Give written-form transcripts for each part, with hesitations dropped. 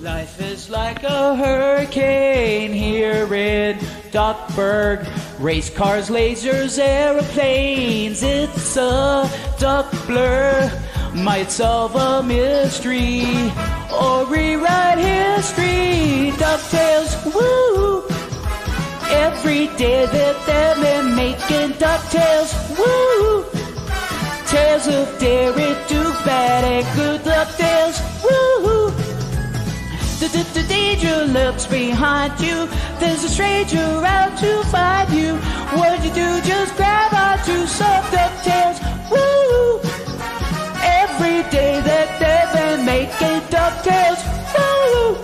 Life is like a hurricane here in Duckburg. Race cars, lasers, aeroplanes. It's a duck blur. Might solve a mystery or rewrite history. DuckTales, woo! Every day that they've been making DuckTales, woo! Tales of daring do bad and good DuckTales, woo! The danger lurks behind you. There's a stranger out to find you. What you do, just grab onto some DuckTales, woo! Every day that they've been making DuckTales, woo!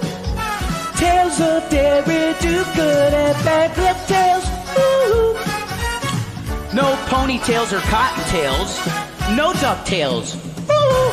Tales of daring, do good and bad DuckTales, woo! No ponytails or cottontails, no DuckTales, woo!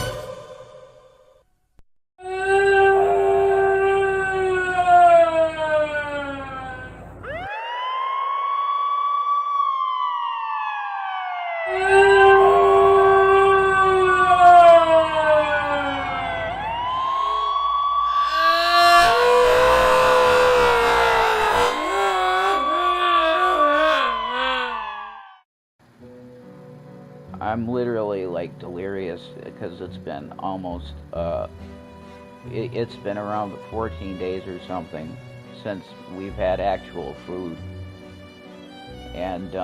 I'm literally like delirious because it's been almost, it's been around 14 days or something since we've had actual food. And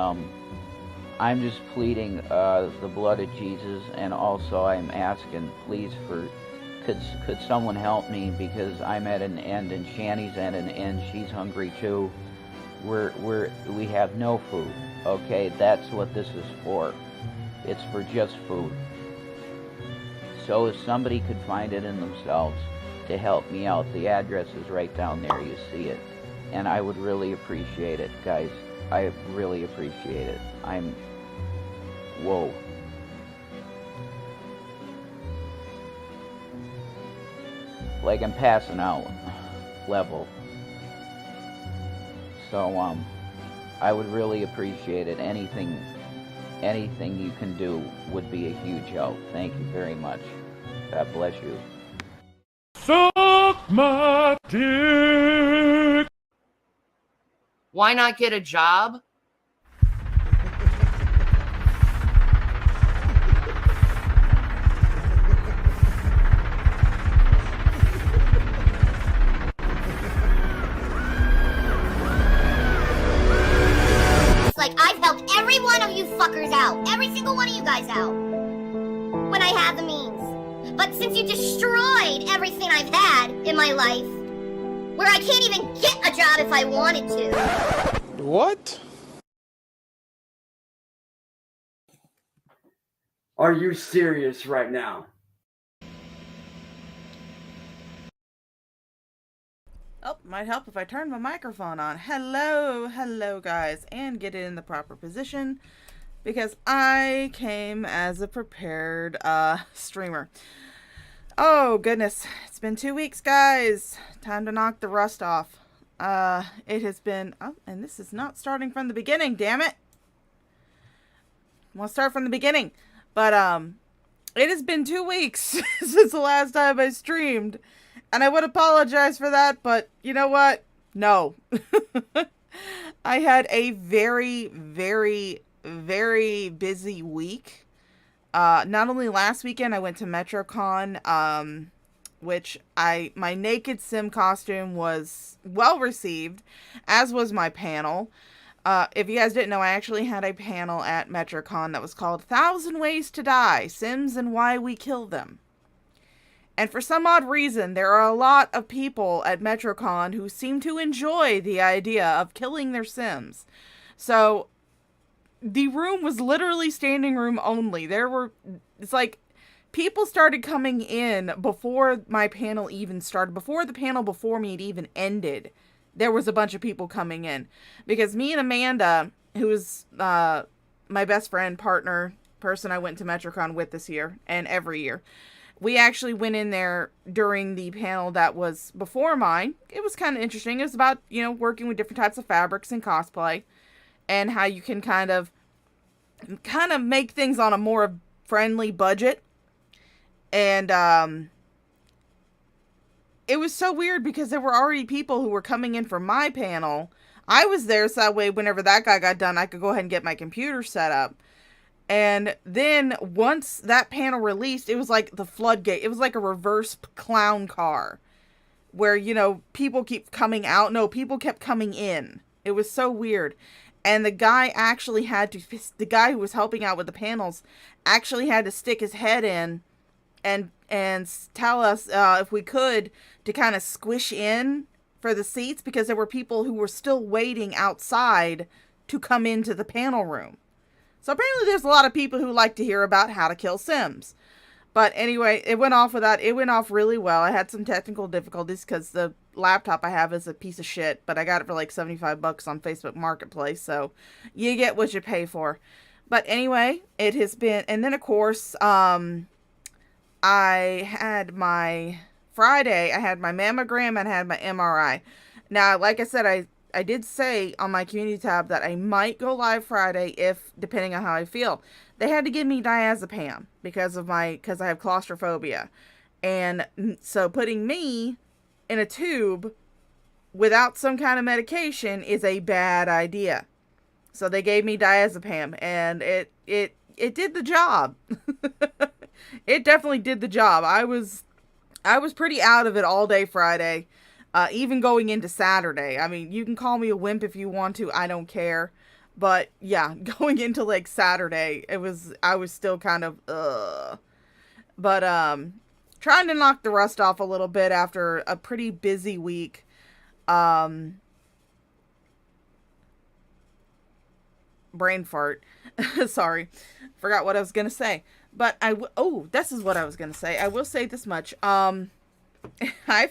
I'm just pleading the blood of Jesus, and also I'm asking, please, for could someone help me, because I'm at an end and Shanny's at an end. She's hungry too. We have no food. Okay, that's what this is for. It's for just food. So if somebody could find it in themselves to help me out, the address is right down there, you see it. And I would really appreciate it, guys. I really appreciate it. Whoa. Like I'm passing out level. So, I would really appreciate it. Anything you can do would be a huge help. Thank you very much. God bless you. Suck my dick! Why not get a job? Like, I've helped every one of you fuckers out. Every single one of you guys out. When I had the means. But since you destroyed everything I've had in my life, where I can't even get a job if I wanted to. What? Are you serious right now? Oh, might help if I turn my microphone on. Hello guys, and get it in the proper position, because I came as a prepared streamer. Oh goodness, it's been 2 weeks, guys. Time to knock the rust off. It has been, oh, and this is not starting from the beginning, damn it. I want to start from the beginning, but it has been 2 weeks since the last time I streamed. And I would apologize for that, but you know what? No. I had a very, very, very busy week. Not only last weekend, I went to MetroCon, which my naked sim costume was well received, as was my panel. If you guys didn't know, I actually had a panel at MetroCon that was called 1,000 Ways to Die, Sims and Why We Kill Them. And for some odd reason, there are a lot of people at MetroCon who seem to enjoy the idea of killing their Sims. So, the room was literally standing room only. It's like, people started coming in before my panel even started. Before the panel before me had even ended, there was a bunch of people coming in. Because me and Amanda, who is my best friend, partner, person I went to MetroCon with this year, and every year, we actually went in there during the panel that was before mine. It was kind of interesting. It was about, working with different types of fabrics and cosplay, and how you can kind of make things on a more friendly budget. And it was so weird because there were already people who were coming in for my panel. I was there so that way whenever that guy got done, I could go ahead and get my computer set up. And then once that panel released, it was like the floodgate. It was like a reverse clown car where, you know, people keep coming out. No, people kept coming in. It was so weird. And the guy actually had to, the guy who was helping out with the panels actually had to stick his head in and tell us if we could to kind of squish in for the seats because there were people who were still waiting outside to come into the panel room. So apparently there's a lot of people who like to hear about how to kill Sims. But anyway, it went off really well. I had some technical difficulties because the laptop I have is a piece of shit, but I got it for like $75 on Facebook Marketplace, so you get what you pay for. But anyway, it has been, and then of course, I had my Friday, I had my mammogram and I had my MRI. Now, like I said, I did say on my community tab that I might go live Friday depending on how I feel. They had to give me diazepam because I have claustrophobia. And so putting me in a tube without some kind of medication is a bad idea. So they gave me diazepam and it did the job. It definitely did the job. I was pretty out of it all day Friday. Even going into Saturday. I mean, you can call me a wimp if you want to. I don't care. But yeah, going into like Saturday, I was still kind of, But, trying to knock the rust off a little bit after a pretty busy week. Brain fart. Sorry. Forgot what I was going to say. But this is what I was going to say. I will say this much. Hi,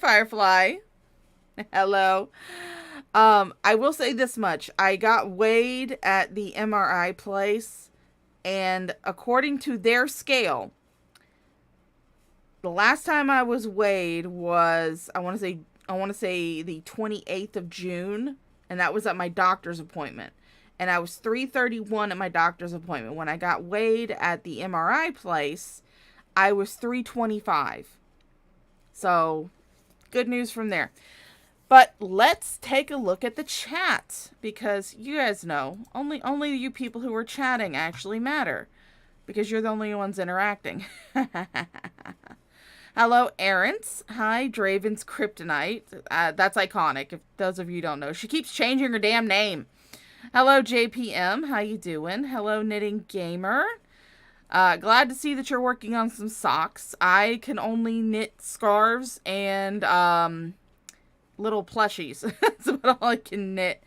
Firefly. Hello. I will say this much. I got weighed at the MRI place, and according to their scale, the last time I was weighed was, I want to say the 28th of June, and that was at my doctor's appointment. And I was 331 at my doctor's appointment. When I got weighed at the MRI place, I was 325. So, good news from there. But let's take a look at the chat, because you guys know, only you people who are chatting actually matter, because you're the only ones interacting. Hello, Errants. Hi, Draven's Kryptonite. That's iconic, if those of you don't know. She keeps changing her damn name. Hello, JPM. How you doing? Hello, Knitting Gamer. Glad to see that you're working on some socks. I can only knit scarves and, little plushies. That's about all I can knit.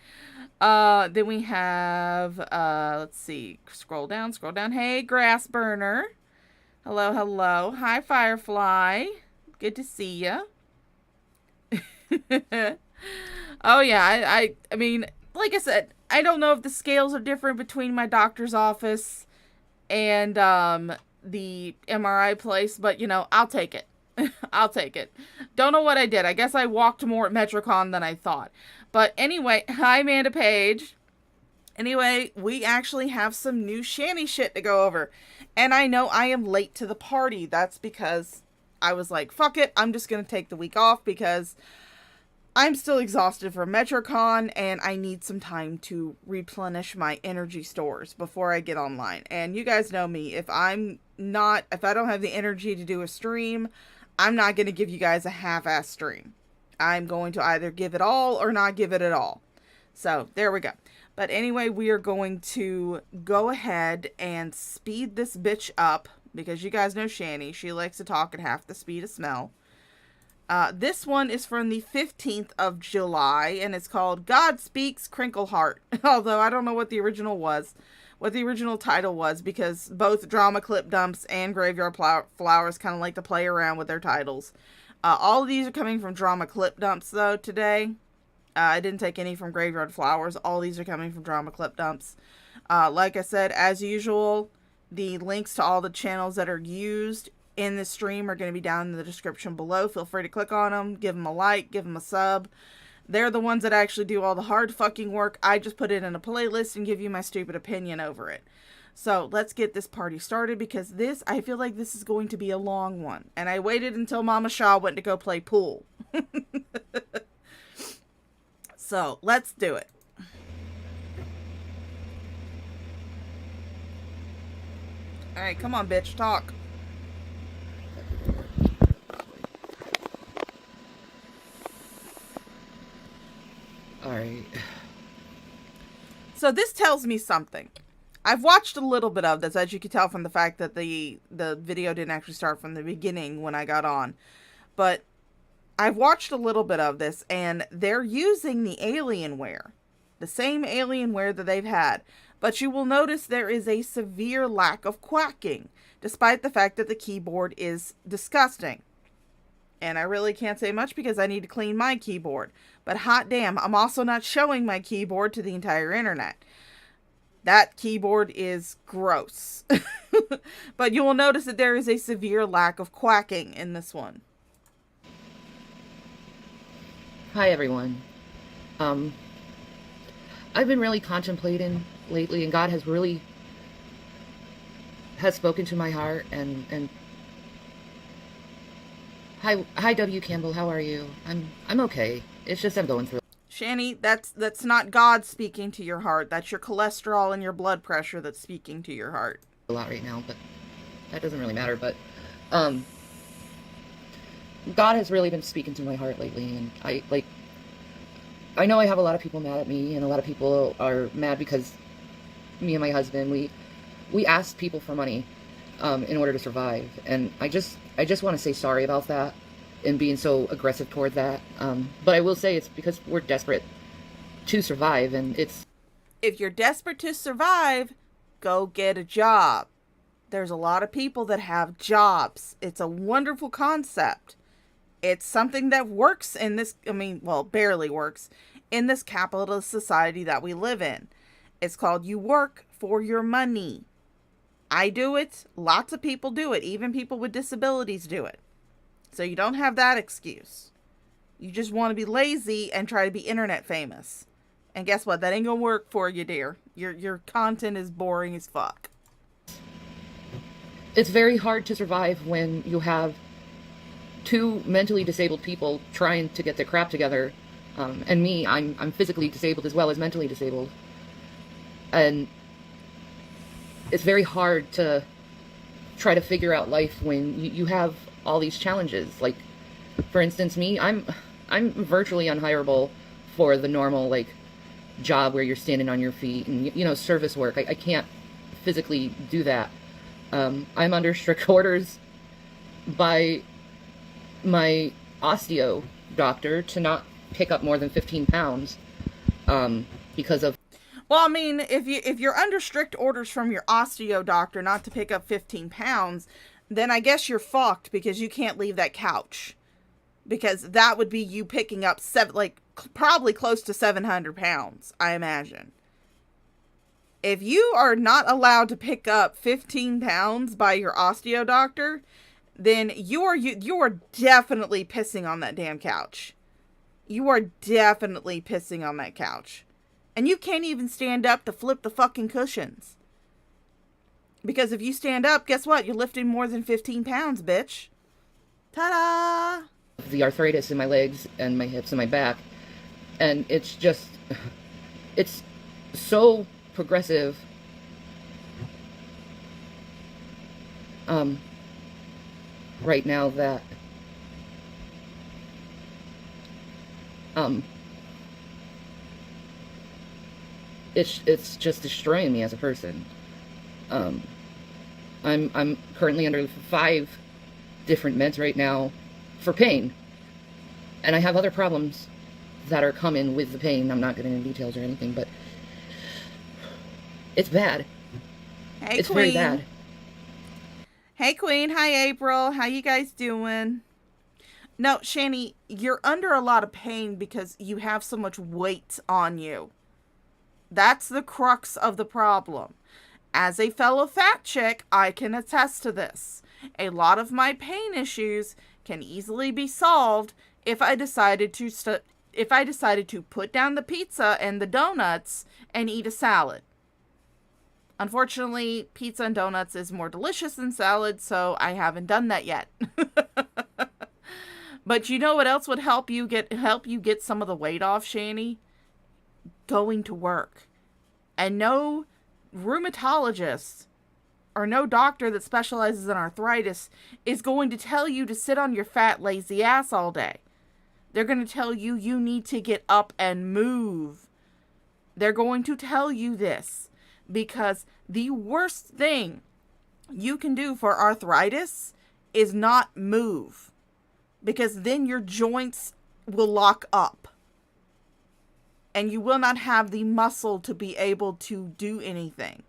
Then we have, let's see, scroll down. Hey, Grass Burner. Hello. Hi, Firefly. Good to see ya. Oh, yeah, I mean, like I said, I don't know if the scales are different between my doctor's office and, the MRI place, but, you know, I'll take it. I'll take it. Don't know what I did. I guess I walked more at Metrocon than I thought. But anyway, hi, Amanda Page. Anyway, we actually have some new Shanny shit to go over. And I know I am late to the party. That's because I was like, fuck it. I'm just going to take the week off because I'm still exhausted from Metrocon and I need some time to replenish my energy stores before I get online. And you guys know me. If I don't have the energy to do a stream, I'm not going to give you guys a half-ass stream. I'm going to either give it all or not give it at all. So, there we go. But anyway, we are going to go ahead and speed this bitch up. Because you guys know Shanny. She likes to talk at half the speed of smell. This one is from the 15th of July. And it's called God Speaks Crinkle Heart. Although I don't know what the original was. What the original title was, because both Drama Clip Dumps and Graveyard Flowers kind of like to play around with their titles. All of these are coming from Drama Clip Dumps, though, today. I didn't take any from Graveyard Flowers. All these are coming from Drama Clip Dumps. Like I said, as usual, the links to all the channels that are used in this stream are going to be down in the description below. Feel free to click on them, give them a like, give them a sub. They're the ones that actually do all the hard fucking work. I just put it in a playlist and give you my stupid opinion over it. So let's get this party started because I feel like this is going to be a long one. And I waited until Mama Shaw went to go play pool. So, let's do it. Alright, come on, bitch, talk. Alright. So this tells me something. I've watched a little bit of this, as you can tell from the fact that the video didn't actually start from the beginning when I got on. But I've watched a little bit of this, and they're using the Alienware. The same Alienware that they've had. But you will notice there is a severe lack of quacking, despite the fact that the keyboard is disgusting. And I really can't say much because I need to clean my keyboard. But hot damn, I'm also not showing my keyboard to the entire internet. That keyboard is gross. But you will notice that there is a severe lack of quacking in this one. Hi, everyone. I've been really contemplating lately, and God has spoken to my heart, and hi W Campbell, how are you? I'm okay. It's just I'm going through Shanny, that's not God speaking to your heart. That's your cholesterol and your blood pressure that's speaking to your heart. a lot right now, but that doesn't really matter. But God has really been speaking to my heart lately, and I know I have a lot of people mad at me, and a lot of people are mad because me and my husband, we ask people for money in order to survive, and I just want to say sorry about that and being so aggressive toward that. But I will say it's because we're desperate to survive, and it's... If you're desperate to survive, go get a job. There's a lot of people that have jobs. It's a wonderful concept. It's something that works in this, barely works, in this capitalist society that we live in. It's called you work for your money. I do it. Lots of people do it. Even people with disabilities do it. So you don't have that excuse. You just want to be lazy and try to be internet famous. And guess what? That ain't gonna work for you, dear. Your content is boring as fuck. It's very hard to survive when you have two mentally disabled people trying to get their crap together. And me, I'm physically disabled as well as mentally disabled. And it's very hard to try to figure out life when you have all these challenges. Like, for instance, me, I'm virtually unhireable for the normal, job where you're standing on your feet and, service work. I can't physically do that. I'm under strict orders by my osteo doctor to not pick up more than 15 pounds because of... Well, if you're under strict orders from your osteo doctor not to pick up 15 pounds, then I guess you're fucked because you can't leave that couch. Because that would be you picking up probably close to 700 pounds, I imagine. If you are not allowed to pick up 15 pounds by your osteo doctor, then you are definitely pissing on that damn couch. You are definitely pissing on that couch. And you can't even stand up to flip the fucking cushions. Because if you stand up, guess what? You're lifting more than 15 pounds, bitch. Ta-da! The arthritis in my legs and my hips and my back. And it's just... It's so progressive. Right now that... It's just destroying me as a person. I'm currently under 5 different meds right now for pain, and I have other problems that are coming with the pain. I'm not getting into details or anything, but it's bad. Hey, it's Queen. very bad. Hey, Queen. Hi, April. How you guys doing? No, Shanny, you're under a lot of pain because you have so much weight on you. That's the crux of the problem. As a fellow fat chick, I can attest to this. A lot of my pain issues can easily be solved if I decided to put down the pizza and the donuts and eat a salad. Unfortunately, pizza and donuts is more delicious than salad, so I haven't done that yet. But you know what else would help you get some of the weight off, Shanny? Going to work. And no rheumatologist or no doctor that specializes in arthritis is going to tell you to sit on your fat, lazy ass all day. They're going to tell you you need to get up and move. They're going to tell you this because the worst thing you can do for arthritis is not move, because then your joints will lock up and you will not have the muscle to be able to do anything.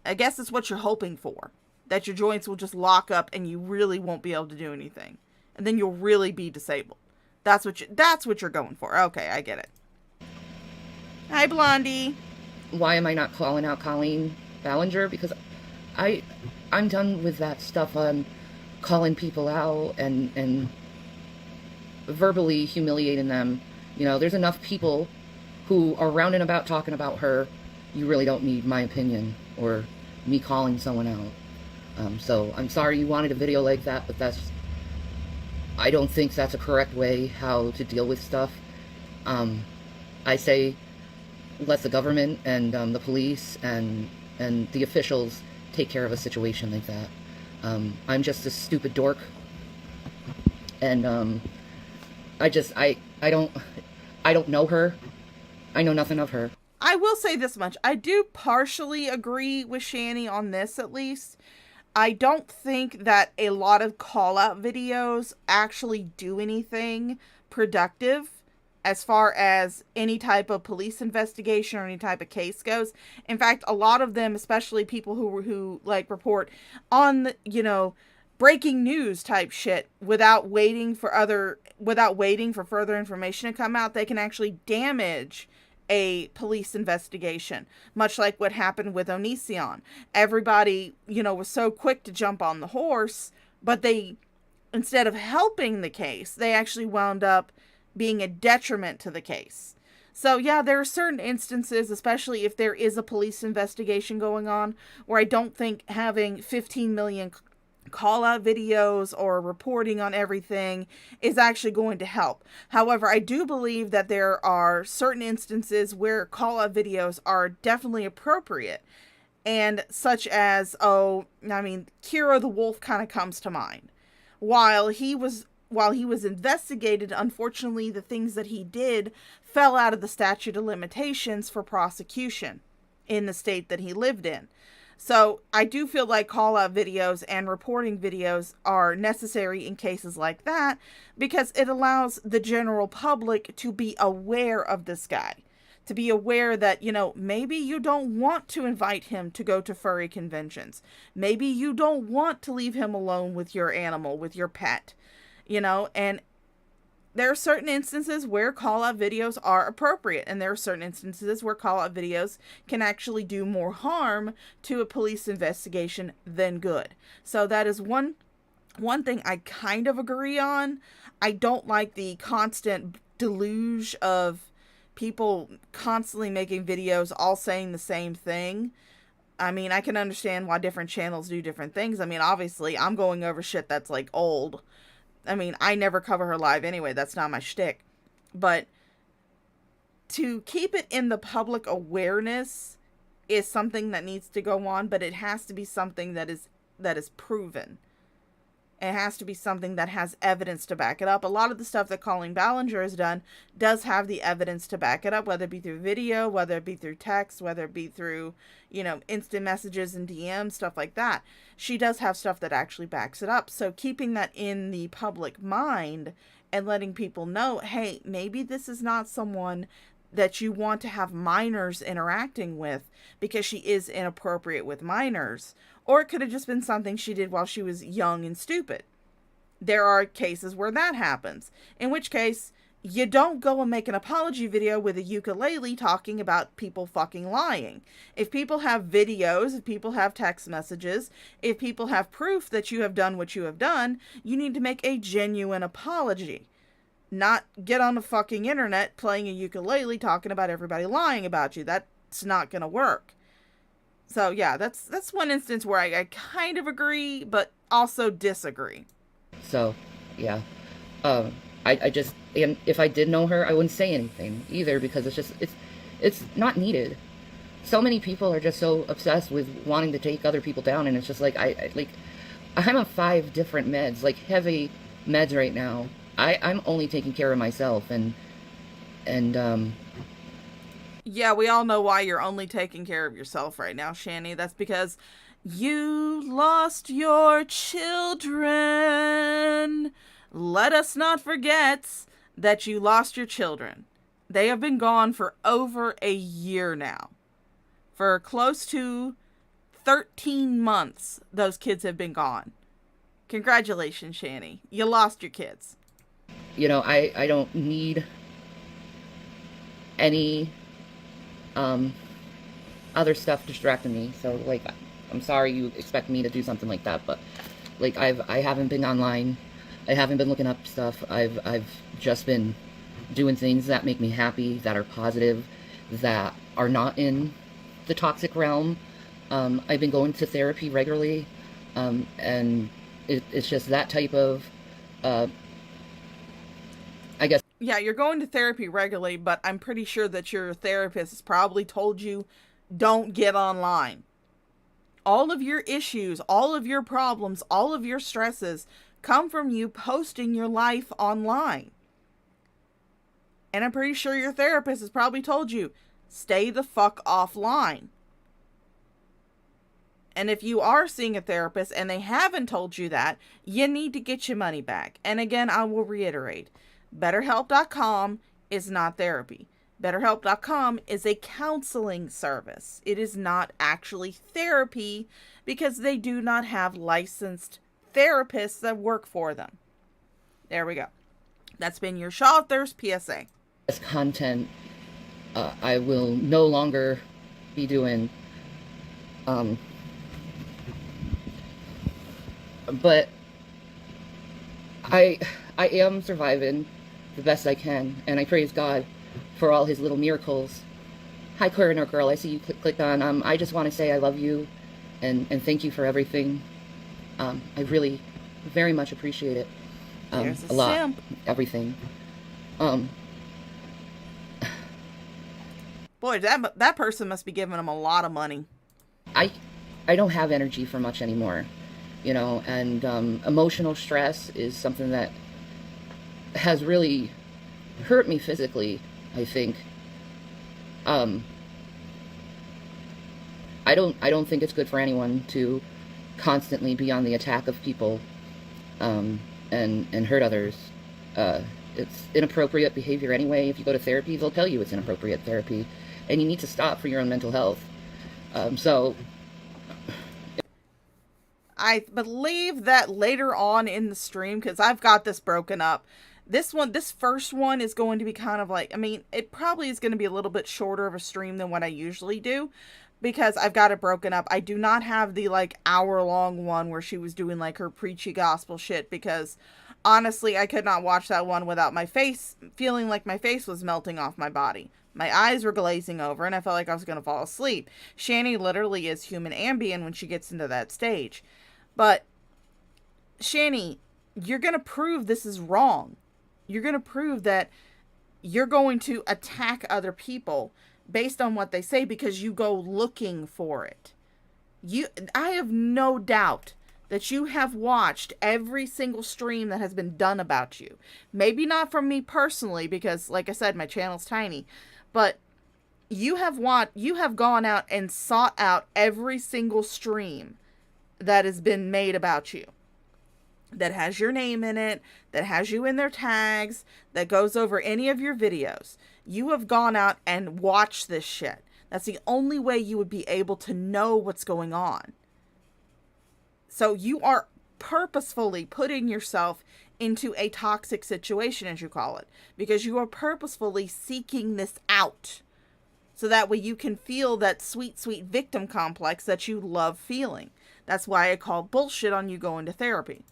I guess it's what you're hoping for, that your joints will just lock up and you really won't be able to do anything, and then you'll really be disabled. That's what you're going for. Okay, I get it. Hi, Blondie. Why am I not calling out Colleen Ballinger? Because I'm done with that stuff on calling people out and verbally humiliating them. You know, there's enough people who are round and about talking about her. You really don't need my opinion or me calling someone out. So I'm sorry you wanted a video like that, but I don't think that's a correct way how to deal with stuff. I say let the government and the police and the officials take care of a situation like that. I'm just a stupid dork, and I don't know her. I know nothing of her. I will say this much. I do partially agree with Shanny on this, at least. I don't think that a lot of call-out videos actually do anything productive as far as any type of police investigation or any type of case goes. In fact, a lot of them, especially people who like report on the, you know, breaking news type shit without waiting for further information to come out, they can actually damage a police investigation, much like what happened with Onision. Everybody, you know, was so quick to jump on the horse, but they, instead of helping the case, they actually wound up being a detriment to the case. So yeah, there are certain instances, especially if there is a police investigation going on, where I don't think having 15 million call-out videos or reporting on everything is actually going to help. However, I do believe that there are certain instances where call-out videos are definitely appropriate. And such as, Kira the Wolf kind of comes to mind. While he was investigated, unfortunately, the things that he did fell out of the statute of limitations for prosecution in the state that he lived in. So I do feel like call-out videos and reporting videos are necessary in cases like that, because it allows the general public to be aware of this guy. To be aware that, you know, maybe you don't want to invite him to go to furry conventions. Maybe you don't want to leave him alone with your animal, with your pet. You know, and there are certain instances where call-out videos are appropriate, and there are certain instances where call-out videos can actually do more harm to a police investigation than good. So that is one thing I kind of agree on. I don't like the constant deluge of people constantly making videos all saying the same thing. I mean, I can understand why different channels do different things. I mean, obviously, I'm going over shit that's, like, old. I mean, I never cover her live anyway. That's not my shtick. But to keep it in the public awareness is something that needs to go on, but it has to be something that is proven. It has to be something that has evidence to back it up. A lot of the stuff that Colleen Ballinger has done does have the evidence to back it up, whether it be through video, whether it be through text, whether it be through, you know, instant messages and DMs, stuff like that. She does have stuff that actually backs it up. So keeping that in the public mind and letting people know, hey, maybe this is not someone that you want to have minors interacting with because she is inappropriate with minors. Or it could have just been something she did while she was young and stupid. There are cases where that happens. In which case, you don't go and make an apology video with a ukulele talking about people fucking lying. If people have videos, if people have text messages, if people have proof that you have done what you have done, you need to make a genuine apology. Not get on the fucking internet playing a ukulele talking about everybody lying about you. That's not gonna work. So yeah, that's one instance where I kind of agree, but also disagree. So, yeah. I just, and if I did know her, I wouldn't say anything either, because it's not needed. So many people are just so obsessed with wanting to take other people down, and it's just like, I'm on 5 different meds, like heavy meds right now. I'm only taking care of myself, and Yeah, we all know why you're only taking care of yourself right now, Shanny. That's because you lost your children. Let us not forget that you lost your children. They have been gone for over a year now. For close to 13 months, those kids have been gone. Congratulations, Shanny. You lost your kids. you know, I don't need any other stuff distracting me. So like, I'm sorry you expect me to do something like that, but like I haven't been online. I haven't been looking up stuff. I've just been doing things that make me happy, that are positive, that are not in the toxic realm. I've been going to therapy regularly, and it's just that type of, I guess. Yeah, you're going to therapy regularly, but I'm pretty sure that your therapist has probably told you, don't get online. All of your issues, all of your problems, all of your stresses come from you posting your life online. And I'm pretty sure your therapist has probably told you, stay the fuck offline. And if you are seeing a therapist and they haven't told you that, you need to get your money back. And again, I will reiterate, BetterHelp.com is not therapy. BetterHelp.com is a counseling service. It is not actually therapy because they do not have licensed therapists that work for them. There we go. That's been your Shawthirst PSA. As content, I will no longer be doing. But I am surviving the best I can, and I praise God for all his little miracles. Hi, Coroner Girl, I see you clicked on. I just want to say I love you, and thank you for everything. I really very much appreciate it. There's a lot. simp. Everything. Boy, that person must be giving them a lot of money. I don't have energy for much anymore, you know, and emotional stress is something that has really hurt me physically, I think. I don't think it's good for anyone to constantly be on the attack of people and hurt others. It's inappropriate behavior anyway. If you go to therapy, they'll tell you it's inappropriate therapy, and you need to stop for your own mental health. So I believe that later on in the stream, because I've got this broken up, this first one is going to be kind of like, I mean, it probably is going to be a little bit shorter of a stream than what I usually do, because I've got it broken up. I do not have the like hour-long one where she was doing like her preachy gospel shit, because honestly, I could not watch that one without my face, feeling like my face was melting off my body. My eyes were glazing over, and I felt like I was going to fall asleep. Shanny literally is human Ambien when she gets into that stage. But, Shanny, you're going to prove this is wrong. You're going to prove that you're going to attack other people based on what they say because you go looking for it. I have no doubt that you have watched every single stream that has been done about you. Maybe not from me personally, because, like I said, my channel's tiny. But you have gone out and sought out every single stream that has been made about you, that has your name in it, that has you in their tags, that goes over any of your videos. You have gone out and watched this shit. That's the only way you would be able to know what's going on. So you are purposefully putting yourself into a toxic situation, as you call it, because you are purposefully seeking this out. So that way you can feel that sweet, sweet victim complex that you love feeling. That's why I call bullshit on you going to therapy.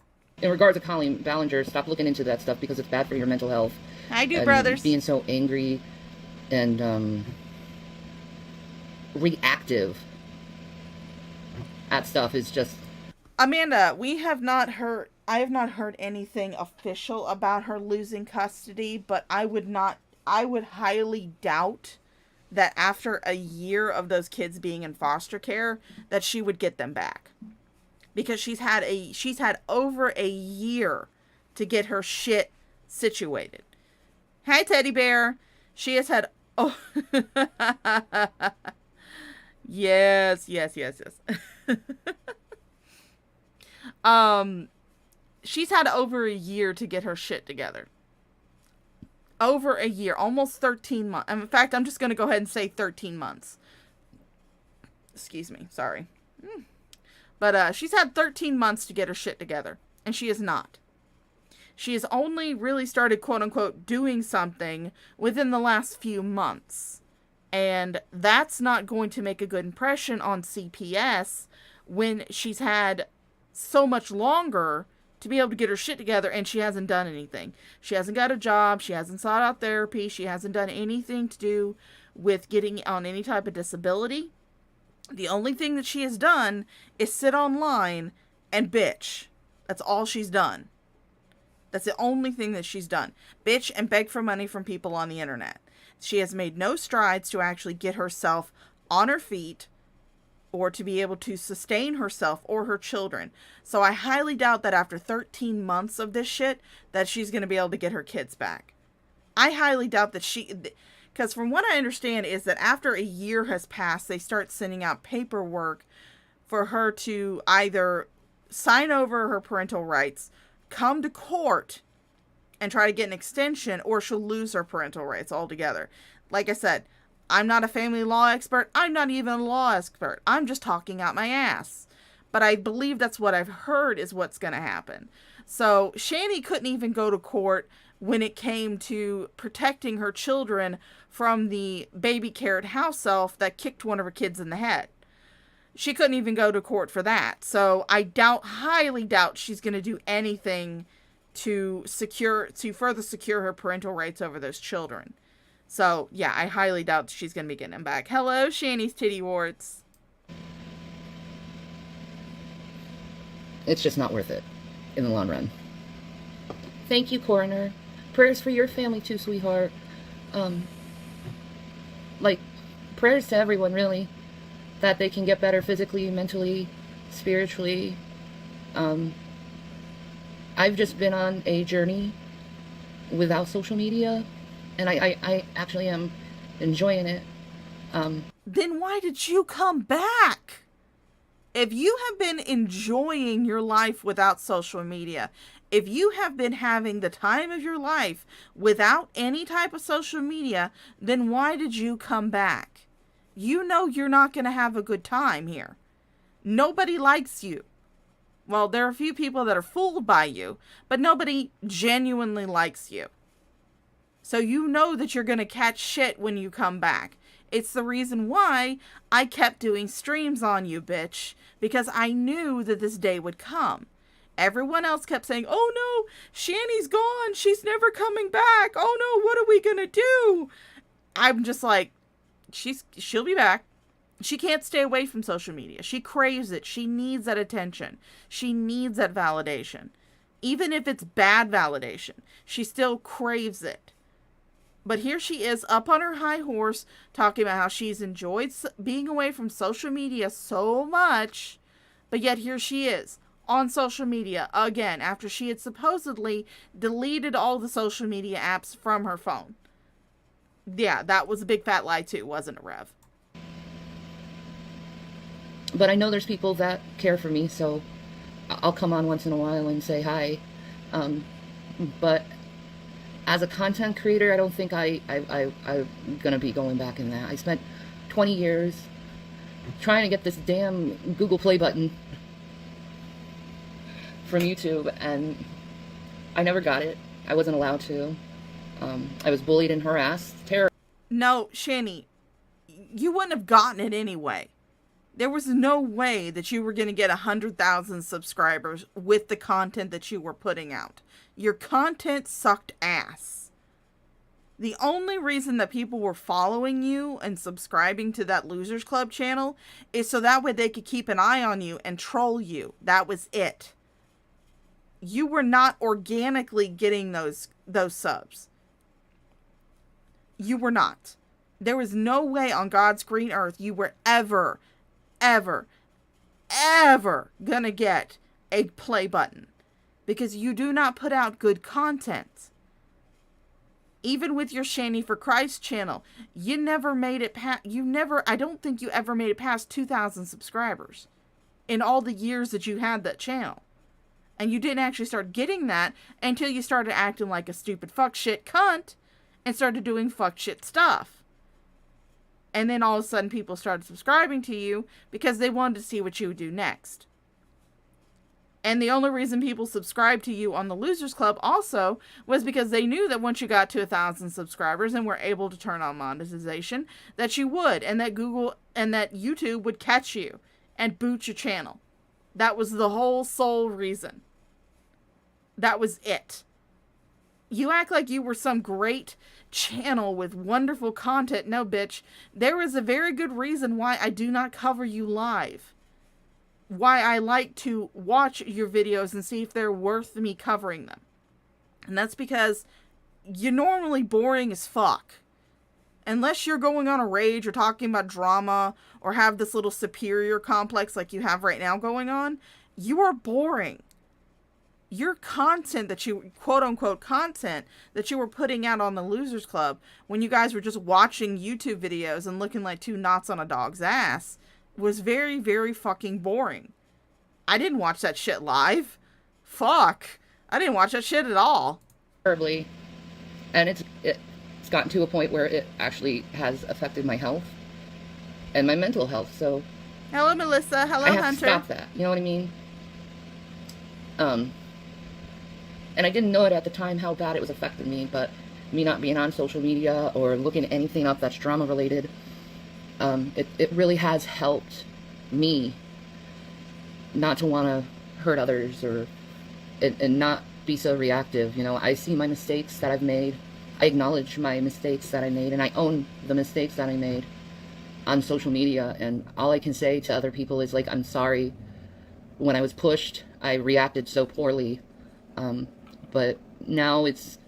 in regards to Colleen Ballinger, stop looking into that stuff because it's bad for your mental health. I do, and brothers. Being so angry and reactive at stuff is just... Amanda, we have not hurt I have not heard anything official about her losing custody, but I would highly doubt that after a year of those kids being in foster care, that she would get them back. Because she's had over a year to get her shit situated. Hi, teddy bear. She has had, oh, yes. She's had over a year to get her shit together. Over a year, almost 13 months. In fact, I'm just going to go ahead and say 13 months. Excuse me, sorry. But she's had 13 months to get her shit together, and she is not. She has only really started, quote-unquote, doing something within the last few months. And that's not going to make a good impression on CPS when she's had so much longer to be able to get her shit together and she hasn't done anything. She hasn't got a job. She hasn't sought out therapy. She hasn't done anything to do with getting on any type of disability. The only thing that she has done is sit online and bitch. That's all she's done. That's the only thing that she's done. Bitch and beg for money from people on the internet. She has made no strides to actually get herself on her feet or to be able to sustain herself or her children. So I highly doubt that after 13 months of this shit, that she's going to be able to get her kids back. I highly doubt that because from what I understand is that after a year has passed, they start sending out paperwork for her to either sign over her parental rights, come to court, and try to get an extension, or she'll lose her parental rights altogether. Like I said, I'm not a family law expert. I'm not even a law expert. I'm just talking out my ass. But I believe that's what I've heard is what's going to happen. So Shanny couldn't even go to court when it came to protecting her children from the baby carrot house elf that kicked one of her kids in the head. She couldn't even go to court for that. So I highly doubt she's going to do anything to further secure her parental rights over those children. So yeah, I highly doubt she's going to be getting them back. Hello, Shanny's titty warts. It's just not worth it in the long run. Thank you, coroner. Prayers for your family too, sweetheart. Prayers to everyone, really, that they can get better physically, mentally, spiritually. I've just been on a journey without social media, and I actually am enjoying it. Then why did you come back? If you have been enjoying your life without social media, if you have been having the time of your life without any type of social media, then why did you come back? You know you're not going to have a good time here. Nobody likes you. Well, there are a few people that are fooled by you, but nobody genuinely likes you. So you know that you're going to catch shit when you come back. It's the reason why I kept doing streams on you, bitch, because I knew that this day would come. Everyone else kept saying, oh no, Shanny's gone. She's never coming back. Oh no, what are we going to do? I'm just like, she'll be back. She can't stay away from social media. She craves it. She needs that attention. She needs that validation. Even if it's bad validation, she still craves it. But here she is up on her high horse talking about how she's enjoyed being away from social media so much. But yet here she is on social media again after she had supposedly deleted all the social media apps from her phone. Yeah, that was a big fat lie too, wasn't it, Rev? But I know there's people that care for me, so I'll come on once in a while and say hi. But as a content creator, I don't think I'm going to be going back in that. I spent 20 years trying to get this damn Google Play button from YouTube, and I never got it. I wasn't allowed to. I was bullied and harassed. Terrible. No, Shanny, you wouldn't have gotten it anyway. There was no way that you were going to get 100,000 subscribers with the content that you were putting out. Your content sucked ass. The only reason that people were following you and subscribing to that Losers Club channel is so that way they could keep an eye on you and troll you. That was it. You were not organically getting those subs. You were not. There was no way on God's green earth you were ever gonna get a play button, because you do not put out good content. Even with your Shanny for Christ channel, you never made it past, I don't think you ever made it past 2,000 subscribers in all the years that you had that channel. And you didn't actually start getting that until you started acting like a stupid fuck shit cunt and started doing fuck shit stuff. And then all of a sudden people started subscribing to you because they wanted to see what you would do next. And the only reason people subscribed to you on the Losers Club also was because they knew that once you got to 1,000 subscribers and were able to turn on monetization, that you would, and that Google and that YouTube would catch you and boot your channel. That was the whole sole reason. That was it. You act like you were some great channel with wonderful content. No, bitch. There is a very good reason why I do not cover you live. Why I like to watch your videos and see if they're worth me covering them. And that's because you're normally boring as fuck. Unless you're going on a rage or talking about drama or have this little superior complex like you have right now going on, you are boring. Your content that you, quote-unquote content, that you were putting out on the Losers Club when you guys were just watching YouTube videos and looking like two knots on a dog's ass was very, very fucking boring. I didn't watch that shit live. Fuck. I didn't watch that shit at all. Terribly. And it's gotten to a point where it actually has affected my health and my mental health. So hello, Melissa. Hello, I have Hunter. to stop that. You know what I mean? And I didn't know it at the time how bad it was affecting me, but me not being on social media or looking anything up that's drama related, it really has helped me not to want to hurt others or and not be so reactive. You know, I see my mistakes that I've made. I acknowledge my mistakes that I made, and I own the mistakes that I made on social media. And all I can say to other people is, like, I'm sorry. When I was pushed, I reacted so poorly. But now it's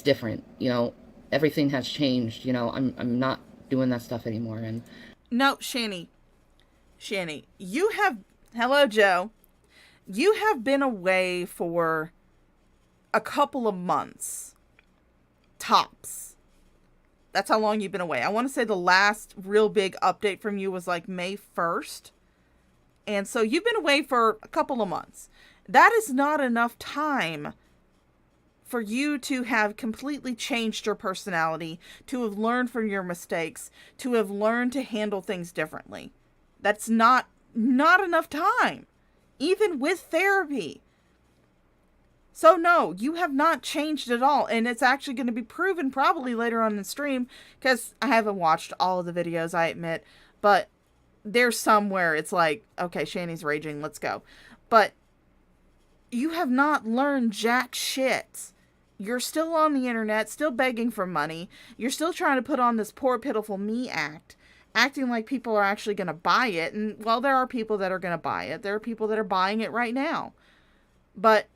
different. You know, everything has changed. You know, I'm not doing that stuff anymore. And no, Shanny, you have, hello, Joe. You have been away for a couple of months, tops. That's how long you've been away. I want to say the last real big update from you was like May 1st. And so you've been away for a couple of months. That is not enough time for you to have completely changed your personality, to have learned from your mistakes, to have learned to handle things differently. That's not enough time, even with therapy. So no, you have not changed at all, and it's actually going to be proven probably later on in the stream, because I haven't watched all of the videos, I admit, but there's somewhere it's like, okay, Shanny's raging, let's go. But you have not learned jack shit. You're still on the internet, still begging for money. You're still trying to put on this poor, pitiful me act, acting like people are actually going to buy it. And, well, there are people that are going to buy it. There are people that are buying it right now. But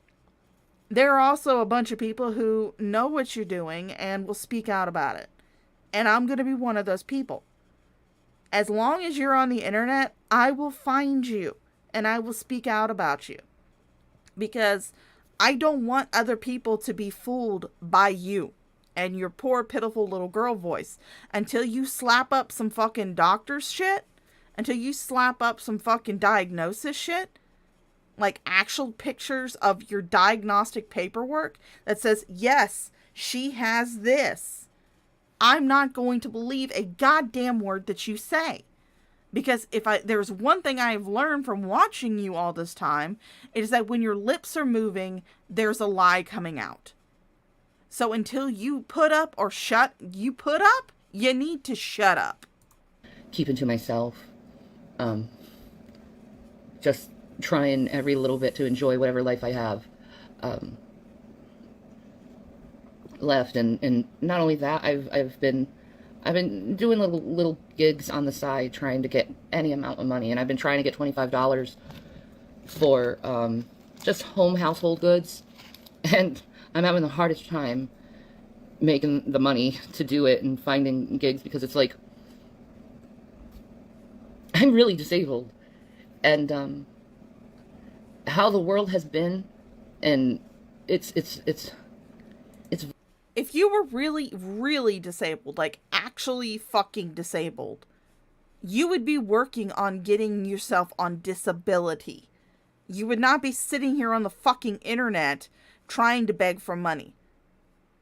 there are also a bunch of people who know what you're doing and will speak out about it. And I'm going to be one of those people. As long as you're on the internet, I will find you and I will speak out about you. Because I don't want other people to be fooled by you and your poor, pitiful little girl voice until you slap up some fucking doctor's shit, until you slap up some fucking diagnosis shit, like actual pictures of your diagnostic paperwork that says, yes, she has this. I'm not going to believe a goddamn word that you say. Because there's one thing I've learned from watching you all this time, it is that when your lips are moving, there's a lie coming out. So until you put up, you need to shut up. keeping to myself. Just trying every little bit to enjoy whatever life I have left. And not only that, I've been doing little gigs on the side, trying to get any amount of money, and I've been trying to get $25 for just home household goods. And I'm having the hardest time making the money to do it and finding gigs, because it's like, I'm really disabled. And how the world has been, and it's If you were really, really disabled, like actually fucking disabled, you would be working on getting yourself on disability. You would not be sitting here on the fucking internet trying to beg for money.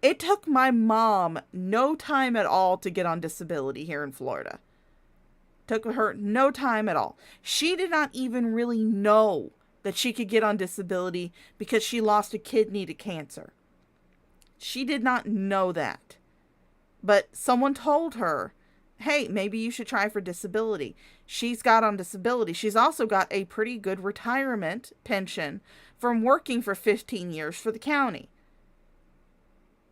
It took my mom no time at all to get on disability here in Florida. Took her no time at all. She did not even really know that she could get on disability because she lost a kidney to cancer. She did not know that. But someone told her, hey, maybe you should try for disability. She's got on disability. She's also got a pretty good retirement pension from working for 15 years for the county.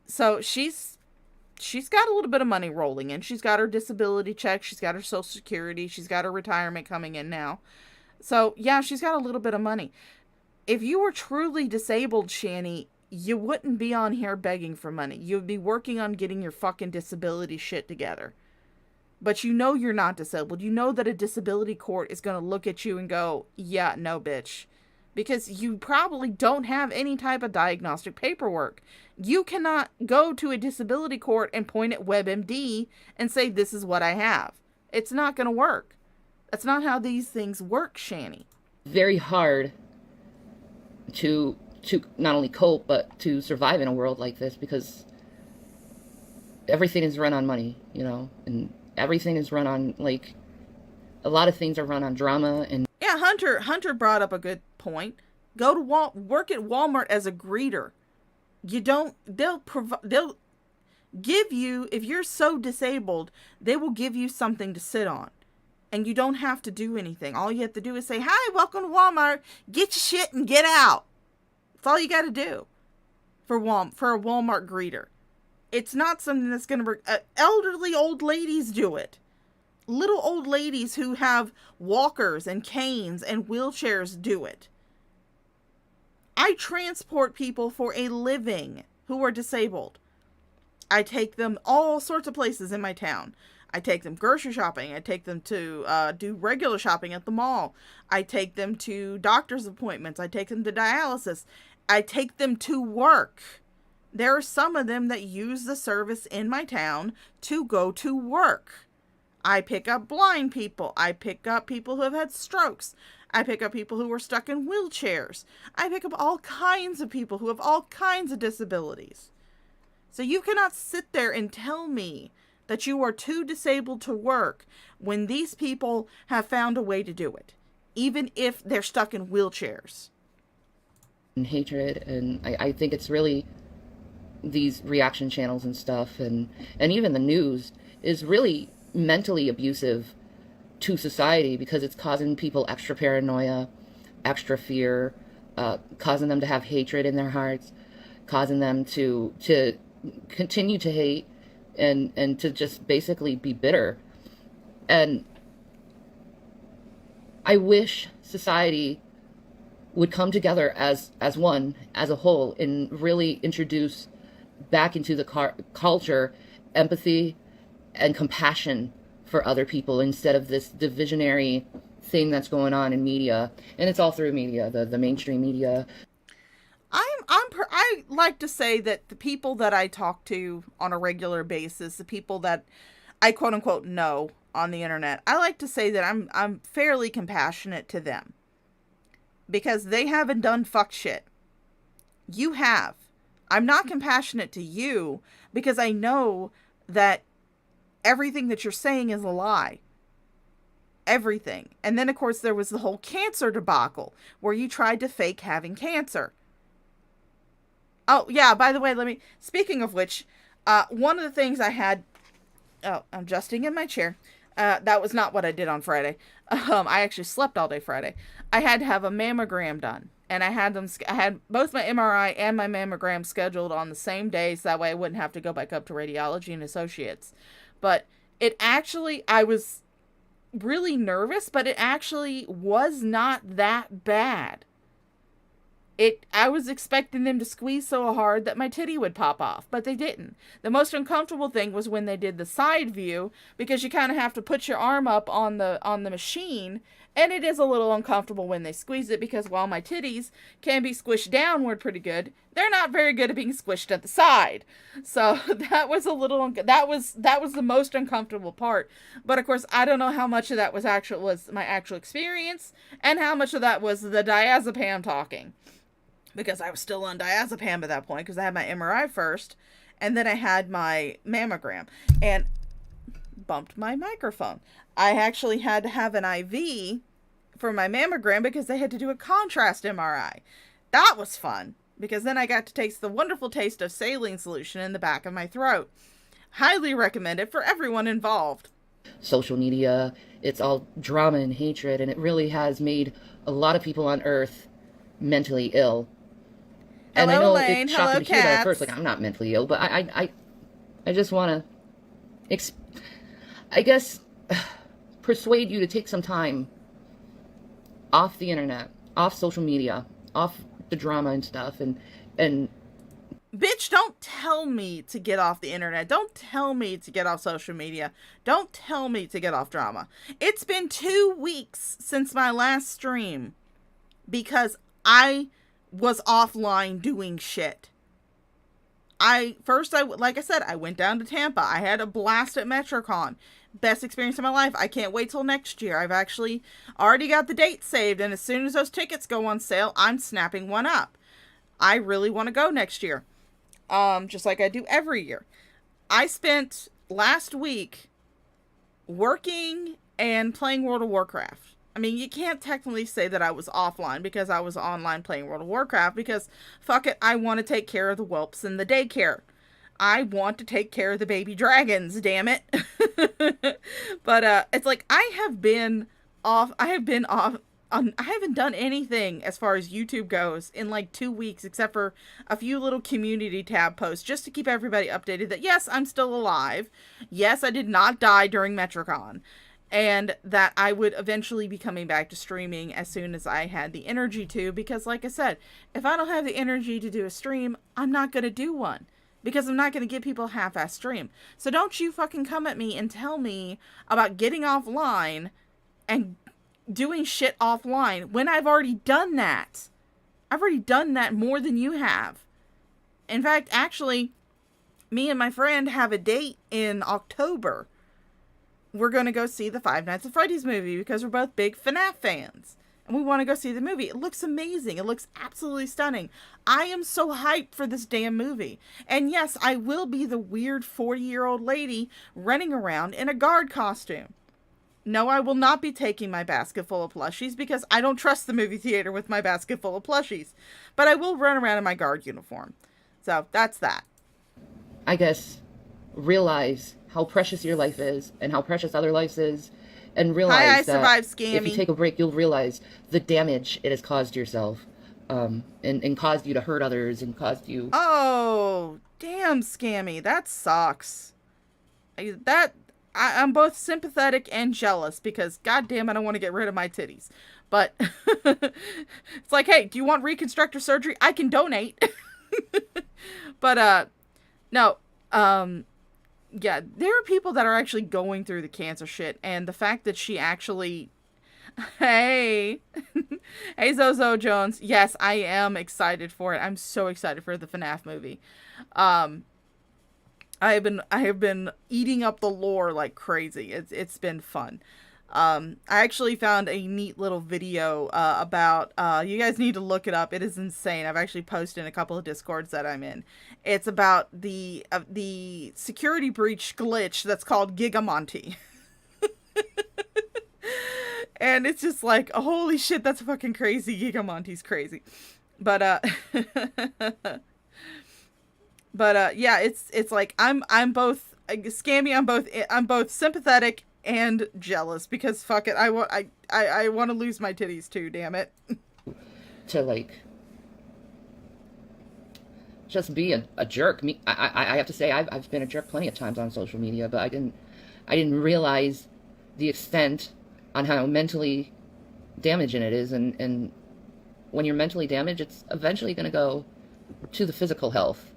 So she's got a little bit of money rolling in. She's got her disability check. She's got her Social Security. She's got her retirement coming in now. So, yeah, she's got a little bit of money. If you were truly disabled, Shanny, you wouldn't be on here begging for money. You'd be working on getting your fucking disability shit together. But you know you're not disabled. You know that a disability court is going to look at you and go, yeah, no, bitch. Because you probably don't have any type of diagnostic paperwork. You cannot go to a disability court and point at WebMD and say, this is what I have. It's not going to work. That's not how these things work, Shanny. very hard to not only cope, but to survive in a world like this, because everything is run on money, you know, and everything is run on, like, a lot of things are run on drama. And yeah, Hunter brought up a good point. Go to work at Walmart as a greeter. They'll give you, if you're so disabled, they will give you something to sit on. And you don't have to do anything. All you have to do is say, hi, welcome to Walmart. Get your shit and get out. That's all you got to do for a Walmart greeter. It's not something that's going to... elderly old ladies do it. Little old ladies who have walkers and canes and wheelchairs do it. I transport people for a living who are disabled. I take them all sorts of places in my town. I take them grocery shopping. I take them to do regular shopping at the mall. I take them to doctor's appointments. I take them to dialysis. I take them to work. There are some of them that use the service in my town to go to work. I pick up blind people. I pick up people who have had strokes. I pick up people who are stuck in wheelchairs. I pick up all kinds of people who have all kinds of disabilities. So you cannot sit there and tell me that you are too disabled to work when these people have found a way to do it, even if they're stuck in wheelchairs. and hatred, and I think it's really these reaction channels and stuff, and even the news is really mentally abusive to society, because it's causing people extra paranoia, extra fear, causing them to have hatred in their hearts, causing them to continue to hate, and to just basically be bitter. And I wish society would come together as one, as a whole, and really introduce back into the culture empathy and compassion for other people, instead of this divisionary thing that's going on in media. And it's all through media, the mainstream media. I like to say that the people that I talk to on a regular basis, the people that I quote unquote know on the internet, I like to say that I'm fairly compassionate to them, because they haven't done fuck shit. You have. I'm not compassionate to you because I know that everything that you're saying is a lie. Everything. And then, of course, there was the whole cancer debacle where you tried to fake having cancer. Oh, yeah, by the way, speaking of which, one of the things I had, I'm adjusting in my chair. That was not what I did on Friday. I actually slept all day Friday. I had to have a mammogram done, and I had both my MRI and my mammogram scheduled on the same day, so that way I wouldn't have to go back up to Radiology and Associates. But I was really nervous, but it actually was not that bad. I was expecting them to squeeze so hard that my titty would pop off, but they didn't. The most uncomfortable thing was when they did the side view, because you kind of have to put your arm up on the machine, and it is a little uncomfortable when they squeeze it, because while my titties can be squished downward pretty good, they're not very good at being squished at the side. So that was that was the most uncomfortable part. But of course, I don't know how much of that was my actual experience, and how much of that was the diazepam talking. Because I was still on diazepam at that point, because I had my MRI first, and then I had my mammogram, and bumped my microphone. I actually had to have an IV for my mammogram because they had to do a contrast MRI. That was fun, because then I got to taste the wonderful taste of saline solution in the back of my throat. Highly recommend it for everyone involved. Social media, it's all drama and hatred, and it really has made a lot of people on Earth mentally ill. And Hello, I know Elaine. it's shocking Hello, to hear that at cats. first. Like, I'm not mentally ill, but I just want to, I guess, persuade you to take some time off the internet, off social media, off the drama and stuff, and Bitch, don't tell me to get off the internet. Don't tell me to get off social media. Don't tell me to get off drama. It's been 2 weeks since my last stream, because I was offline doing shit. Like I said, I went down to Tampa. I had a blast at MetroCon. Best experience of my life. I can't wait till next year. I've actually already got the date saved, and as soon as those tickets go on sale, I'm snapping one up. I really want to go next year. Just like I do every year. I spent last week working and playing World of Warcraft. I mean, you can't technically say that I was offline, because I was online playing World of Warcraft, because fuck it, I want to take care of the whelps in the daycare. I want to take care of the baby dragons, damn it. But it's like I haven't done anything as far as YouTube goes in like 2 weeks, except for a few little community tab posts just to keep everybody updated that yes, I'm still alive. Yes, I did not die during MetroCon. And that I would eventually be coming back to streaming as soon as I had the energy to, because like I said, if I don't have the energy to do a stream, I'm not going to do one, because I'm not going to give people a half-ass stream. So don't you fucking come at me and tell me about getting offline and doing shit offline when I've already done that. I've already done that more than you have. In fact, actually, me and my friend have a date in October. We're going to go see the Five Nights at Freddy's movie, because we're both big FNAF fans. And we want to go see the movie. It looks amazing. It looks absolutely stunning. I am so hyped for this damn movie. And yes, I will be the weird 40-year-old lady running around in a guard costume. No, I will not be taking my basket full of plushies, because I don't trust the movie theater with my basket full of plushies. But I will run around in my guard uniform. So, that's that. I guess realize how precious your life is and how precious other lives is, and realize Hi, I that survived, Scammy. if you take a break, you'll realize the damage it has caused yourself, and caused you to hurt others, and caused you... Oh, damn, Scammy. That sucks. I'm both sympathetic and jealous, because goddamn, I don't want to get rid of my titties. But it's like, hey, do you want reconstructive surgery? I can donate. But no, yeah, there are people that are actually going through the cancer shit, and the fact that she actually, hey, hey Zozo Jones, yes, I am excited for it. I'm so excited for the FNAF movie. I have been eating up the lore like crazy. It's been fun. I actually found a neat little video about, you guys need to look it up. It is insane. I've actually posted in a couple of Discords that I'm in. It's about the security breach glitch that's called Gigamonty. And it's just like, oh, holy shit, that's fucking crazy. Gigamonty's crazy. But yeah, it's like I'm both Scammy. I'm both sympathetic and jealous, because fuck it, I want to lose my titties too, damn it. To like just be a jerk. I have to say I've been a jerk plenty of times on social media, but I didn't realize the extent on how mentally damaging it is, and when you're mentally damaged, it's eventually going to go to the physical health.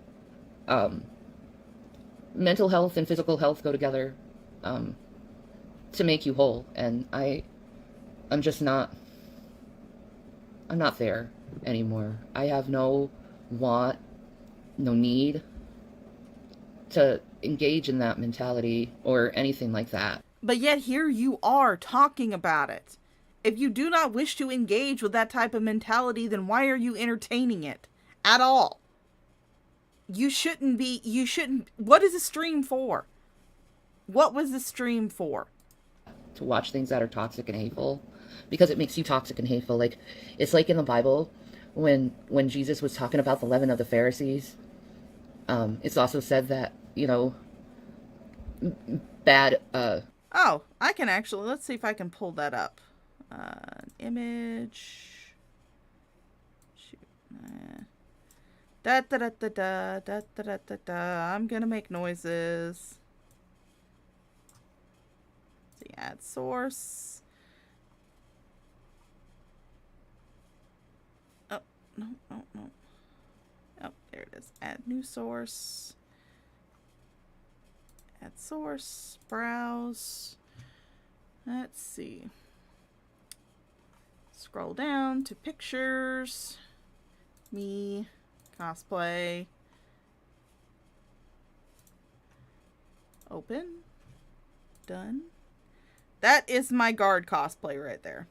Mental health and physical health go together to make you whole. And I'm just not, I'm not there anymore. I have no want, no need to engage in that mentality or anything like that. But yet here you are talking about it. If you do not wish to engage with that type of mentality, then why are you entertaining it at all? You shouldn't. What is the stream for? What was the stream for? To watch things that are toxic and hateful, because it makes you toxic and hateful. Like, it's like in the Bible when Jesus was talking about the leaven of the Pharisees. It's also said that, you know, bad. Oh, I can actually. Let's see if I can pull that up. Image. Shoot. Da da da da da da da da da. I'm gonna make noises. Let's see, add source. Oh no no no. Oh, there it is. Add new source. Add source. Browse. Let's see. Scroll down to pictures. Me. Cosplay. Open. Done. That is my guard cosplay right there.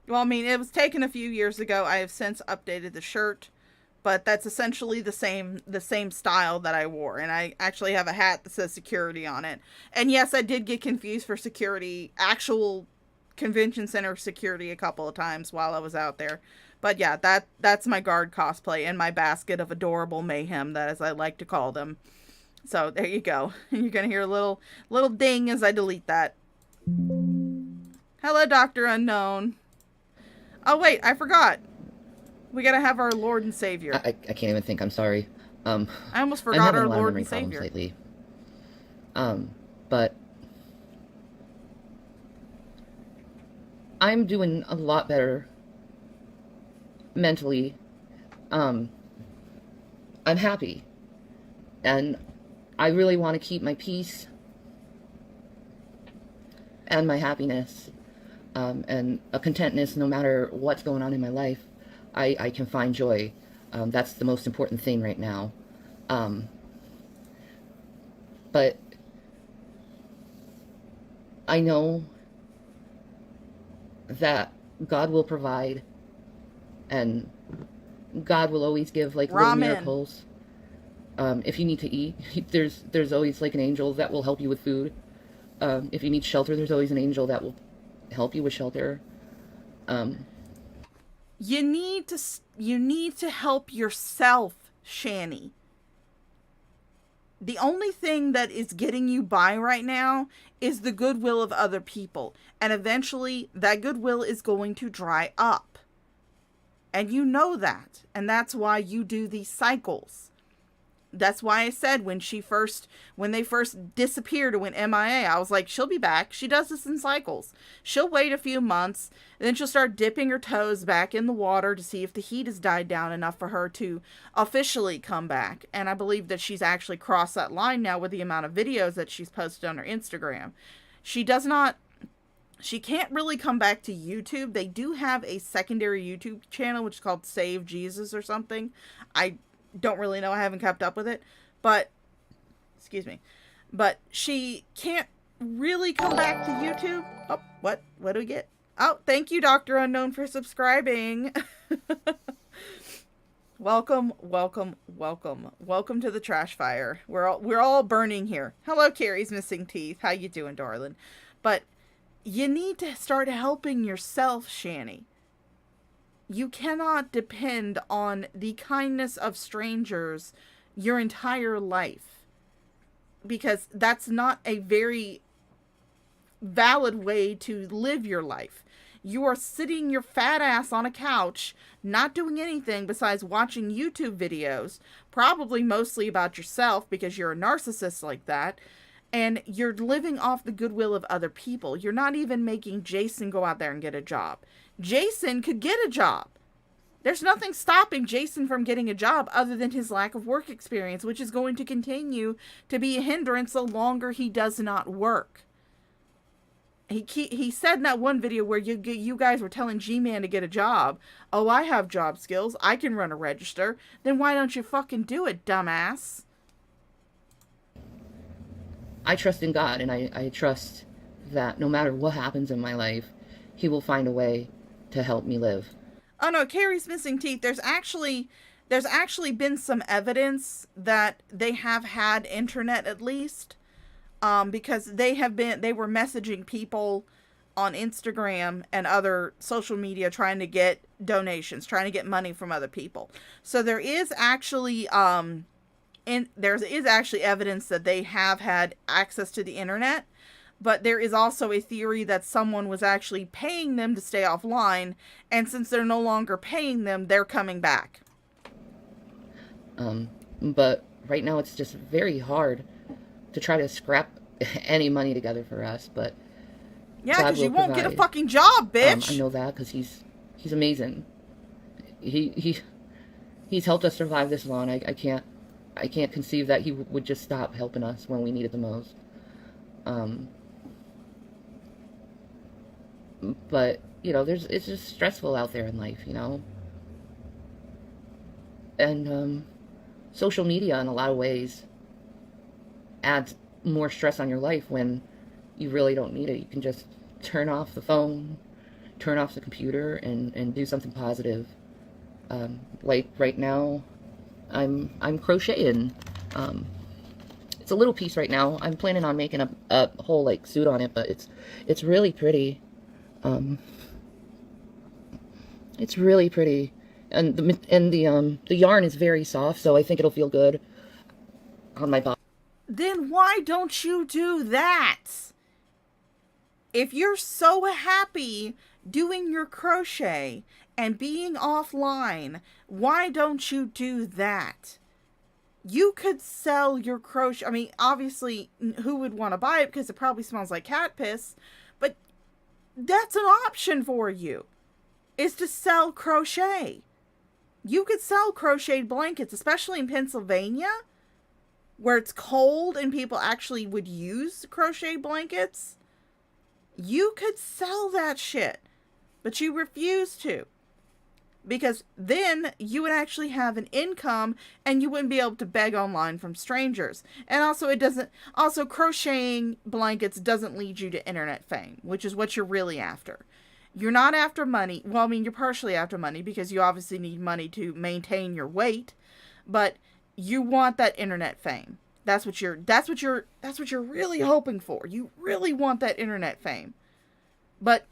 Well, I mean, it was taken a few years ago. I have since updated the shirt, but that's essentially the same style that I wore. And I actually have a hat that says security on it. And yes, I did get confused for security, actual convention center security a couple of times while I was out there. But yeah, that's my guard cosplay and my basket of adorable mayhem, that as I like to call them. So there you go. You're gonna hear a little ding as I delete that. Hello, Dr. Unknown. Oh wait, I forgot. We gotta have our Lord and Savior. I can't even think. I'm sorry. I almost forgot our Lord and Savior. Lately. But I'm doing a lot better mentally. I'm happy, and I really want to keep my peace and my happiness, and a contentness no matter what's going on in my life. I can find joy. That's the most important thing right now. But I know that God will provide, and God will always give like little miracles. If you need to eat, there's always like an angel that will help you with food. If you need shelter, there's always an angel that will help you with shelter. You need to help yourself, Shanny. The only thing that is getting you by right now is the goodwill of other people. And eventually that goodwill is going to dry up. And you know that. And that's why you do these cycles. That's why I said when they first disappeared or went MIA, I was like, she'll be back. She does this in cycles. She'll wait a few months, and then she'll start dipping her toes back in the water to see if the heat has died down enough for her to officially come back. And I believe that she's actually crossed that line now with the amount of videos that she's posted on her Instagram. She can't really come back to YouTube. They do have a secondary YouTube channel, which is called Save Jesus or something. I don't really know. I haven't kept up with it, but she can't really come back to YouTube. Oh, what do we get? Oh, thank you, Dr. Unknown, for subscribing. Welcome to the trash fire. We're all burning here. Hello, Carrie's missing teeth. How you doing, darling? But you need to start helping yourself, Shanny. You cannot depend on the kindness of strangers your entire life, because that's not a very valid way to live your life. You are sitting your fat ass on a couch, not doing anything besides watching YouTube videos, probably mostly about yourself because you're a narcissist like that, and you're living off the goodwill of other people. You're not even making Jason go out there and get a job. Jason could get a job. There's nothing stopping Jason from getting a job other than his lack of work experience, which is going to continue to be a hindrance the longer he does not work. He said in that one video where you guys were telling G-Man to get a job, oh, I have job skills, I can run a register. Then why don't you fucking do it, dumbass? I trust in God, and I trust that no matter what happens in my life, He will find a way to help me live. Oh no, Carrie's missing teeth. There's actually been some evidence that they have had internet at least, because they were messaging people on Instagram and other social media trying to get donations, trying to get money from other people. So there is actually evidence that they have had access to the internet. But there is also a theory that someone was actually paying them to stay offline, and since they're no longer paying them, they're coming back. But right now it's just very hard to try to scrap any money together for us, but yeah, because you won't get a fucking job, bitch. I know that, because he's amazing. He's helped us survive this long. I can't conceive that he would just stop helping us when we need it the most. But, you know, it's just stressful out there in life, you know? And, social media in a lot of ways adds more stress on your life when you really don't need it. You can just turn off the phone, turn off the computer, and do something positive. Like right now, I'm crocheting. It's a little piece right now. I'm planning on making a whole like suit on it, but it's really pretty. It's really pretty, and the yarn is very soft, so I think it'll feel good on my body. Then why don't you do that? If you're so happy doing your crochet and being offline, why don't you do that? You could sell your crochet. I mean, obviously, who would want to buy it because it probably smells like cat piss, but that's an option for you, is to sell crochet. You could sell crocheted blankets, especially in Pennsylvania, where it's cold and people actually would use crochet blankets. You could sell that shit, but you refuse to. Because then you would actually have an income and you wouldn't be able to beg online from strangers. And also crocheting blankets doesn't lead you to internet fame, which is what you're really after. You're not after money. Well, I mean, you're partially after money because you obviously need money to maintain your weight, but you want that internet fame. That's what you're really hoping for. You really want that internet fame. But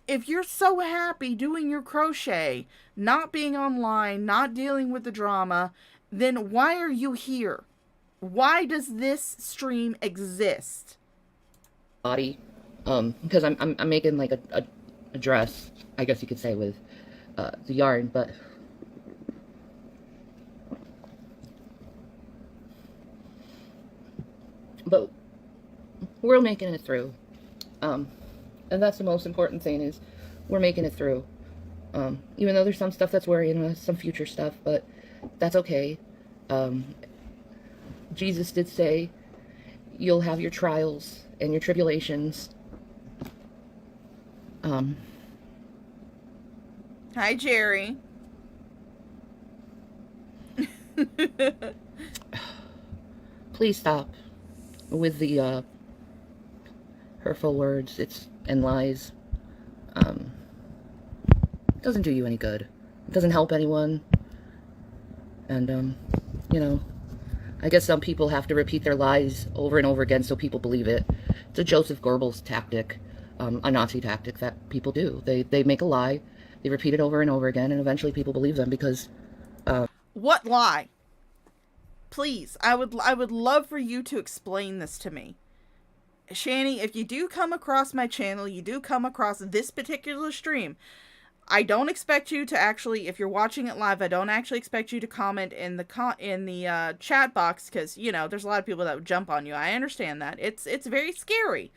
if you're so happy doing your crochet, not being online, not dealing with the drama, then why are you here? Why does this stream exist? Body, because I'm making like a dress, I guess you could say, with the yarn, but we're making it through. And that's the most important thing, is we're making it through. Even though there's some stuff that's worrying us, some future stuff, but that's okay. Jesus did say, you'll have your trials and your tribulations. Hi, Jerry. Please stop with the hurtful words and lies. It doesn't do you any good. It doesn't help anyone. And you know, I guess some people have to repeat their lies over and over again so people believe it. It's a Joseph Goebbels tactic, a Nazi tactic that people do. They make a lie, they repeat it over and over again, and eventually people believe them because What lie? Please, I would love for you to explain this to me. Shanny, if you do come across my channel, you do come across this particular stream, I don't expect you to actually, if you're watching it live, I don't actually expect you to comment in the chat box, because, you know, there's a lot of people that would jump on you. I understand that. It's very scary.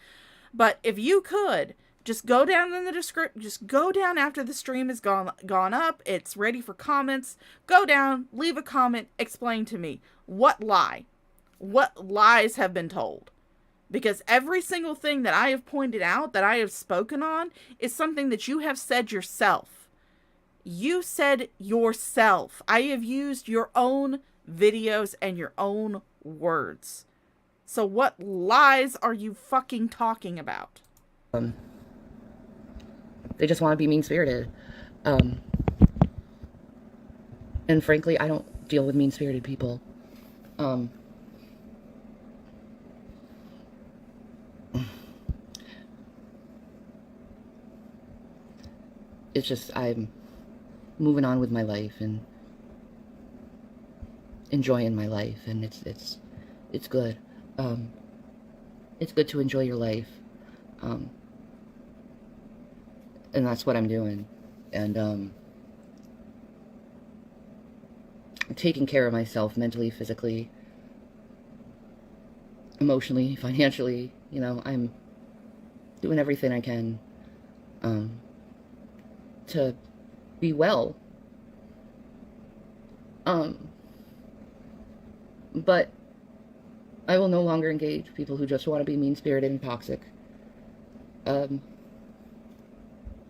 But if you could, Just go down in the description. Just go down after the stream is gone up. It's ready for comments. Go down, leave a comment, explain to me what lies have been told. Because every single thing that I have pointed out, that I have spoken on, is something that you have said yourself. You said yourself. I have used your own videos and your own words. So what lies are you fucking talking about? They just want to be mean-spirited. And frankly, I don't deal with mean-spirited people. It's just, I'm moving on with my life and enjoying my life, and it's good. It's good to enjoy your life. And that's what I'm doing. And I'm taking care of myself mentally, physically, emotionally, financially. You know, I'm doing everything I can to be well. But I will no longer engage people who just want to be mean-spirited and toxic.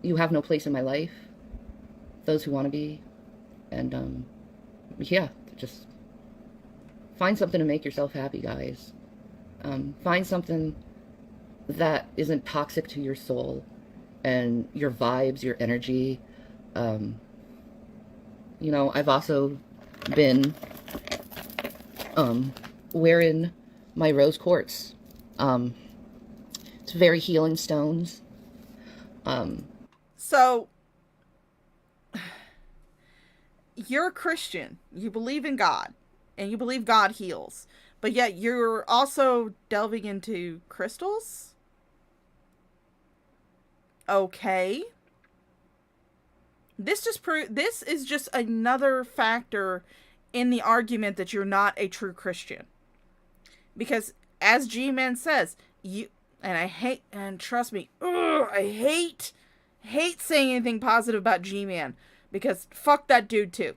You have no place in my life, those who want to be. And yeah, just find something to make yourself happy, guys. Find something that isn't toxic to your soul and your vibes, your energy. You know, I've also been wearing my rose quartz. It's very healing stones. So, you're a Christian. You believe in God. And you believe God heals. But yet you're also delving into crystals? Okay. This is just another factor in the argument that you're not a true Christian. Because, as G-Man says, and trust me, I hate saying anything positive about G-Man, because fuck that dude too.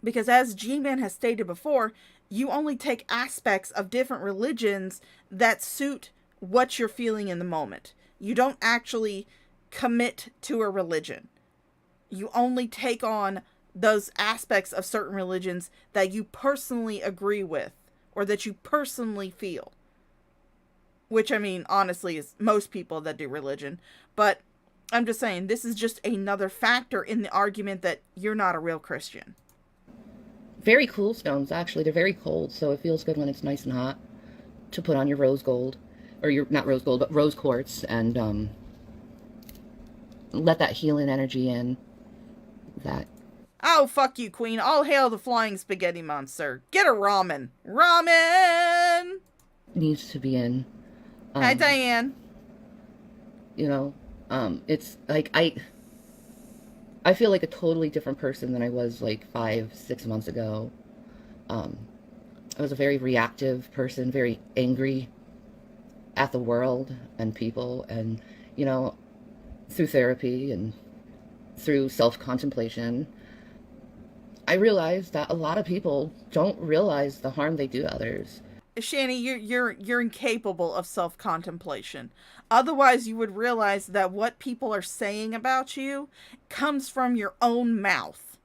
Because as G-Man has stated before, you only take aspects of different religions that suit what you're feeling in the moment. You don't actually commit to a religion. You only take on those aspects of certain religions that you personally agree with, or that you personally feel. Which, I mean, honestly, is most people that do religion. But I'm just saying, this is just another factor in the argument that you're not a real Christian. Very cool stones, actually. They're very cold, so it feels good when it's nice and hot to put on your rose gold. Or your, not rose gold, but rose quartz. And let that healing energy in. That. Oh, fuck you, Queen. All hail the flying spaghetti monster. Get a ramen. Ramen! Needs to be in. Hi, Diane. You know, it's like, I feel like a totally different person than I was like 5-6 months ago. I was a very reactive person, very angry at the world and people, and, you know, through therapy and through self-contemplation, I realized that a lot of people don't realize the harm they do to others. Shanny, you're incapable of self-contemplation. Otherwise, you would realize that what people are saying about you comes from your own mouth.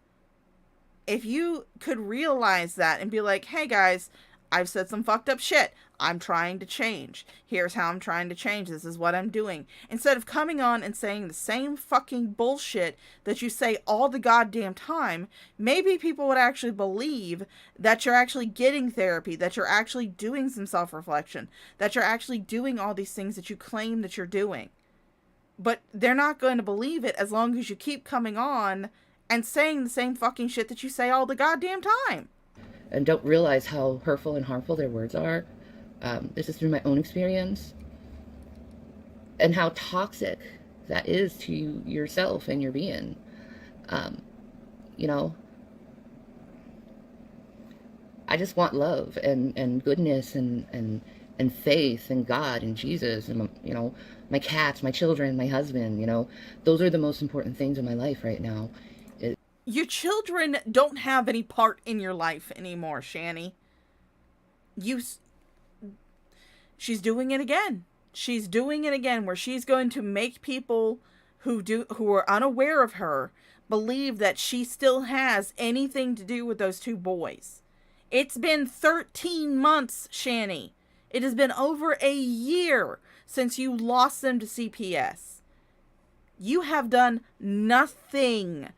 If you could realize that and be like, hey guys, I've said some fucked up shit. I'm trying to change. Here's how I'm trying to change. This is what I'm doing. Instead of coming on and saying the same fucking bullshit that you say all the goddamn time, maybe people would actually believe that you're actually getting therapy, that you're actually doing some self-reflection, that you're actually doing all these things that you claim that you're doing. But they're not going to believe it as long as you keep coming on and saying the same fucking shit that you say all the goddamn time. And don't realize how hurtful and harmful their words are. This is through my own experience. And how toxic that is to yourself and your being. You know, I just want love and goodness and and faith and God and Jesus and, you know, my cats, my children, my husband, you know, those are the most important things in my life right now. Your children don't have any part in your life anymore, Shanny. She's doing it again. She's doing it again, where she's going to make people who are unaware of her believe that she still has anything to do with those 2 boys. It's been 13 months, Shanny. It has been over a year since you lost them to CPS. You have done nothing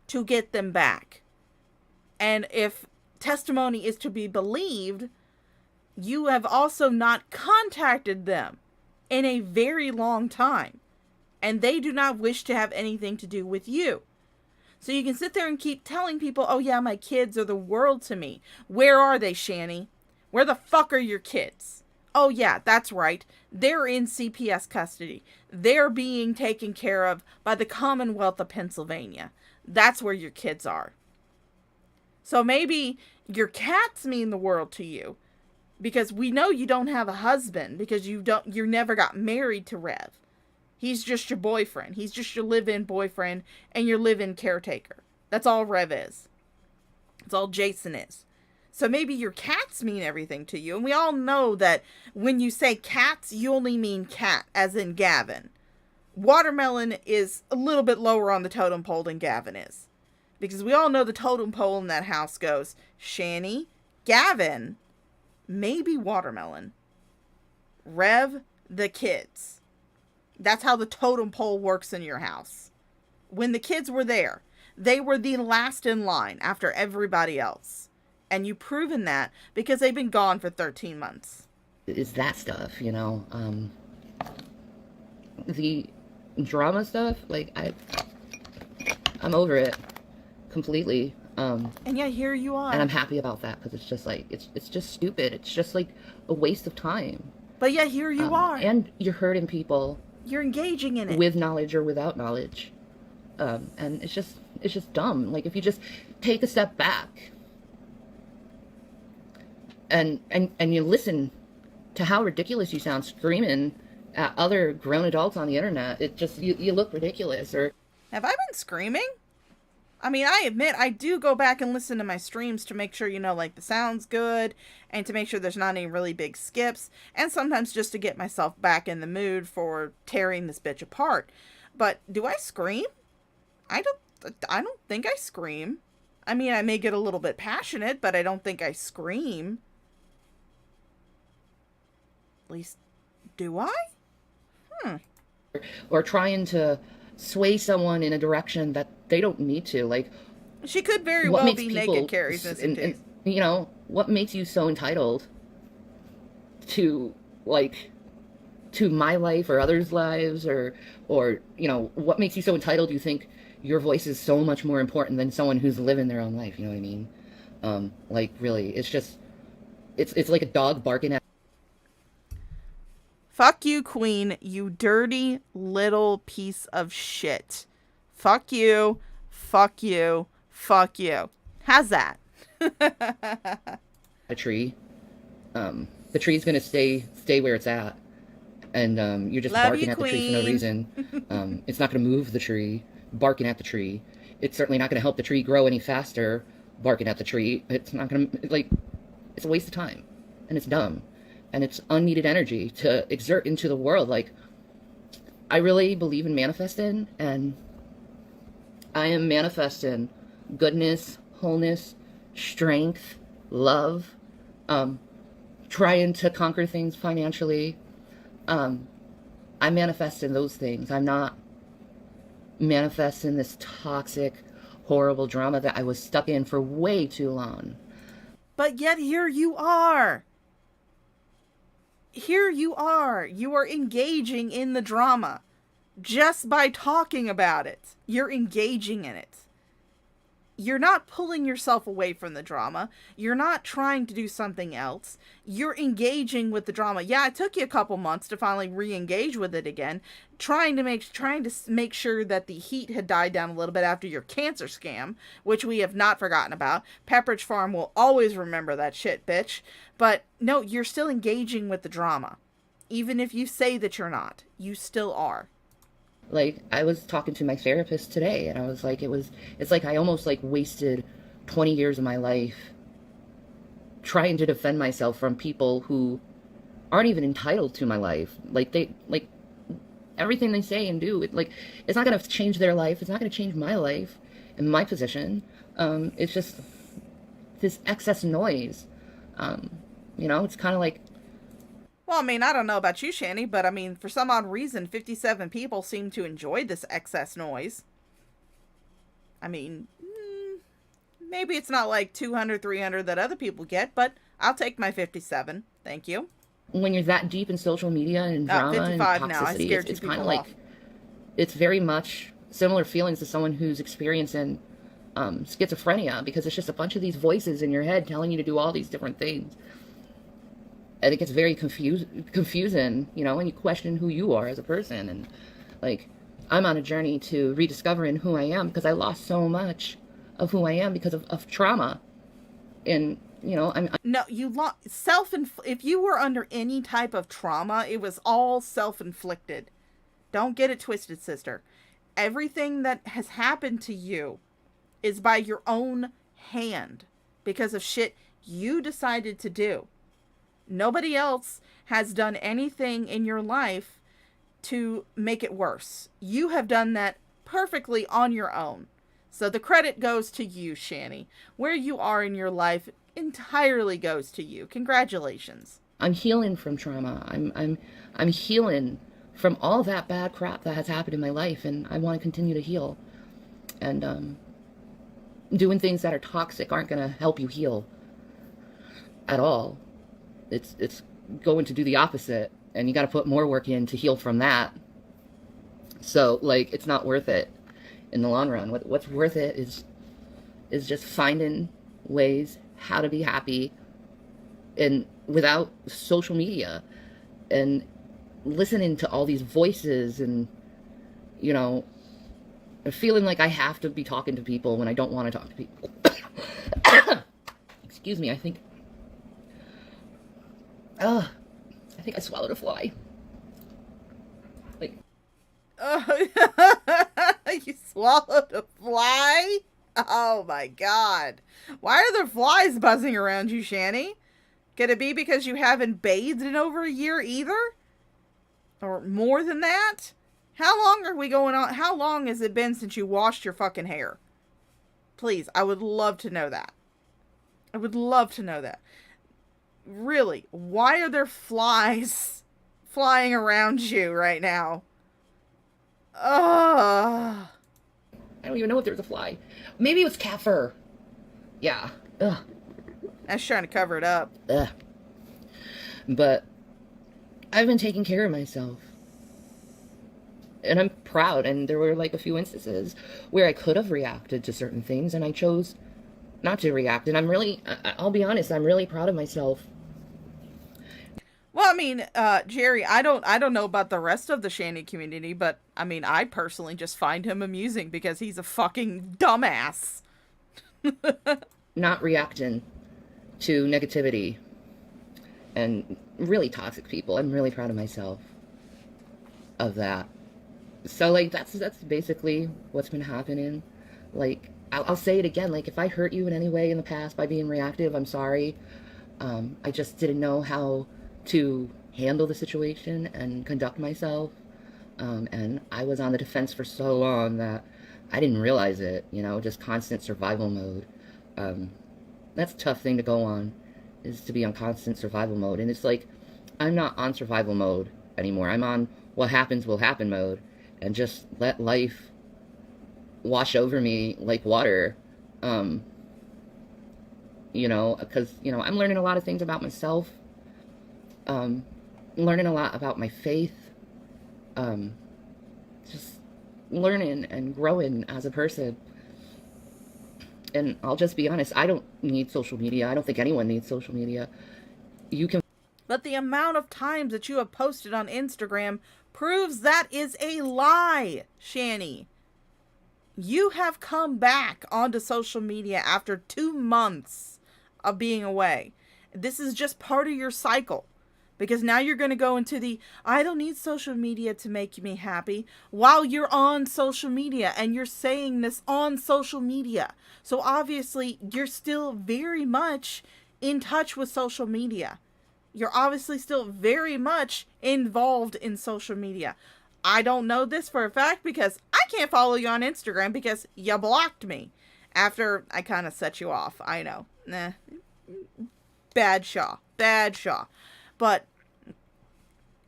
to get them back. And if testimony is to be believed, you have also not contacted them in a very long time. And they do not wish to have anything to do with you. So you can sit there and keep telling people, oh yeah, my kids are the world to me. Where are they, Shanny? Where the fuck are your kids? Oh yeah, that's right. They're in CPS custody. They're being taken care of by the Commonwealth of Pennsylvania. That's where your kids are. So maybe your cats mean the world to you, because we know you don't have a husband, because you never got married to Rev. He's just your boyfriend. He's just your live-in boyfriend and your live-in caretaker. That's all Rev is. That's all Jason is. So maybe your cats mean everything to you. And we all know that when you say cats, you only mean cat, as in Gavin. Watermelon is a little bit lower on the totem pole than Gavin is. Because we all know the totem pole in that house goes Shanny, Gavin, maybe Watermelon, Rev, the kids. That's how the totem pole works in your house. When the kids were there, they were the last in line after everybody else. And you've proven that because they've been gone for 13 months. It's that stuff, you know. The drama stuff, like, I'm over it completely. And yeah, here you are. And I'm happy about that, because it's just like, it's just stupid. It's just like a waste of time. But yeah, here you are. And you're hurting people. You're engaging in it. With knowledge or without knowledge. And it's just dumb. Like, if you just take a step back and you listen to how ridiculous you sound screaming at other grown adults on the internet, it just, you look ridiculous. Or have I been screaming? I mean, I admit I do go back and listen to my streams to make sure, you know, like, the sound's good, and to make sure there's not any really big skips, and sometimes just to get myself back in the mood for tearing this bitch apart. But do I scream? I don't think I scream. I mean, I may get a little bit passionate, but I don't think I scream. At least, do I? Or trying to sway someone in a direction that they don't need to. Like, she could very well be naked, Carrie. And, you know, what makes you so entitled to, like, to my life or others' lives, or you know, what makes you so entitled you think your voice is so much more important than someone who's living their own life? You know what I mean? Like, really, it's just, it's like a dog barking at. Fuck you, Queen, you dirty little piece of shit. Fuck you, fuck you, fuck you. How's that? A tree. The tree's gonna stay where it's at. And you're just barking at the tree for no reason. It's not gonna move the tree, barking at the tree. It's certainly not gonna help the tree grow any faster, barking at the tree. It's not gonna, like, it's a waste of time. And it's dumb. And it's unneeded energy to exert into the world. Like, I really believe in manifesting, and I am manifesting goodness, wholeness, strength, love, trying to conquer things financially. I'm manifesting those things. I'm not manifesting this toxic, horrible drama that I was stuck in for way too long. But yet here you are. Here you are. You are engaging in the drama. Just by talking about it, you're engaging in it. you're not pulling yourself away from the drama. You're not trying to do something else. You're engaging with the drama. Yeah, it took you a couple months to finally re-engage with it again, trying to make sure that the heat had died down a little bit after your cancer scam, which we have not forgotten about. Pepperidge Farm will always remember that shit, bitch. But no, you're still engaging with the drama. Even if you say that you're not, you still are. Like, I was talking to my therapist today, and I was like, it's like I almost, like, wasted 20 years of my life trying to defend myself from people who aren't even entitled to my life. Like, everything they say and do, it's not going to change their life. It's not going to change my life and my position. It's just this excess noise. It's kind of like, well, I mean, I don't know about you, Shanny, but I mean, for some odd reason, 57 people seem to enjoy this excess noise. I mean, maybe it's not like 200, 300 that other people get, but I'll take my 57. Thank you. When you're that deep in social media and drama and 55 now. I toxicity, scared it's you kind of people like, off. it's very much similar feelings to someone who's experiencing schizophrenia, because it's just a bunch of these voices in your head telling you to do all these different things. And it gets very confusing, and you question who you are as a person. And, like, I'm on a journey to rediscovering who I am, because I lost so much of who I am because of trauma. And, I'm... No, you lost... If you were under any type of trauma, it was all self-inflicted. Don't get it twisted, sister. Everything that has happened to you is by your own hand, because of shit you decided to do. Nobody else has done anything in your life to make it worse. You have done that perfectly on your own. So the credit goes to you, Shanny. Where you are in your life entirely goes to you. Congratulations. I'm healing from trauma. I'm healing from all that bad crap that has happened in my life, and I want to continue to heal. And doing things that are toxic aren't going to help you heal at all. It's going to do the opposite, and you got to put more work in to heal from that. So, like, it's not worth it in the long run. What's worth it is just finding ways how to be happy, and without social media, and listening to all these voices, and feeling like I have to be talking to people when I don't want to talk to people. Excuse me, I think I swallowed a fly. Like, you swallowed a fly? Oh my god. Why are there flies buzzing around you, Shanny? Could it be because you haven't bathed in over a year either? Or more than that? How long are we going on? How long has it been since you washed your fucking hair? Please, I would love to know that. I would love to know that. Really, why are there flies flying around you right now? Ugh. I don't even know if there's a fly. Maybe it was cat fur. Yeah. Ugh. I was trying to cover it up. Ugh. But I've been taking care of myself. And I'm proud. And there were like a few instances where I could have reacted to certain things, and I chose not to react. And I'll be honest, I'm really proud of myself. Well, I mean, Jerry, I don't know about the rest of the Shanny community, but I mean, I personally just find him amusing because he's a fucking dumbass. Not reacting to negativity and really toxic people. I'm really proud of myself of that. So, like, that's basically what's been happening. Like, I'll say it again. Like, if I hurt you in any way in the past by being reactive, I'm sorry. I just didn't know how to handle the situation and conduct myself. And I was on the defense for so long that I didn't realize it, just constant survival mode. That's a tough thing to go on, is to be on constant survival mode. And it's like, I'm not on survival mode anymore. I'm on what happens will happen mode, and just let life wash over me like water. Because, I'm learning a lot of things about myself. Learning a lot about my faith. Just learning and growing as a person. And I'll just be honest, I don't need social media. I don't think anyone needs social media. You can... But the amount of times that you have posted on Instagram proves that is a lie, Shanny. You have come back onto social media after 2 months of being away. This is just part of your cycle. Because now you're going to go into the, I don't need social media to make me happy, while you're on social media and you're saying this on social media. So obviously you're still very much in touch with social media. You're obviously still very much involved in social media. I don't know this for a fact because I can't follow you on Instagram because you blocked me after I kind of set you off. I know. Nah. Bad Shaw. But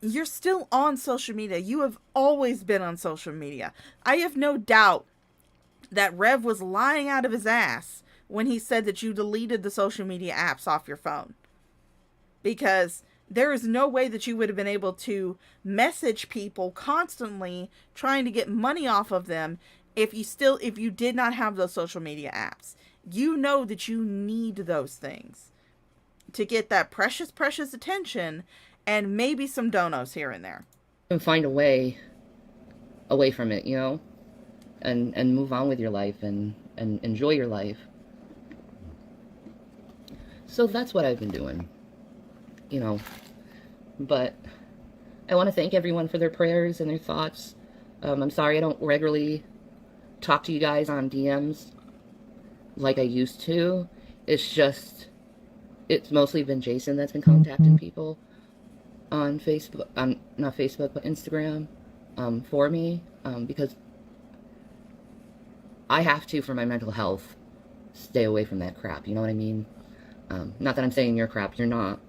you're still on social media. You have always been on social media. I have no doubt that Rev was lying out of his ass when he said that you deleted the social media apps off your phone. Because there is no way that you would have been able to message people constantly trying to get money off of them if you did not have those social media apps. You know that you need those things to get that precious, precious attention and maybe some donos here and there. And find a way away from it, you know, and move on with your life and enjoy your life. So that's what I've been doing, you know. But I want to thank everyone for their prayers and their thoughts. I'm sorry I don't regularly talk to you guys on DMs like I used to. It's mostly been Jason that's been contacting people on Facebook, not Facebook, but Instagram, for me, because I have to, for my mental health, stay away from that crap, you know what I mean? Not that I'm saying you're crap, you're not,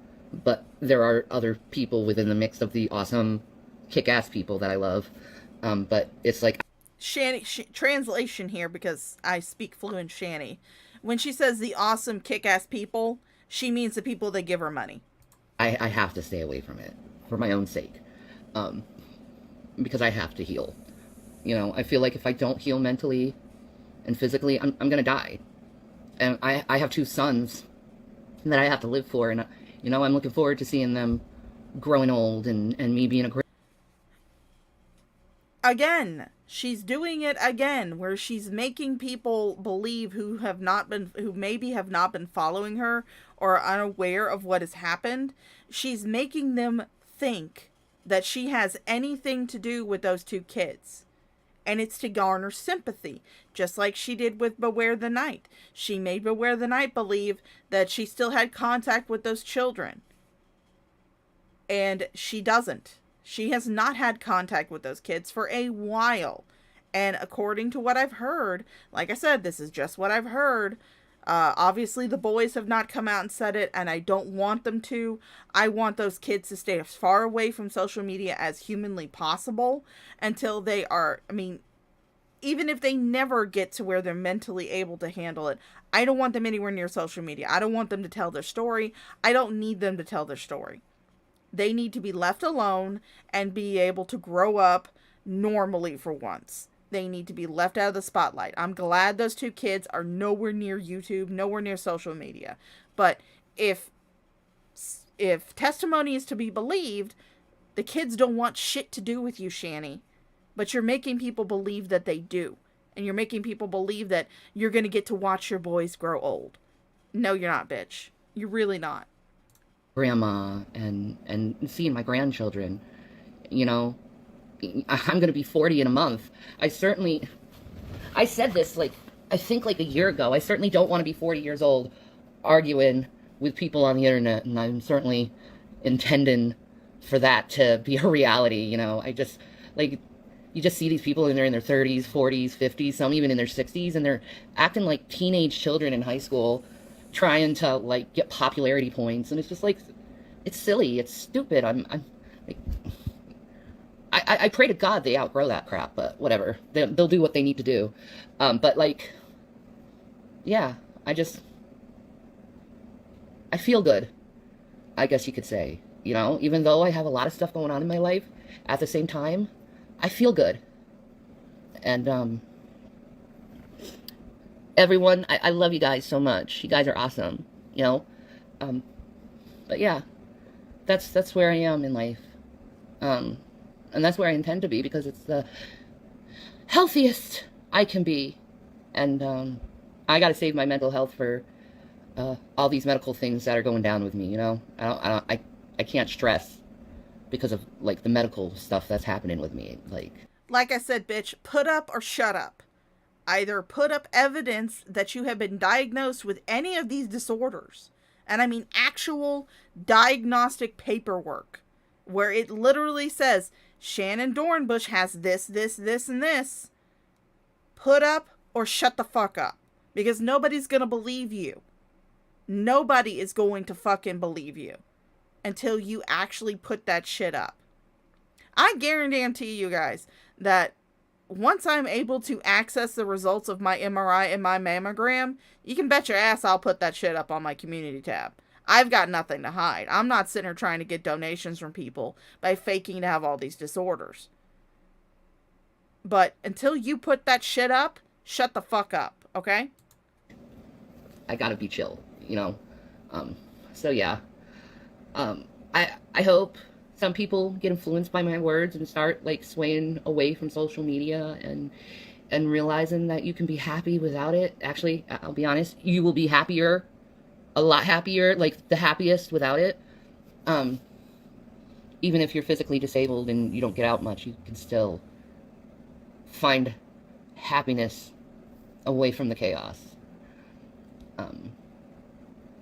but there are other people within the mix of the awesome, kick-ass people that I love, but it's like... Shanny, translation here, because I speak fluent Shanny. When she says the awesome, kick-ass people, she means the people that give her money. I have to stay away from it for my own sake, because I have to heal. You know, I feel like if I don't heal mentally and physically, I'm gonna die. And I have 2 sons that I have to live for, and you know, I'm looking forward to seeing them growing old and me being a great... Again, she's doing it again, where she's making people believe who maybe have not been following her or are unaware of what has happened. She's making them think that she has anything to do with those 2 kids. And it's to garner sympathy, just like she did with Beware the Night. She made Beware the Night believe that she still had contact with those children. And she doesn't. She has not had contact with those kids for a while. And according to what I've heard, like I said, this is just what I've heard. Obviously, the boys have not come out and said it, and I don't want them to. I want those kids to stay as far away from social media as humanly possible until they are, I mean, even if they never get to where they're mentally able to handle it, I don't want them anywhere near social media. I don't want them to tell their story. I don't need them to tell their story. They need to be left alone and be able to grow up normally for once. They need to be left out of the spotlight. I'm glad those 2 kids are nowhere near YouTube, nowhere near social media. But if testimony is to be believed, the kids don't want shit to do with you, Shanny. But you're making people believe that they do. And you're making people believe that you're going to get to watch your boys grow old. No, you're not, bitch. You're really not. Grandma and seeing my grandchildren, you know, I'm going to be 40 in a month. I said this, like, I think like a year ago. I certainly don't want to be 40 years old arguing with people on the internet, and I'm certainly intending for that to be a reality, you know. I just, like, you just see these people and they're in their 30s, 40s, 50s, some even in their 60s, and they're acting like teenage children in high school, trying to, like, get popularity points, and it's just, like, it's silly, it's stupid. I'm like... I pray to God they outgrow that crap, but whatever. They'll do what they need to do. But, like, yeah, I feel good, I guess you could say. You know, even though I have a lot of stuff going on in my life, at the same time, I feel good. And, everyone, I love you guys so much. You guys are awesome, you know? But yeah, that's where I am in life. And that's where I intend to be, because it's the healthiest I can be. And I gotta save my mental health for all these medical things that are going down with me, you know? I can't stress because of, like, the medical stuff that's happening with me. Like I said, bitch, put up or shut up. Either put up evidence that you have been diagnosed with any of these disorders. And I mean actual diagnostic paperwork, where it literally says, Shannon Dornbush has this, this, this, and this. Put up or shut the fuck up. Because nobody's gonna believe you. Nobody is going to fucking believe you until you actually put that shit up. I guarantee you guys that once I'm able to access the results of my MRI and my mammogram, you can bet your ass I'll put that shit up on my community tab. I've got nothing to hide. I'm not sitting here trying to get donations from people by faking to have all these disorders. But until you put that shit up, shut the fuck up, okay? I gotta be chill, you know? So yeah. I hope some people get influenced by my words and start, like, swaying away from social media and realizing that you can be happy without it. Actually, I'll be honest, you will be happier, a lot happier, like the happiest without it. Even if you're physically disabled and you don't get out much, you can still find happiness away from the chaos.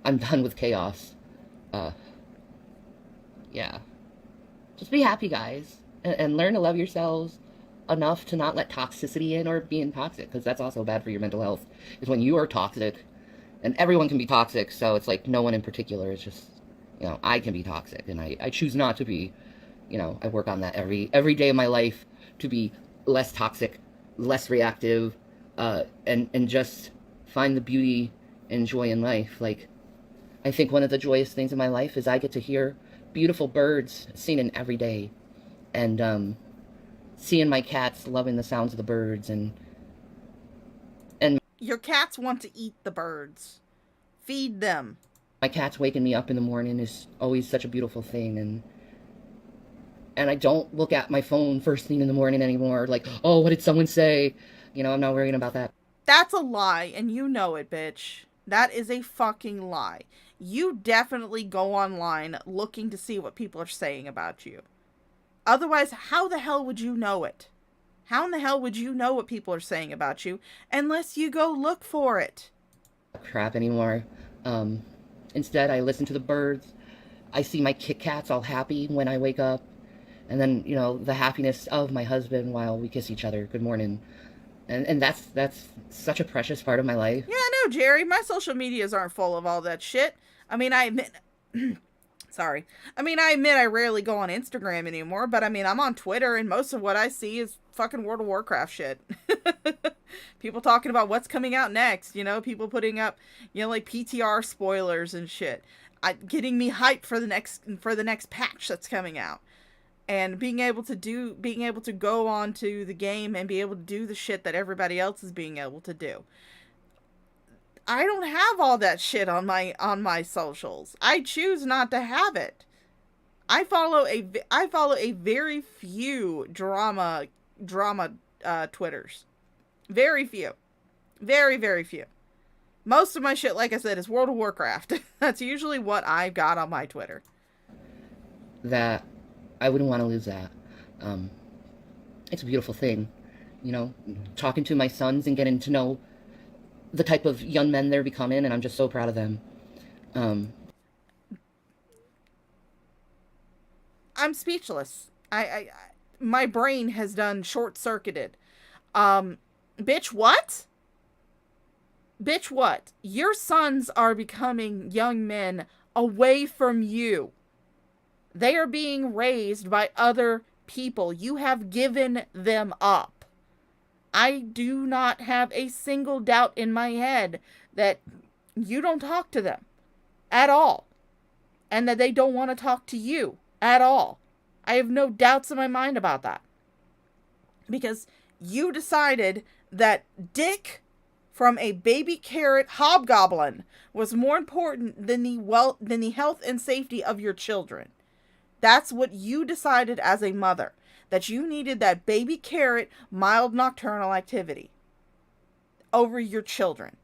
I'm done with chaos. Yeah. Just be happy, guys, and learn to love yourselves enough to not let toxicity in or being toxic, because that's also bad for your mental health, is when you are toxic. And everyone can be toxic, so it's like no one in particular. It's just, you know, I can be toxic, and I choose not to be. You know, I work on that every day of my life to be less toxic, less reactive, and just find the beauty and joy in life. Like, I think one of the joyous things in my life is I get to hear beautiful birds singing every day, and seeing my cats loving the sounds of the birds, and your cats want to eat the birds. Feed them. My cats waking me up in the morning is always such a beautiful thing, and I don't look at my phone first thing in the morning anymore, like, oh, what did someone say? You know, I'm not worrying about that. That's a lie, and you know it, bitch. That is a fucking lie. You definitely go online looking to see what people are saying about you. Otherwise, how the hell would you know it? How in the hell would you know what people are saying about you unless you go look for it? Crap anymore. Instead, I listen to the birds. I see my Kit Kats all happy when I wake up. And then, you know, the happiness of my husband while we kiss each other. Good morning. And that's such a precious part of my life. Yeah, no, Jerry, my social medias aren't full of all that shit. I mean, I admit... Sorry. I mean, I admit I rarely go on Instagram anymore, but I mean, I'm on Twitter, and most of what I see is fucking World of Warcraft shit. People talking about what's coming out next, you know, people putting up, you know, like PTR spoilers and shit. Getting me hyped for the next patch that's coming out. And being able to go on to the game and be able to do the shit that everybody else is being able to do. I don't have all that shit on my socials. I choose not to have it. I follow a very few drama Twitters. Very few. Very, very few. Most of my shit, like I said, is World of Warcraft. That's usually what I've got on my Twitter. That I wouldn't want to lose that. It's a beautiful thing, you know, talking to my sons and getting to know the type of young men they're becoming, and I'm just so proud of them. I'm speechless. My brain has done short-circuited. Bitch, what? Bitch, what? Your sons are becoming young men away from you. They are being raised by other people. You have given them up. I do not have a single doubt in my head that you don't talk to them at all. And that they don't want to talk to you at all. I have no doubts in my mind about that. Because you decided that dick, from a baby carrot hobgoblin was more important than the health and safety of your children. That's what you decided as a mother, that you needed that baby carrot mild nocturnal activity over your children.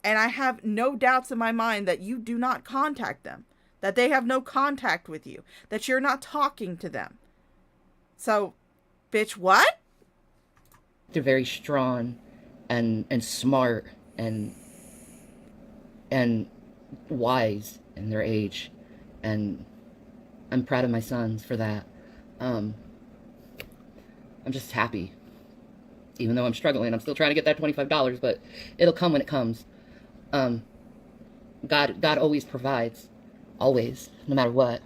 And I have no doubts in my mind that you do not contact them, that they have no contact with you, that you're not talking to them. So, bitch, what? They're very strong and smart and wise in their age, and I'm proud of my sons for that. I'm just happy. Even though I'm struggling, I'm still trying to get that $25, but it'll come when it comes. God always provides. Always. No matter what.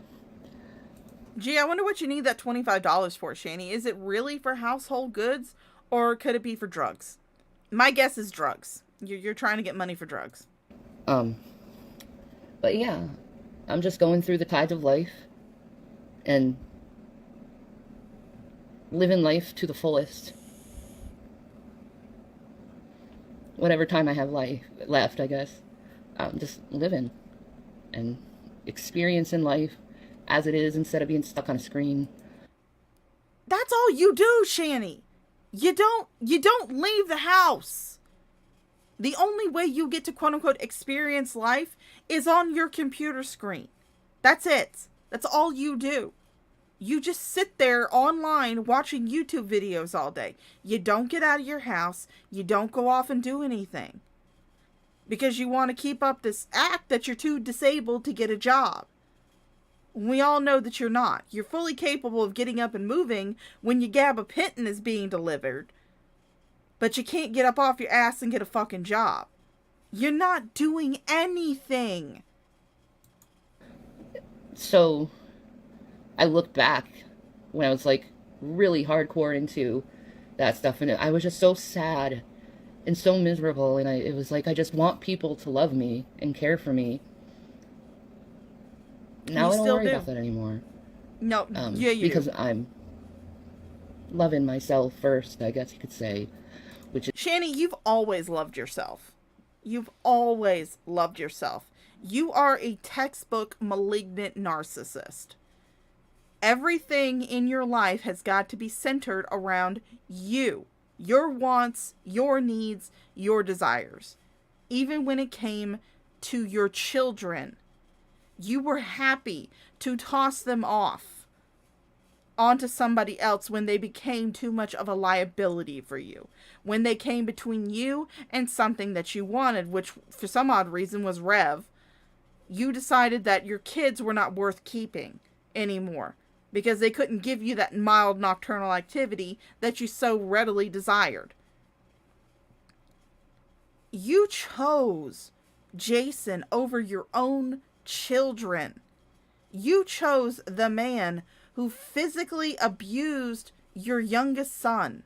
Gee, I wonder what you need that $25 for, Shanny. Is it really for household goods, or could it be for drugs? My guess is drugs. You're trying to get money for drugs. But yeah, I'm just going through the tides of life and living life to the fullest. Whatever time I have left, I guess. Just living and experiencing life as it is instead of being stuck on a screen. That's all you do, Shanny. You don't leave the house. The only way you get to quote unquote experience life is on your computer screen. That's it. That's all you do. You just sit there online watching YouTube videos all day. You don't get out of your house. You don't go off and do anything. Because you want to keep up this act that you're too disabled to get a job. We all know that you're not. You're fully capable of getting up and moving when your gabapentin is being delivered. But you can't get up off your ass and get a fucking job. You're not doing anything. So, I look back when I was like really hardcore into that stuff, and I was just so sad and so miserable, and it was like I just want people to love me and care for me. Now I don't worry about that anymore. No, yeah, you because I'm loving myself first, I guess you could say. Which is Shanny, you've always loved yourself. You've always loved yourself. You are a textbook malignant narcissist. Everything in your life has got to be centered around you, your wants, your needs, your desires. Even when it came to your children, you were happy to toss them off onto somebody else when they became too much of a liability for you. When they came between you and something that you wanted, which for some odd reason was Rev, you decided that your kids were not worth keeping anymore because they couldn't give you that mild nocturnal activity that you so readily desired. You chose Jason over your own children. You chose the man who physically abused your youngest son,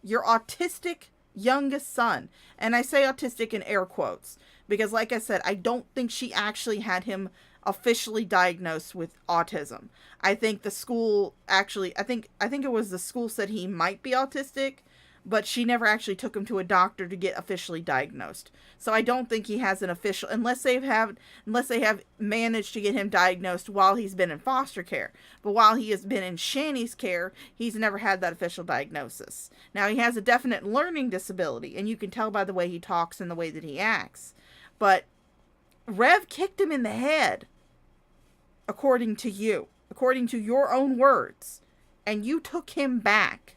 your autistic youngest son. And I say autistic in air quotes because, like I said, I don't think she actually had him officially diagnosed with autism. I think the school actually, I think it was the school said he might be autistic, but she never actually took him to a doctor to get officially diagnosed. So I don't think he has an official, unless they have managed to get him diagnosed while he's been in foster care. But while he has been in Shanny's care, he's never had that official diagnosis. Now he has a definite learning disability, and you can tell by the way he talks and the way that he acts. But Rev kicked him in the head, according to you, according to your own words, and you took him back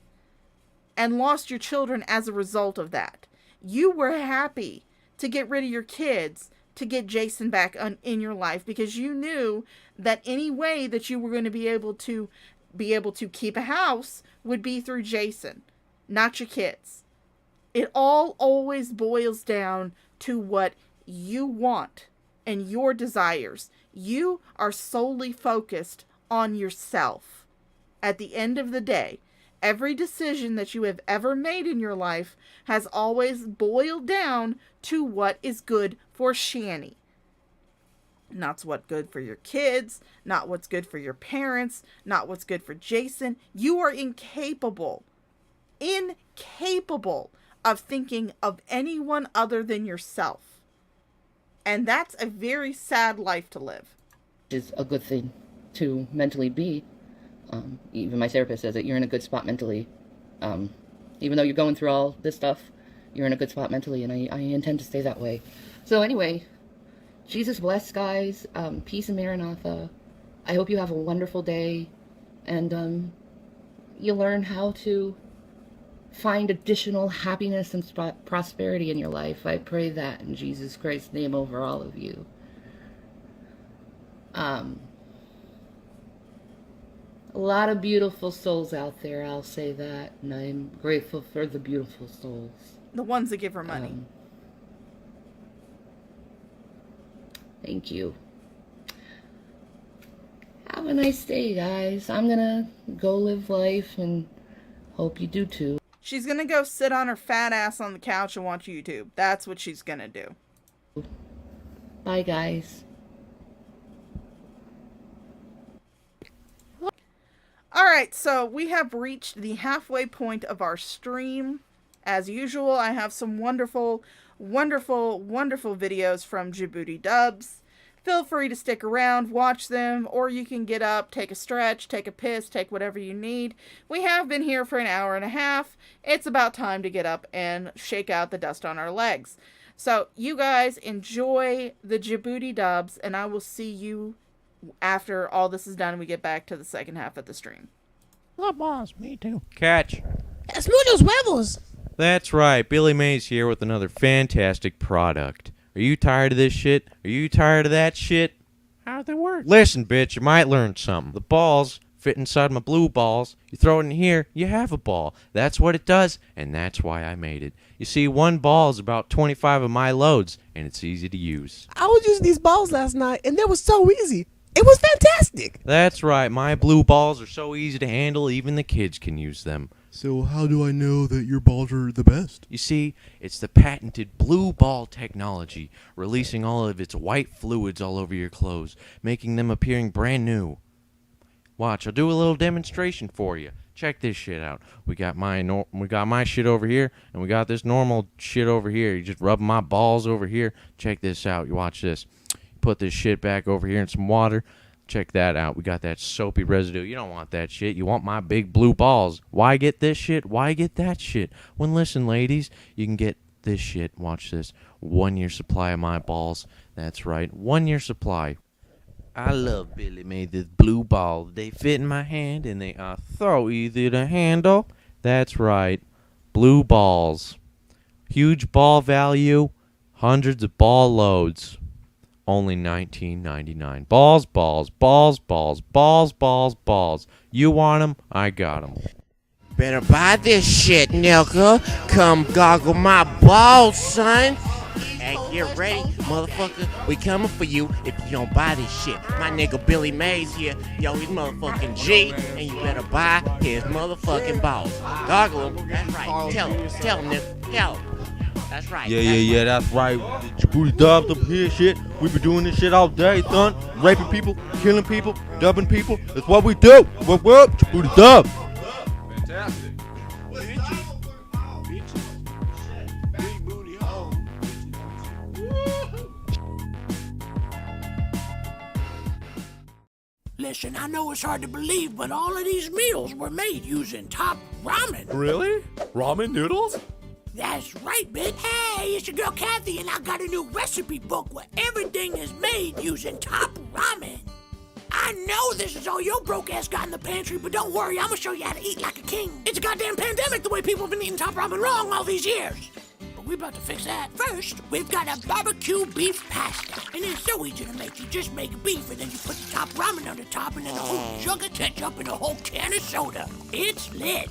and lost your children as a result of that. You were happy to get rid of your kids to get Jason back in your life because you knew that any way that you were going to be able to keep a house would be through Jason, not your kids. It all always boils down to what you want and your desires. You are solely focused on yourself. At the end of the day, every decision that you have ever made in your life has always boiled down to what is good for Shanny. Not what's good for your kids, not what's good for your parents, not what's good for Jason. You are incapable of thinking of anyone other than yourself. And that's a very sad life to live. Is a good thing to mentally be. Even my therapist says that you're in a good spot mentally. Even though you're going through all this stuff, you're in a good spot mentally, and I intend to stay that way. So anyway, Jesus bless, guys. Peace and Maranatha. I hope you have a wonderful day, and you learn how to find additional happiness and prosperity in your life. I pray that in Jesus Christ's name over all of you. A lot of beautiful souls out there, I'll say that, and I'm grateful for the beautiful souls. The ones that give her money. Thank you. Have a nice day, guys. I'm gonna go live life, and hope you do too. She's gonna go sit on her fat ass on the couch and watch YouTube. That's what she's gonna do. Bye, guys. Alright, so we have reached the halfway point of our stream. As usual, I have some wonderful, wonderful, wonderful videos from Djibouti Dubs. Feel free to stick around, watch them, or you can get up, take a stretch, take a piss, take whatever you need. We have been here for an hour and a half. It's about time to get up and shake out the dust on our legs. So, you guys enjoy the Djibouti Dubs, and I will see you after all this is done and we get back to the second half of the stream. Oh, boss, me too. Catch. Es muchos huevos. That's right, Billy Mays here with another fantastic product. Are you tired of this shit? Are you tired of that shit? How does it work? Listen, bitch, you might learn something. The balls fit inside my blue balls. You throw it in here, you have a ball. That's what it does, and that's why I made it. You see, one ball is about 25 of my loads, and it's easy to use. I was using these balls last night, and they were so easy. It was fantastic. That's right, my blue balls are so easy to handle, even the kids can use them. So how do I know that your balls are the best? You see, it's the patented blue ball technology, releasing all of its white fluids all over your clothes, making them appearing brand new. Watch, I'll do a little demonstration for you. Check this shit out. We got my shit over here, and we got this normal shit over here. You just rub my balls over here. Check this out. You watch this. Put this shit back over here in some water. Check that out. We got that soapy residue. You don't want that shit. You want my big blue balls. Why get this shit? Why get that shit? When, listen, ladies, you can get this shit. Watch this. 1 year supply of my balls. That's right. 1 year supply. I love Billy Mays' blue balls. They fit in my hand, and they are so easy to handle. That's right. Blue balls. Huge ball value. Hundreds of ball loads. Only $19.99. Balls, balls, balls, balls, balls, balls, balls. You want them? I got them. Better buy this shit, nigga. Come goggle my balls, son. Hey, get ready, motherfucker. We coming for you if you don't buy this shit. My nigga Billy Mays here. Yo, he's motherfucking G. And you better buy his motherfucking balls. Goggle him. That's right. Tell him, nigga. Tell him. That's right. Yeah, that's right. The Djibouti Dubs up here, shit. We been doing this shit all day, son. Raping people, killing people, dubbing people. That's what we do. What? Djibouti Dubs. Fantastic. Listen, I know it's hard to believe, but all of these meals were made using top ramen. Really? Ramen noodles? That's right, bitch. Hey, it's your girl Kathy, and I got a new recipe book where everything is made using top ramen. I know this is all your broke ass got in the pantry, but don't worry, I'm gonna show you how to eat like a king. It's a goddamn pandemic the way people have been eating top ramen wrong all these years. But we're about to fix that. First, we've got a barbecue beef pasta. And it's so easy to make. You just make beef, and then you put the top ramen on the top, and then a whole jug of ketchup and a whole can of soda. It's lit.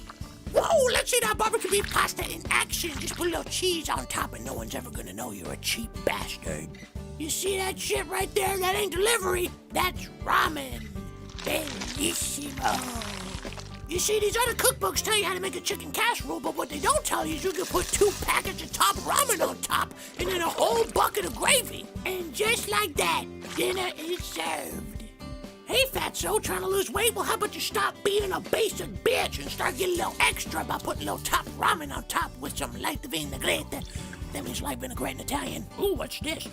Whoa, let's see that barbecue beef pasta in action. Just put a little cheese on top and no one's ever gonna know you're a cheap bastard. You see that shit right there? That ain't delivery. That's ramen. Bellissimo. You see, these other cookbooks tell you how to make a chicken casserole, but what they don't tell you is you can put 2 packets of top ramen on top and then a whole bucket of gravy. And just like that, dinner is served. Hey, fat that so? Trying to lose weight? Well, how about you stop being a basic bitch and start getting a little extra by putting a little top ramen on top with some light vinaigrette. That means light vinaigrette in Italian. Ooh, what's this?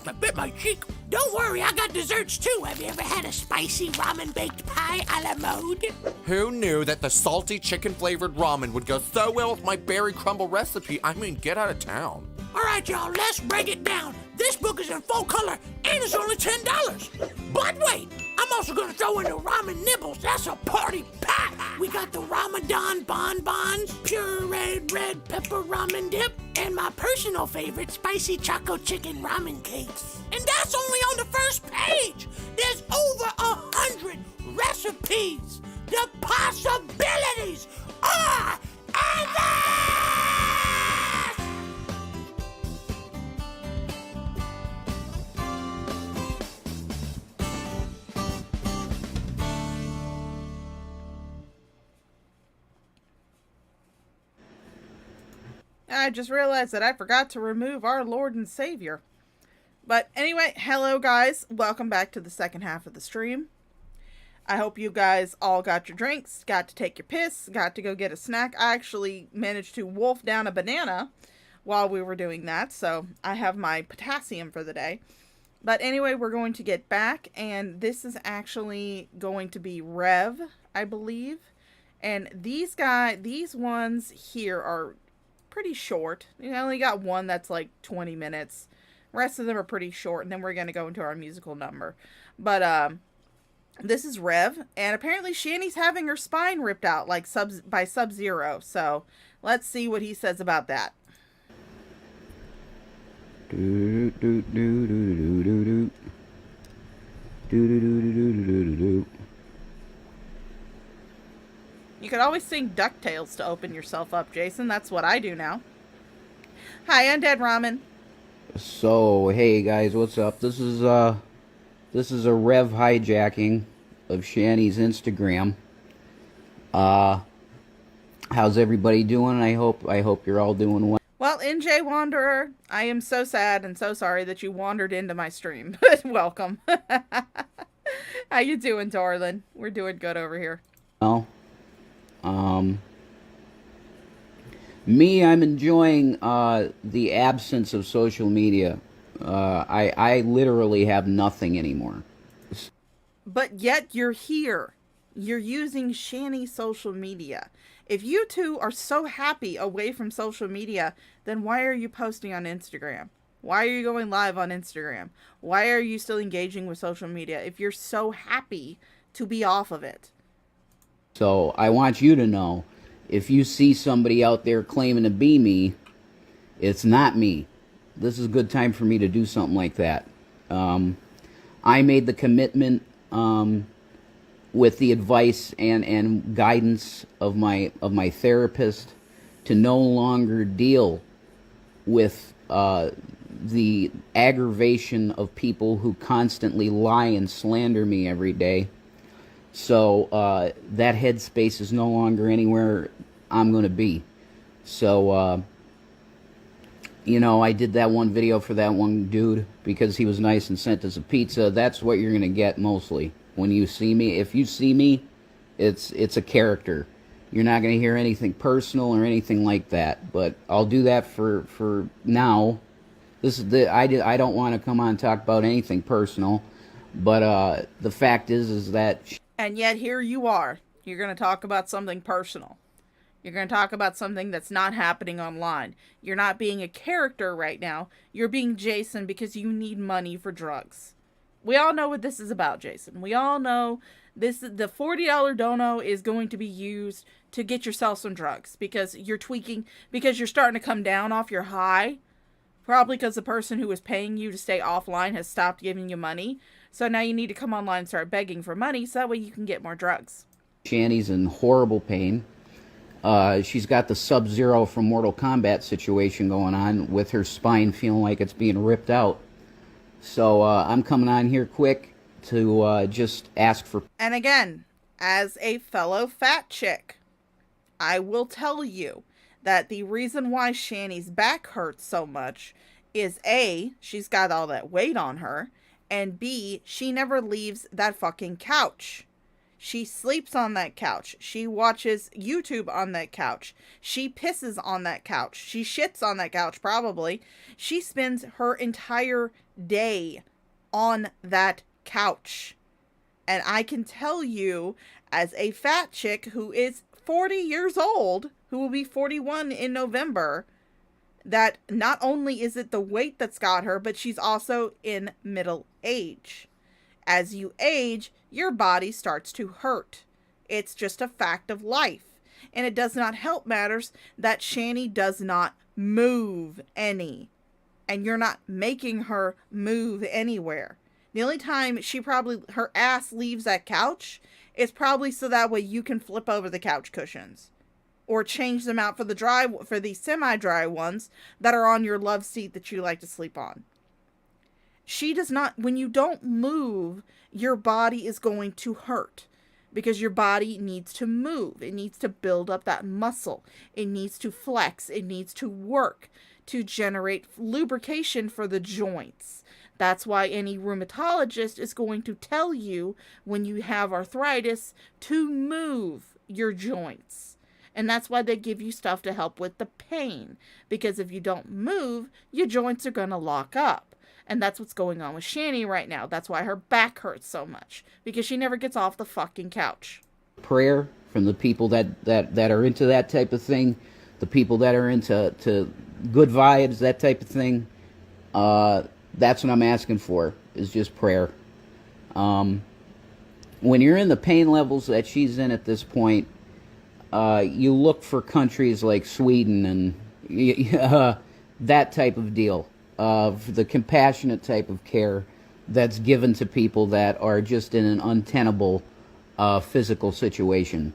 I bit my cheek. Don't worry, I got desserts too. Have you ever had a spicy ramen baked pie a la mode? Who knew that the salty chicken-flavored ramen would go so well with my berry crumble recipe? I mean, get out of town. All right, y'all, let's break it down. This book is in full color, and it's only $10. But wait, I'm also gonna throw in the ramen nibbles. That's a party pack. We got the Ramadan bonbons, pureed red pepper ramen dip, and my personal favorite, spicy choco chicken ramen cakes. And that's only on the first page. There's over 100 recipes. The possibilities are endless! I just realized that I forgot to remove our Lord and Savior. But anyway, hello guys. Welcome back to the second half of the stream. I hope you guys all got your drinks, got to take your piss, got to go get a snack. I actually managed to wolf down a banana while we were doing that, so I have my potassium for the day. But anyway, we're going to get back, and this is actually going to be Rev, I believe. And these ones here are pretty short. You only got one that's like 20 minutes. The rest of them are pretty short, and then we're going to go into our musical number. But this is Rev, and apparently Shanny's having her spine ripped out like by Sub-Zero. So let's see what he says about that. You could always sing DuckTales to open yourself up, Jason. That's what I do now. Hi, Undead Ramen. So, hey guys, what's up? This is a Rev hijacking of Shanny's Instagram. How's everybody doing? I hope you're all doing well. Well, NJ Wanderer, I am so sad and so sorry that you wandered into my stream. But welcome. How you doing, darling? We're doing good over here. Well, I'm enjoying the absence of social media. I literally have nothing anymore. But yet you're here. You're using Shanny social media. If you two are so happy away from social media, then why are you posting on Instagram? Why are you going live on Instagram? Why are you still engaging with social media if you're so happy to be off of it? So I want you to know, if you see somebody out there claiming to be me, it's not me. This is a good time for me to do something like that. I made the commitment with the advice and guidance of my therapist to no longer deal with the aggravation of people who constantly lie and slander me every day. So that headspace is no longer anywhere I'm going to be. So, you know, I did that one video for that one dude because he was nice and sent us a pizza. That's what you're going to get mostly when you see me. If you see me, it's a character. You're not going to hear anything personal or anything like that. But I'll do that for now. This is I don't want to come on and talk about anything personal. But the fact is that... And yet here you are. You're going to talk about something personal. You're going to talk about something that's not happening online. You're not being a character right now. You're being Jason because you need money for drugs. We all know what this is about, Jason. We all know the $40 dono is going to be used to get yourself some drugs because you're tweaking, because you're starting to come down off your high. Probably because the person who was paying you to stay offline has stopped giving you money. So now you need to come online and start begging for money so that way you can get more drugs. Shanny's in horrible pain. She's got the Sub-Zero from Mortal Kombat situation going on with her spine feeling like it's being ripped out. So I'm coming on here quick to just ask for... And again, as a fellow fat chick, I will tell you that the reason why Shanny's back hurts so much is A, she's got all that weight on her, And B, she never leaves that fucking couch. She sleeps on that couch. She watches YouTube on that couch. She pisses on that couch. She shits on that couch, probably. She spends her entire day on that couch. And I can tell you, as a fat chick who is 40 years old, who will be 41 in November, that not only is it the weight that's got her, but she's also in middle age. As you age, your body starts to hurt. It's just a fact of life. And it does not help matters that Shanny does not move any. And you're not making her move anywhere. The only time her ass leaves that couch is probably so that way you can flip over the couch cushions. Or change them out for the semi-dry ones that are on your love seat that you like to sleep on. She does not, when you don't move, your body is going to hurt. Because your body needs to move. It needs to build up that muscle. It needs to flex. It needs to work to generate lubrication for the joints. That's why any rheumatologist is going to tell you when you have arthritis to move your joints. And that's why they give you stuff to help with the pain. Because if you don't move, your joints are going to lock up. And that's what's going on with Shanny right now. That's why her back hurts so much. Because she never gets off the fucking couch. Prayer from the people that are into that type of thing. The people that are into good vibes, that type of thing. That's what I'm asking for, is just prayer. When you're in the pain levels that she's in at this point, you look for countries like Sweden and that type of deal. Of the compassionate type of care that's given to people that are just in an untenable physical situation.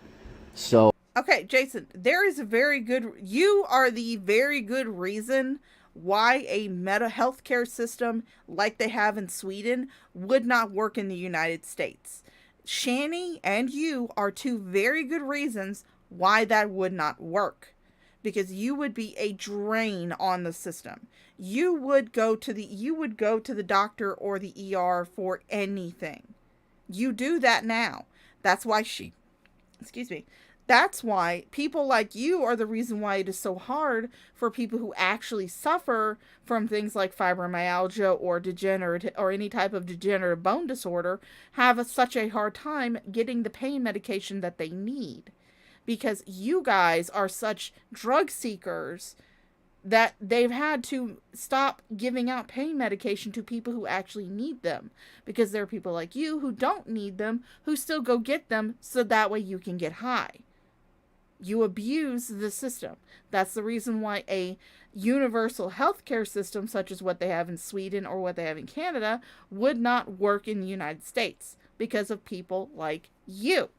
So, okay, Jason, you are the very good reason why a healthcare system like they have in Sweden would not work in the United States. Shanny and you are two very good reasons why that would not work. Because you would be a drain on the system. You would go to the doctor or the ER for anything. You do that now. That's why that's why people like you are the reason why it is so hard for people who actually suffer from things like fibromyalgia or any type of degenerative bone disorder have such a hard time getting the pain medication that they need. Because you guys are such drug seekers that they've had to stop giving out pain medication to people who actually need them. Because there are people like you who don't need them, who still go get them so that way you can get high. You abuse the system. That's the reason why a universal healthcare system such as what they have in Sweden or what they have in Canada would not work in the United States because of people like you.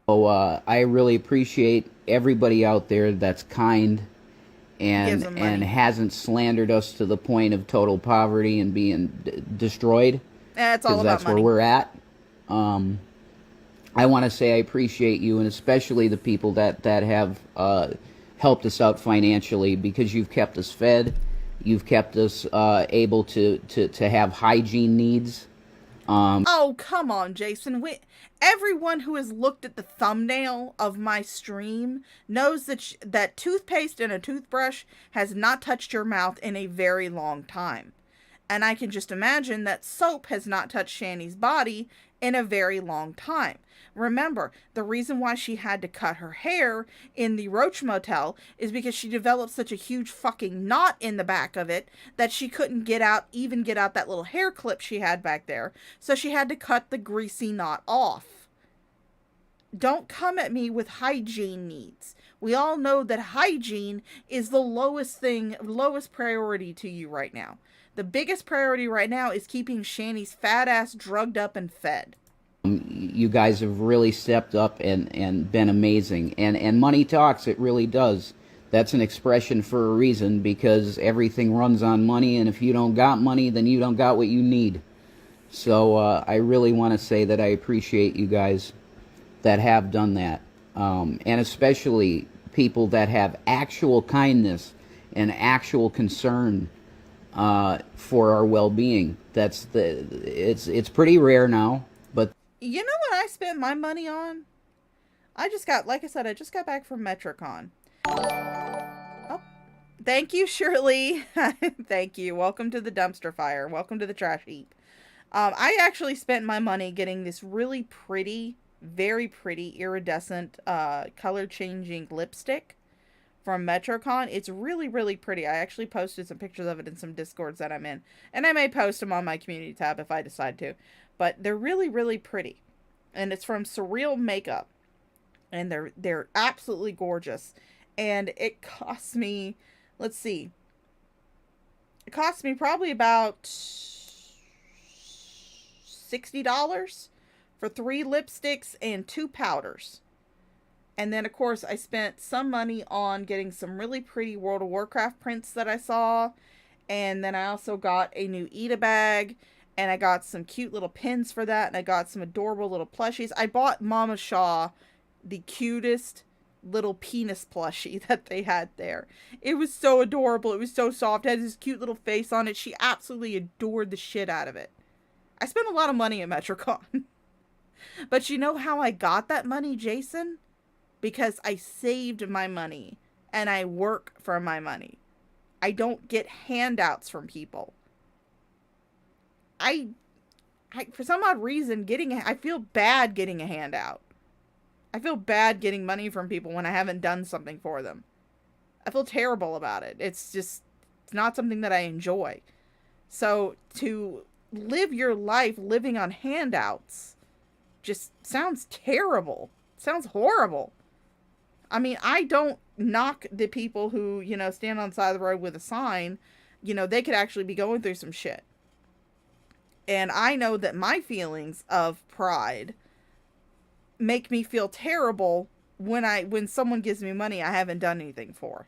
So I really appreciate everybody out there that's kind and hasn't slandered us to the point of total poverty and being destroyed. It's all about that's money. Where we're at. I want to say I appreciate you, and especially the people that have helped us out financially, because you've kept us fed, you've kept us able to have hygiene needs. Oh, come on, Jason. Everyone who has looked at the thumbnail of my stream knows that toothpaste and a toothbrush has not touched your mouth in a very long time. And I can just imagine that soap has not touched Shanny's body in a very long time. Remember, the reason why she had to cut her hair in the Roach Motel is because she developed such a huge fucking knot in the back of it that she couldn't get out that little hair clip she had back there. So she had to cut the greasy knot off. Don't come at me with hygiene needs. We all know that hygiene is the lowest priority to you right now. The biggest priority right now is keeping Shanny's fat ass drugged up and fed. You guys have really stepped up and been amazing. And money talks, it really does. That's an expression for a reason, because everything runs on money, and if you don't got money, then you don't got what you need. So I really want to say that I appreciate you guys that have done that. And especially people that have actual kindness and actual concern for our well-being. It's pretty rare now, but You know what I spent my money on? Like I said, I just got back from MetroCon. Oh, thank you, Shirley. Thank you. Welcome to the dumpster fire. Welcome to the trash heap. I actually spent my money getting this really pretty, very pretty, iridescent, color-changing lipstick from MetroCon. It's really, really pretty. I actually posted some pictures of it in some Discords that I'm in. And I may post them on my community tab if I decide to. But they're really, really pretty. And it's from Surreal Makeup. And they're absolutely gorgeous. And it cost me, let's see. It cost me probably about $60 for 3 lipsticks and 2 powders. And then, of course, I spent some money on getting some really pretty World of Warcraft prints that I saw. And then I also got a new Eda bag. And I got some cute little pins for that. And I got some adorable little plushies. I bought Mama Shaw the cutest little penis plushie that they had there. It was so adorable. It was so soft. It had this cute little face on it. She absolutely adored the shit out of it. I spent a lot of money at MetroCon. But you know how I got that money, Jason? Because I saved my money. And I work for my money. I don't get handouts from people. I for some odd reason, I feel bad getting a handout. I feel bad getting money from people when I haven't done something for them. I feel terrible about it. It's not something that I enjoy. So to live your life living on handouts just sounds terrible. Sounds horrible. I mean, I don't knock the people who, stand on the side of the road with a sign. They could actually be going through some shit. And I know that my feelings of pride make me feel terrible when someone gives me money I haven't done anything for.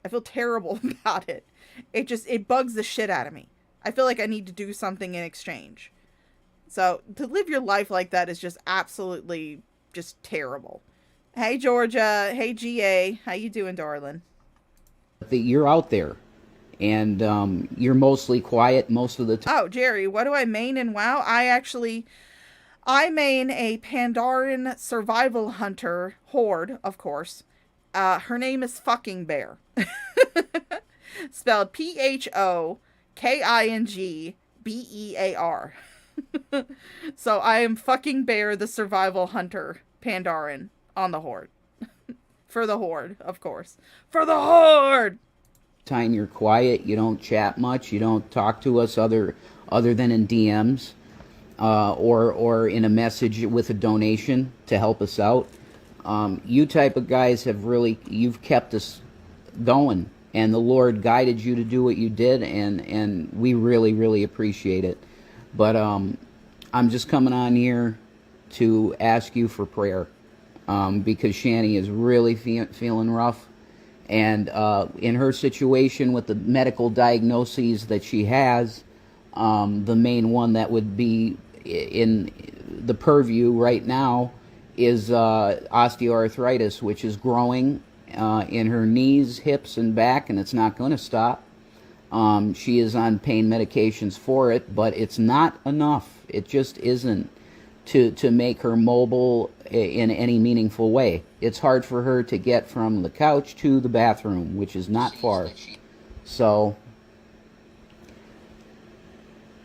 I feel terrible about it. It bugs the shit out of me. I feel like I need to do something in exchange. So to live your life like that is just absolutely just terrible. Hey Georgia, hey GA, how you doing, darling? you're out there, and you're mostly quiet most of the time. Oh, Jerry, what do I main in WoW? I main a Pandaren survival hunter horde, of course. Her name is Fucking Bear. Spelled PHOKINGBEAR. So I am Fucking Bear, the survival hunter Pandaren on the horde. For the horde, of course. For the horde! Time you're quiet, you don't chat much, you don't talk to us other than in DMs. Or in a message with a donation to help us out. You type of guys you've kept us going, and the Lord guided you to do what you did, and we really, really appreciate it. But I'm just coming on here to ask you for prayer, because Shanny is really feeling rough, and in her situation with the medical diagnoses that she has, the main one that would be in the purview right now is osteoarthritis, which is growing in her knees, hips, and back, and it's not going to stop. She is on pain medications for it, but it's not enough. It just isn't to make her mobile in any meaningful way. It's hard for her to get from the couch to the bathroom, which is not far. So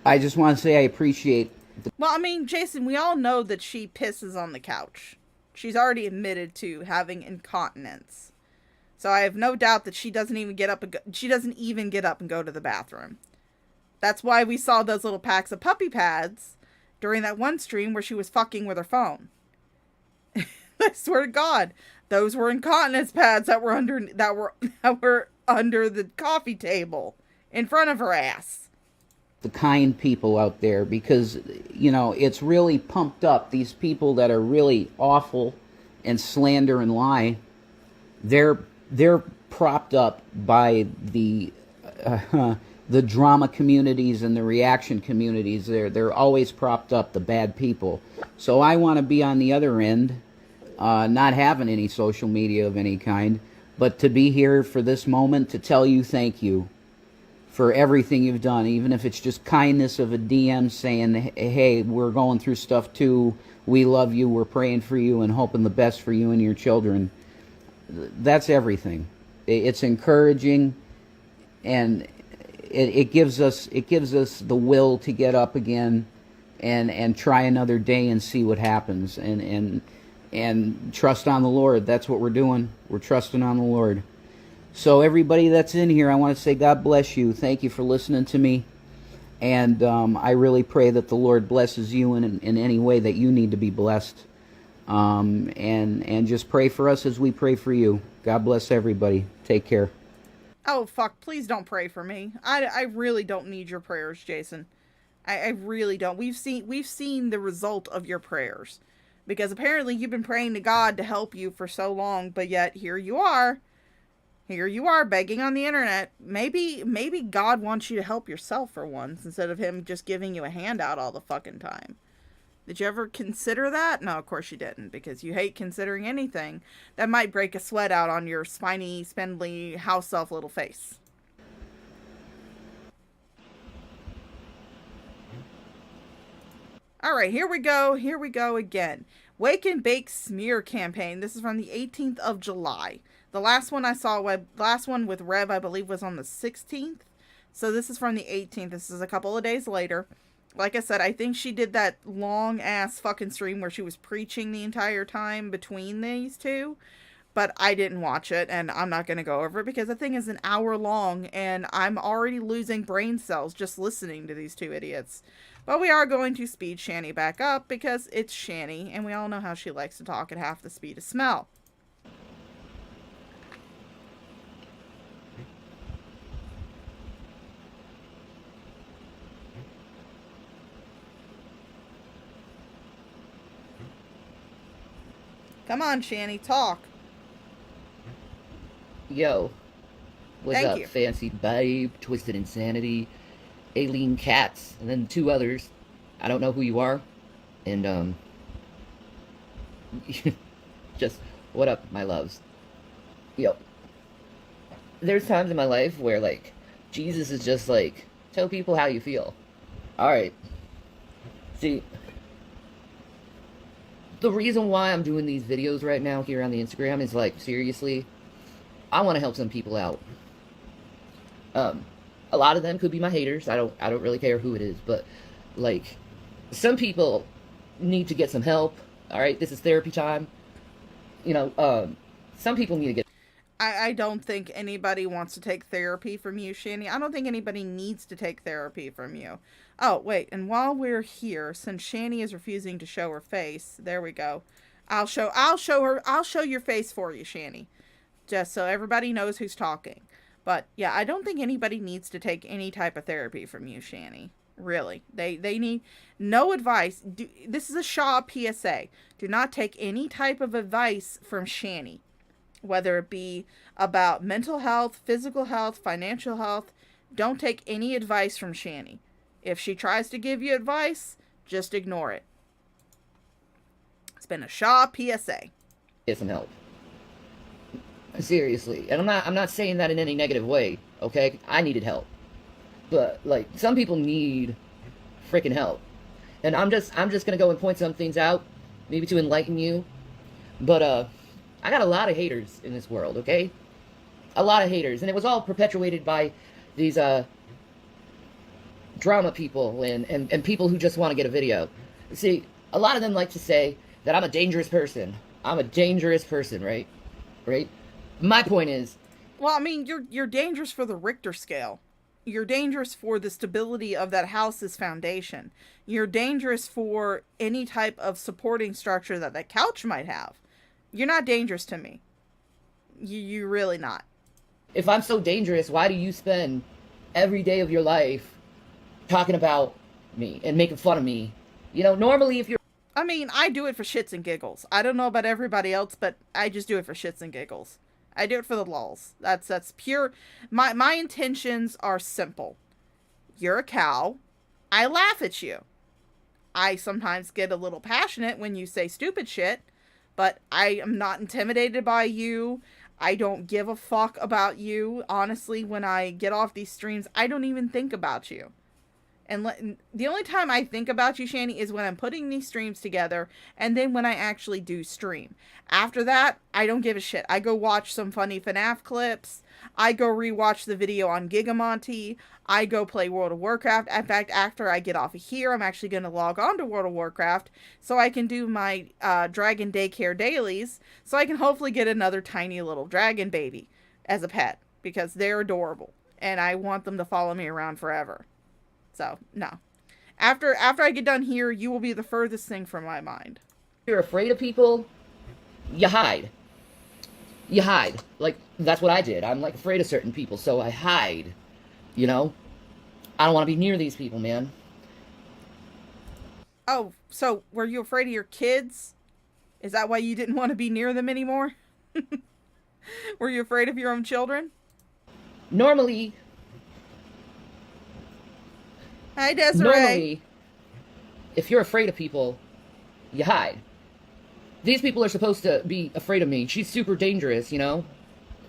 I just want to say I appreciate. Well, I mean, Jason, we all know that she pisses on the couch. She's already admitted to having incontinence. So I have no doubt that she doesn't even get up and go to the bathroom. That's why we saw those little packs of puppy pads during that one stream where she was fucking with her phone. I swear to God, those were incontinence pads that were under the coffee table in front of her ass. The kind people out there, because it's really pumped up. These people that are really awful and slander and lie, they're propped up by the drama communities and the reaction communities. They're always propped up, the bad people. So I want to be on the other end, not having any social media of any kind, but to be here for this moment to tell you thank you for everything you've done, even if it's just kindness of a DM saying, hey, we're going through stuff too, we love you, we're praying for you and hoping the best for you and your children. That's everything. It's encouraging, and it gives us the will to get up again and try another day and see what happens, and trust on the Lord. That's what we're doing. We're trusting on the Lord. So everybody that's in here, I want to say God bless you. Thank you for listening to me. And I really pray that the Lord blesses you in any way that you need to be blessed. And just pray for us as we pray for you. God bless everybody. Take care. Oh, fuck, please don't pray for me. I really don't need your prayers, Jason. I really don't. We've seen the result of your prayers. Because apparently you've been praying to God to help you for so long, but yet here you are. Here you are begging on the internet. Maybe God wants you to help yourself for once instead of him just giving you a handout all the fucking time. Did you ever consider that? No, of course you didn't, because you hate considering anything that might break a sweat out on your spiny, spindly, house elf little face. Alright, here we go. Here we go again. Wake and Bake Smear Campaign. This is from the 18th of July. The last one I saw, last one with Rev, I believe, was on the 16th. So this is from the 18th. This is a couple of days later. Like I said, I think she did that long-ass fucking stream where she was preaching the entire time between these two. But I didn't watch it, and I'm not going to go over it because the thing is an hour long, and I'm already losing brain cells just listening to these two idiots. But we are going to speed Shanny back up because it's Shanny, and we all know how she likes to talk at half the speed of smell. Come on, Shanny, talk. Yo. What's Thank up, you. Fancy Babe, Twisted Insanity, Aileen Cats, and then two others. I don't know who you are. And, just, what up, my loves? Yo. There's times in my life where, like, Jesus is just like, tell people how you feel. Alright. See, the reason why I'm doing these videos right now here on the Instagram is, like, seriously, I want to help some people out. A lot of them could be my haters. I don't really care who it is, but, like, some people need to get some help. Alright, this is therapy time. You know, some people need to get... I don't think anybody wants to take therapy from you, Shanny. I don't think anybody needs to take therapy from you. Oh, wait, and while we're here, since Shanny is refusing to show her face, there we go. I'll show your face for you, Shanny. Just so everybody knows who's talking. But, yeah, I don't think anybody needs to take any type of therapy from you, Shanny. Really. They need no advice. This is a Shaw PSA. Do not take any type of advice from Shanny. Whether it be about mental health, physical health, financial health. Don't take any advice from Shanny. If she tries to give you advice, just ignore it. It's been a Shaw PSA. Get some help. Seriously. And I'm not saying that in any negative way, okay? I needed help. But, like, some people need freaking help. And I'm just gonna go and point some things out, maybe to enlighten you. But, I got a lot of haters in this world, okay? A lot of haters. And it was all perpetuated by these, drama people and people who just want to get a video. See, a lot of them like to say that I'm a dangerous person. I'm a dangerous person, right? Right? My point is... Well, I mean, you're dangerous for the Richter scale. You're dangerous for the stability of that house's foundation. You're dangerous for any type of supporting structure that that couch might have. You're not dangerous to me. You're really not. If I'm so dangerous, why do you spend every day of your life talking about me and making fun of me? You know, normally if you're... I mean, I do it for shits and giggles. I don't know about everybody else, but I just do it for shits and giggles. I do it for the lulz. That's pure... My intentions are simple. You're a cow. I laugh at you. I sometimes get a little passionate when you say stupid shit, but I am not intimidated by you. I don't give a fuck about you. Honestly, when I get off these streams, I don't even think about you. And the only time I think about you, Shanny, is when I'm putting these streams together, and then when I actually do stream. After that, I don't give a shit. I go watch some funny FNAF clips. I go rewatch the video on Gigamonty. I go play World of Warcraft. In fact, after I get off of here, I'm actually going to log on to World of Warcraft so I can do my Dragon Daycare dailies, so I can hopefully get another tiny little dragon baby as a pet, because they're adorable, and I want them to follow me around forever. So, no. After I get done here, you will be the furthest thing from my mind. You're afraid of people, you hide. You hide. Like, that's what I did. I'm, like, afraid of certain people, so I hide. You know? I don't want to be near these people, man. Oh, so were you afraid of your kids? Is that why you didn't want to be near them anymore? Were you afraid of your own children? Normally... Hi, Desiree. Normally, if you're afraid of people, you hide. These people are supposed to be afraid of me. She's super dangerous, you know?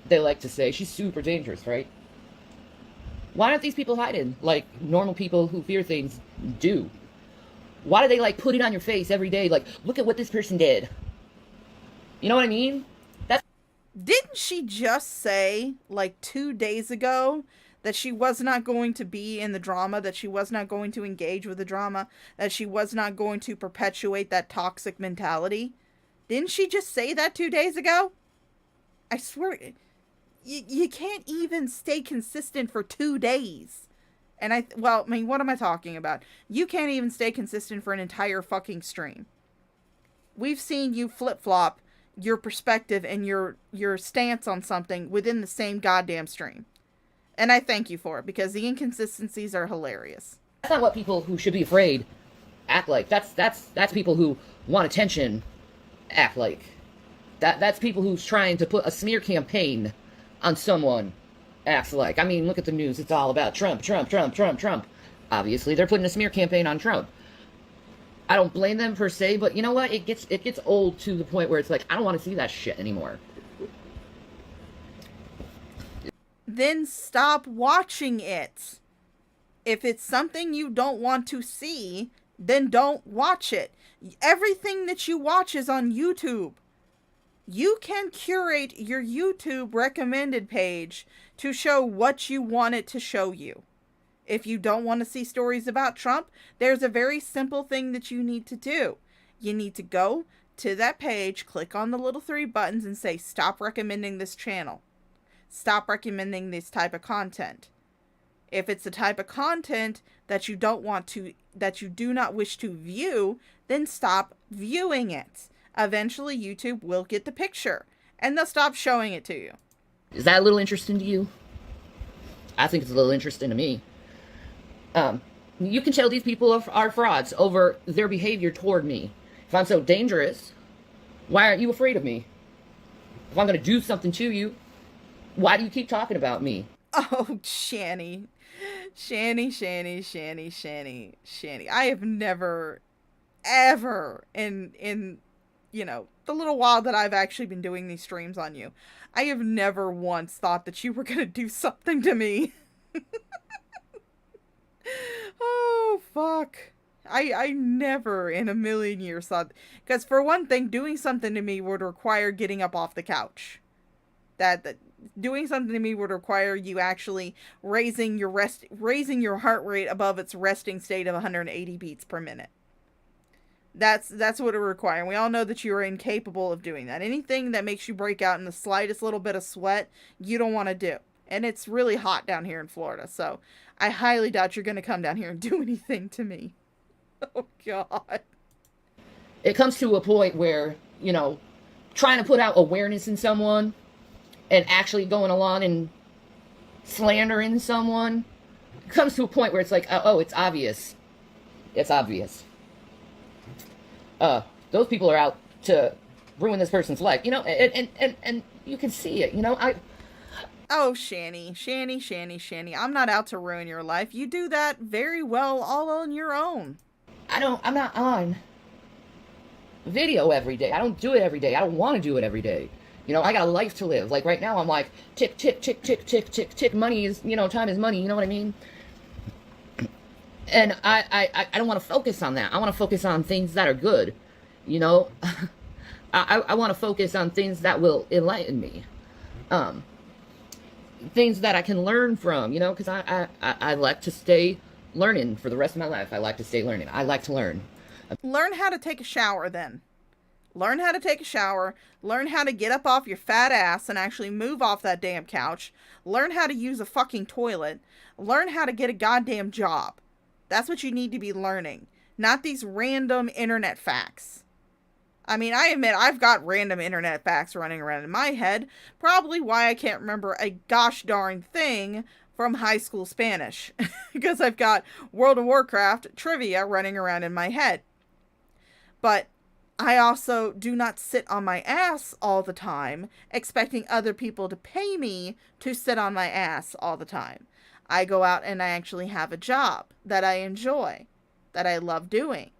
They like to say. She's super dangerous, right? Why aren't these people hiding like normal people who fear things do? Why do they, like, put it on your face every day? Like, look at what this person did. You know what I mean? Didn't she just say, like, 2 days ago, that she was not going to be in the drama, that she was not going to engage with the drama, that she was not going to perpetuate that toxic mentality? Didn't she just say that 2 days ago? I swear, you can't even stay consistent for 2 days. And well, I mean, what am I talking about? You can't even stay consistent for an entire fucking stream. We've seen you flip-flop your perspective and your stance on something within the same goddamn stream. And I thank you for it, because the inconsistencies are hilarious. That's not what people who should be afraid act like. That's people who want attention act like. That's people who's trying to put a smear campaign on someone acts like. I mean, look at the news. It's all about Trump, Trump, Trump, Trump, Trump. Obviously, they're putting a smear campaign on Trump. I don't blame them per se, but you know what? It gets old to the point where it's like, I don't want to see that shit anymore. Then stop watching it. If it's something you don't want to see, then don't watch it. Everything that you watch is on YouTube. You can curate your YouTube recommended page to show what you want it to show you. If you don't want to see stories about Trump, there's a very simple thing that you need to do. You need to go to that page, click on the little 3 buttons and say, stop recommending this channel. Stop recommending this type of content. If it's the type of content that you don't want to, that you do not wish to view, then stop viewing it. Eventually, YouTube will get the picture, and they'll stop showing it to you. Is that a little interesting to you? I think it's a little interesting to me. You can tell these people are frauds over their behavior toward me. If I'm so dangerous, why aren't you afraid of me? If I'm going to do something to you, why do you keep talking about me? Oh, Shanny. Shanny. I have never, ever, in you know, the little while that I've actually been doing these streams on you, I have never once thought that you were going to do something to me. Oh, fuck. I never in a million years thought, because for one thing, doing something to me would require getting up off the couch. That doing something to me would require you actually raising your heart rate above its resting state of 180 beats per minute. That's what it would require. And we all know that you are incapable of doing that. Anything that makes you break out in the slightest little bit of sweat, you don't want to do. And it's really hot down here in Florida, so I highly doubt you're going to come down here and do anything to me. Oh, God. It comes to a point where, you know, trying to put out awareness in someone and actually going along and slandering someone, it comes to a point where it's like, oh, it's obvious. It's obvious. Those people are out to ruin this person's life, you know, and you can see it, you know, Oh, Shanny. I'm not out to ruin your life. You do that very well all on your own. I'm not on video every day. I don't do it every day. I don't want to do it every day. You know, I got a life to live. Like right now, I'm like, tick, tick, tick, tick, tick, tick, tick. Money is, you know, time is money. You know what I mean? And I don't want to focus on that. I want to focus on things that are good. You know, I want to focus on things that will enlighten me. Things that I can learn from, you know, because I like to stay learning for the rest of my life. I like to stay learning. I like to learn. Learn how to take a shower then. Learn how to take a shower. Learn how to get up off your fat ass and actually move off that damn couch. Learn how to use a fucking toilet. Learn how to get a goddamn job. That's what you need to be learning. Not these random internet facts. I mean, I admit I've got random internet facts running around in my head. Probably why I can't remember a gosh darn thing from high school Spanish. Because I've got World of Warcraft trivia running around in my head. But I also do not sit on my ass all the time, expecting other people to pay me to sit on my ass all the time. I go out and I actually have a job that I enjoy, that I love doing,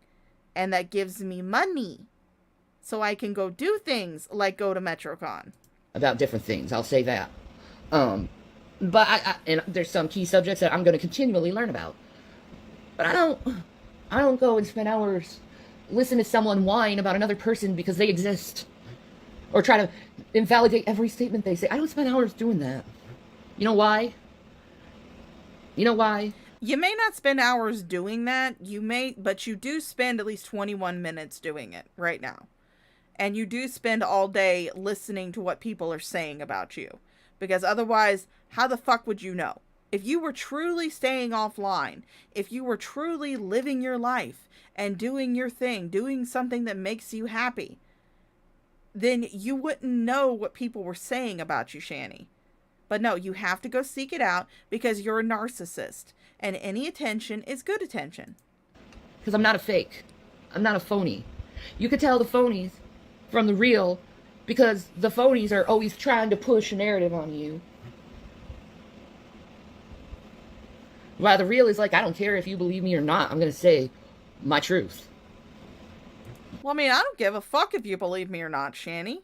and that gives me money. So I can go do things like go to MetroCon. About different things, I'll say that. But and there's some key subjects that I'm going to continually learn about. But I don't go and spend hours listen to someone whine about another person because they exist. Or try to invalidate every statement they say. I don't spend hours doing that. You know why? You know why? You may not spend hours doing that. But you do spend at least 21 minutes doing it right now. And you do spend all day listening to what people are saying about you. Because otherwise, how the fuck would you know? If you were truly staying offline, if you were truly living your life and doing your thing, doing something that makes you happy, then you wouldn't know what people were saying about you, Shanny. But no, you have to go seek it out because you're a narcissist. And any attention is good attention. Because I'm not a fake. I'm not a phony. You could tell the phonies from the real because the phonies are always trying to push a narrative on you. While the real is like, I don't care if you believe me or not. I'm going to say my truth. Well, I mean, I don't give a fuck if you believe me or not, Shanny.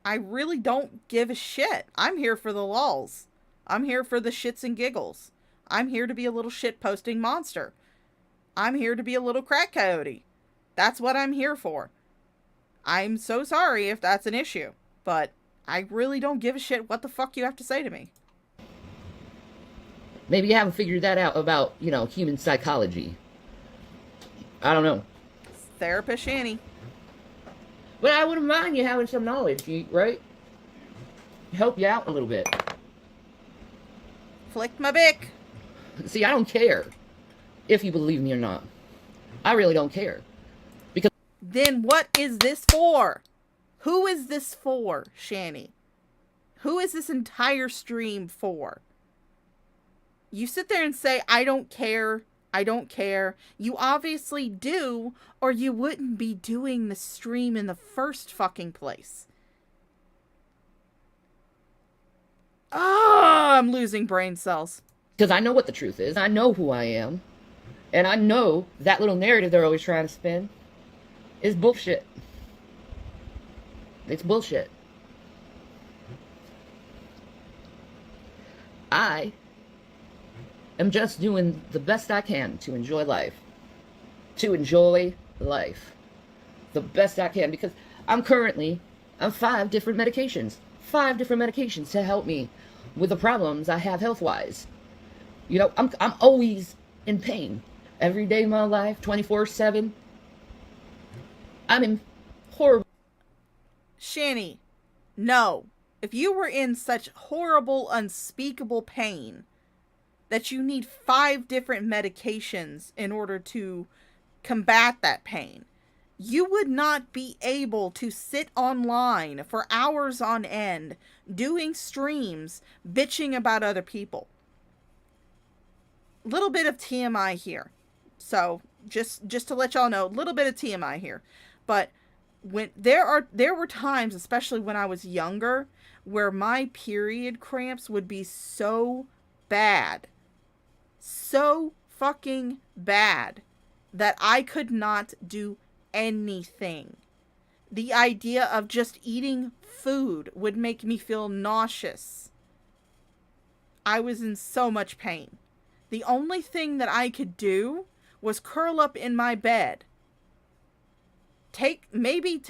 I really don't give a shit. I'm here for the lulz. I'm here for the shits and giggles. I'm here to be a little shit-posting monster. I'm here to be a little crack coyote. That's what I'm here for. I'm so sorry if that's an issue, but I really don't give a shit what the fuck you have to say to me. Maybe you haven't figured that out about, you know, human psychology. I don't know. Therapist Shanny. But I wouldn't mind you having some knowledge, right? Help you out a little bit. Flick my bick. See, I don't care if you believe me or not. I really don't care. Because then what is this for? Who is this for, Shanny? Who is this entire stream for? You sit there and say, I don't care. I don't care. You obviously do, or you wouldn't be doing the stream in the first fucking place. Ah, I'm losing brain cells. Because I know what the truth is. I know who I am. And I know that little narrative they're always trying to spin is bullshit. It's bullshit. I am just doing the best I can to enjoy life. To enjoy life. The best I can. Because I'm currently on 5 different medications. 5 different medications to help me with the problems I have health-wise. You know, I'm always in pain. Every day of my life, 24/7. I'm in horrible... Shanny, no. If you were in such horrible, unspeakable pain that you need 5 different medications in order to combat that pain, you would not be able to sit online for hours on end doing streams bitching about other people. Little bit of TMI here. So just to let y'all know, a little bit of TMI here. But when there were times, especially when I was younger, where my period cramps would be so bad. So fucking bad that I could not do anything. The idea of just eating food would make me feel nauseous. I was in so much pain. The only thing that I could do was curl up in my bed. Maybe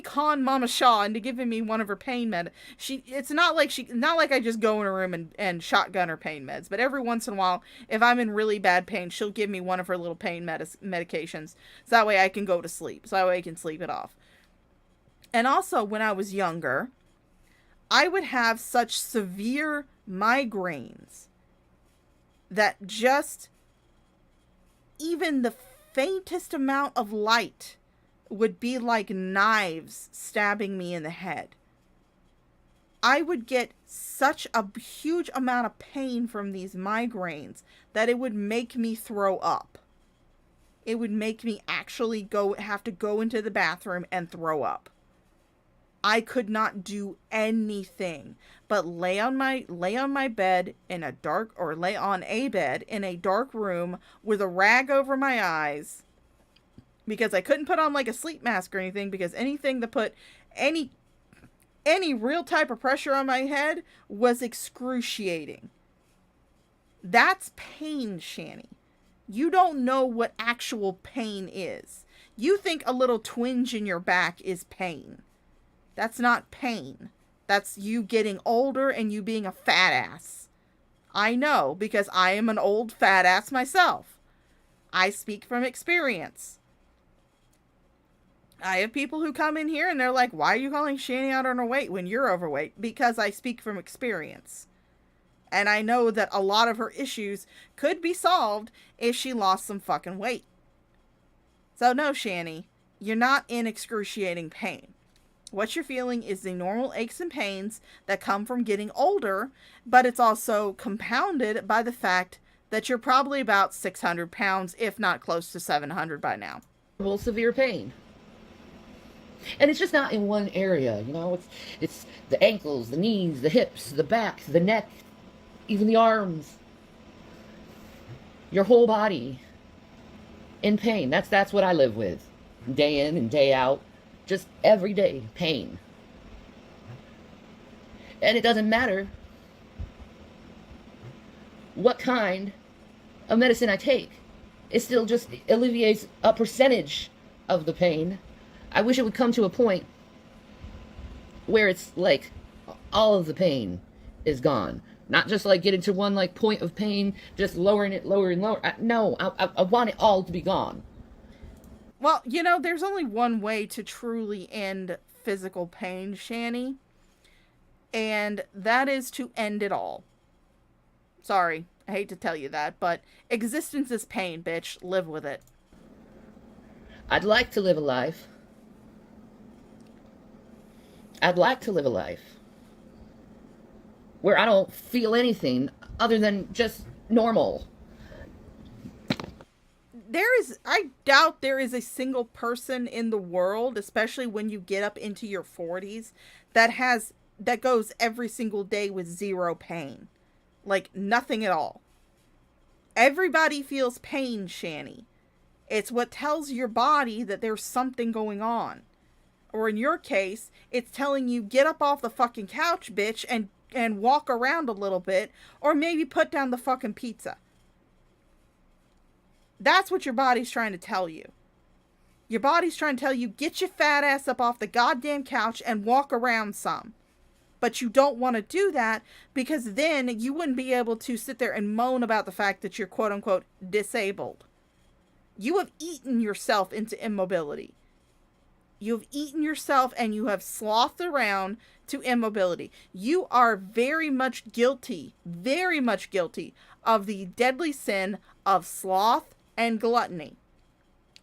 con Mama Shaw into giving me one of her pain med. It's not like I just go in her room and shotgun her pain meds, but every once in a while, if I'm in really bad pain, she'll give me one of her little pain medications, so that way I can go to sleep, so that way I can sleep it off. And also, when I was younger, I would have such severe migraines that just even the faintest amount of light would be like knives stabbing me in the head. I would get such a huge amount of pain from these migraines that it would make me throw up. It would make me actually have to go into the bathroom and throw up. I could not do anything but lay on my bed in a dark, or lay on a bed in a dark room with a rag over my eyes, because I couldn't put on like a sleep mask or anything, because anything that put any real type of pressure on my head was excruciating. That's pain, Shanny. You don't know what actual pain is. You think a little twinge in your back is pain. That's not pain. That's you getting older and you being a fat ass. I know, because I am an old fat ass myself. I speak from experience. I have people who come in here and they're like, why are you calling Shanny out on her weight when you're overweight? Because I speak from experience. And I know that a lot of her issues could be solved if she lost some fucking weight. So no, Shanny, you're not in excruciating pain. What you're feeling is the normal aches and pains that come from getting older, but it's also compounded by the fact that you're probably about 600 pounds, if not close to 700 by now. Well, severe pain. And it's just not in one area, you know, it's the ankles, the knees, the hips, the back, the neck, even the arms. Your whole body in pain. That's what I live with. Day in and day out. Just everyday pain. And it doesn't matter what kind of medicine I take. It still just alleviates a percentage of the pain. I wish it would come to a point where it's like all of the pain is gone. Not just like getting to one like point of pain, just lowering it lower and lower. No, I want it all to be gone. Well, you know, there's only one way to truly end physical pain, Shanny. And that is to end it all. Sorry, I hate to tell you that, but existence is pain, bitch. Live with it. I'd like to live a life. I'd like to live a life where I don't feel anything other than just normal. I doubt there is a single person in the world, especially when you get up into your 40s, that goes every single day with zero pain. Like, nothing at all. Everybody feels pain, Shanny. It's what tells your body that there's something going on. Or in your case, it's telling you, get up off the fucking couch, bitch, and walk around a little bit, or maybe put down the fucking pizza. That's what your body's trying to tell you. Your body's trying to tell you, get your fat ass up off the goddamn couch and walk around some. But you don't want to do that, because then you wouldn't be able to sit there and moan about the fact that you're quote-unquote disabled. You have eaten yourself into immobility. You've eaten yourself and you have slothed around to immobility. You are very much guilty of the deadly sin of sloth and gluttony.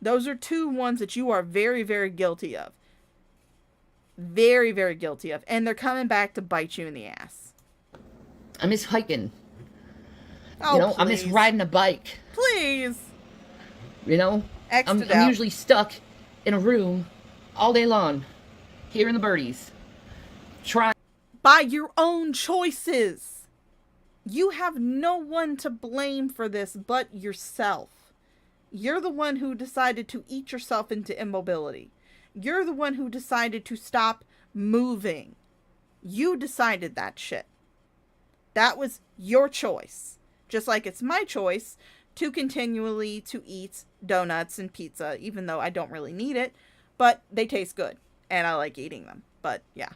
Those are two ones that you are very, very guilty of. Very, very guilty of. And they're coming back to bite you in the ass. I miss hiking. Oh, you know, please. I miss riding a bike. Please. You know, I'm usually stuck in a room all day long, hearing the birdies. By your own choices. You have no one to blame for this but yourself. You're the one who decided to eat yourself into immobility. You're the one who decided to stop moving. You decided that shit. That was your choice. Just like it's my choice to continually to eat donuts and pizza, even though I don't really need it, but they taste good and I like eating them. But yeah,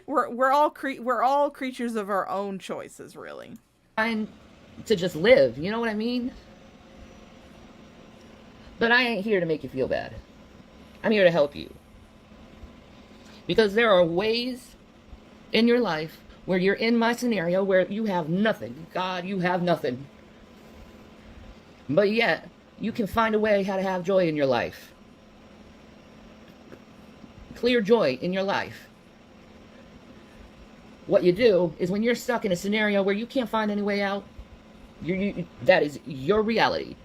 we're all creatures of our own choices, really. Trying to just live, you know what I mean? But I ain't here to make you feel bad. I'm here to help you. Because there are ways in your life where you're in my scenario where you have nothing. God, you have nothing. But yet, you can find a way how to have joy in your life. Clear joy in your life. What you do is when you're stuck in a scenario where you can't find any way out, that is your reality.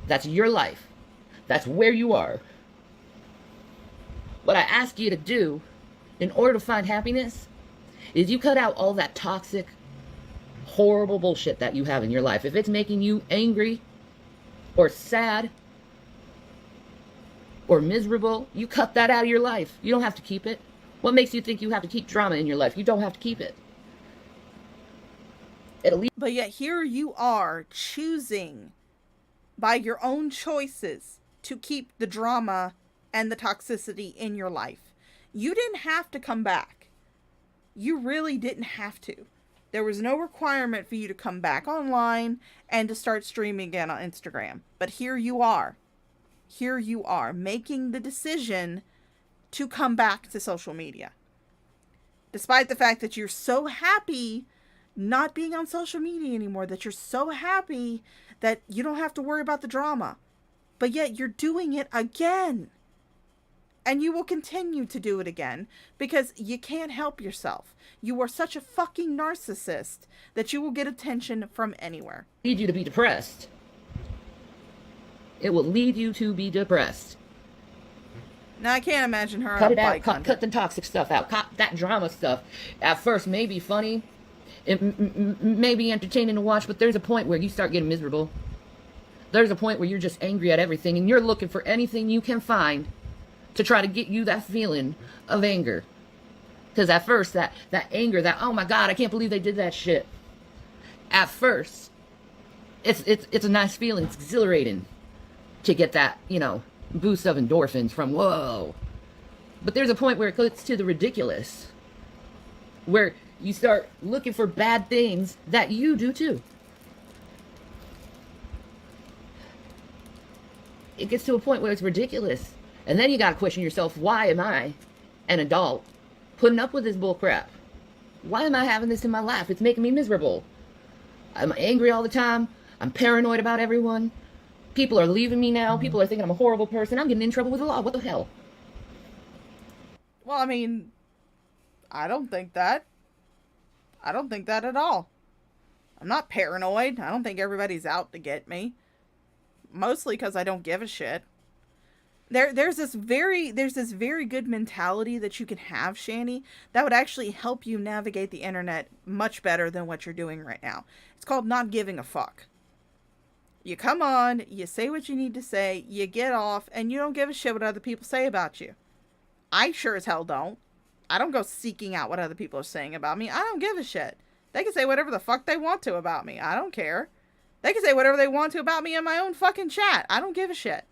That's your life. That's where you are. What I ask you to do in order to find happiness is you cut out all that toxic, horrible bullshit that you have in your life. If it's making you angry or sad or miserable, you cut that out of your life. You don't have to keep it. What makes you think you have to keep drama in your life? You don't have to keep it. But yet here you are choosing by your own choices to keep the drama and the toxicity in your life. You didn't have to come back. You really didn't have to. There was no requirement for you to come back online and to start streaming again on Instagram. But here you are. Here you are making the decision to come back to social media. Despite the fact that you're so happy not being on social media anymore, that you're so happy that you don't have to worry about the drama. But yet you're doing it again. And you will continue to do it again because you can't help yourself. You are such a fucking narcissist that you will get attention from anywhere. Lead you to be depressed. It will lead you to be depressed. Now I can't imagine her. Cut it out. Cut the toxic stuff out. Cut that drama stuff. At first, may be funny. It may be entertaining to watch, but there's a point where you start getting miserable. There's a point where you're just angry at everything, and you're looking for anything you can find to try to get you that feeling of anger. Because at first, that anger, that, oh my God, I can't believe they did that shit. At first, it's a nice feeling. It's exhilarating to get that, boost of endorphins from, whoa. But there's a point where it gets to the ridiculous. Where you start looking for bad things that you do too. It gets to a point where it's ridiculous. And then you gotta question yourself, why am I, an adult, putting up with this bull crap? Why am I having this in my life? It's making me miserable. I'm angry all the time. I'm paranoid about everyone. People are leaving me now. People are thinking I'm a horrible person. I'm getting in trouble with the law. What the hell? Well, I mean, I don't think that. I don't think that at all. I'm not paranoid. I don't think everybody's out to get me. Mostly because I don't give a shit. There's this very good mentality that you can have, Shanny, that would actually help you navigate the internet much better than what you're doing right now. It's called not giving a fuck. You come on, you say what you need to say, you get off, and you don't give a shit what other people say about you. I sure as hell don't. I don't go seeking out what other people are saying about me. I don't give a shit. They can say whatever the fuck they want to about me. I don't care. They can say whatever they want to about me in my own fucking chat. I don't give a shit.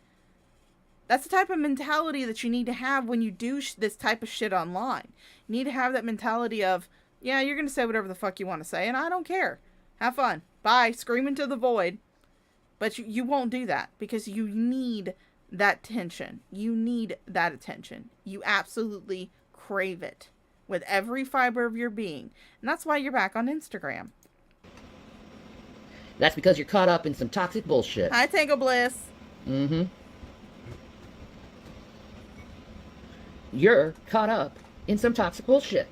That's the type of mentality that you need to have when you do this type of shit online. You need to have that mentality of, yeah, you're going to say whatever the fuck you want to say, and I don't care. Have fun. Bye. Scream into the void. But you won't do that because you need that tension. You need that attention. You absolutely crave it with every fiber of your being. And that's why you're back on Instagram. That's because you're caught up in some toxic bullshit. Hi, Tango Bliss. Mm-hmm. You're caught up in some toxic bullshit.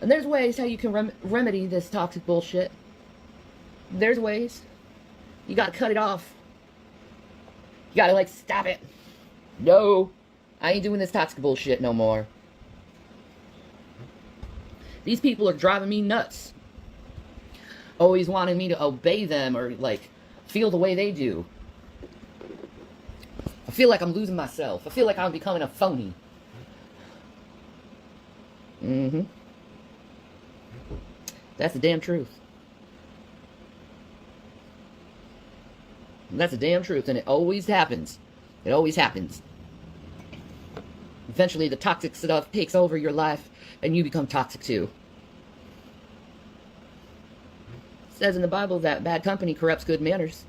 And there's ways how you can remedy this toxic bullshit. There's ways. You gotta cut it off. You gotta, stop it. No, I ain't doing this toxic bullshit no more. These people are driving me nuts. Always wanting me to obey them or, feel the way they do. feel like I'm losing myself. I feel like I'm becoming a phony. That's the damn truth. That's the damn truth, and it always happens. It always happens. Eventually, the toxic stuff takes over your life, and you become toxic too. It says in the Bible that bad company corrupts good manners.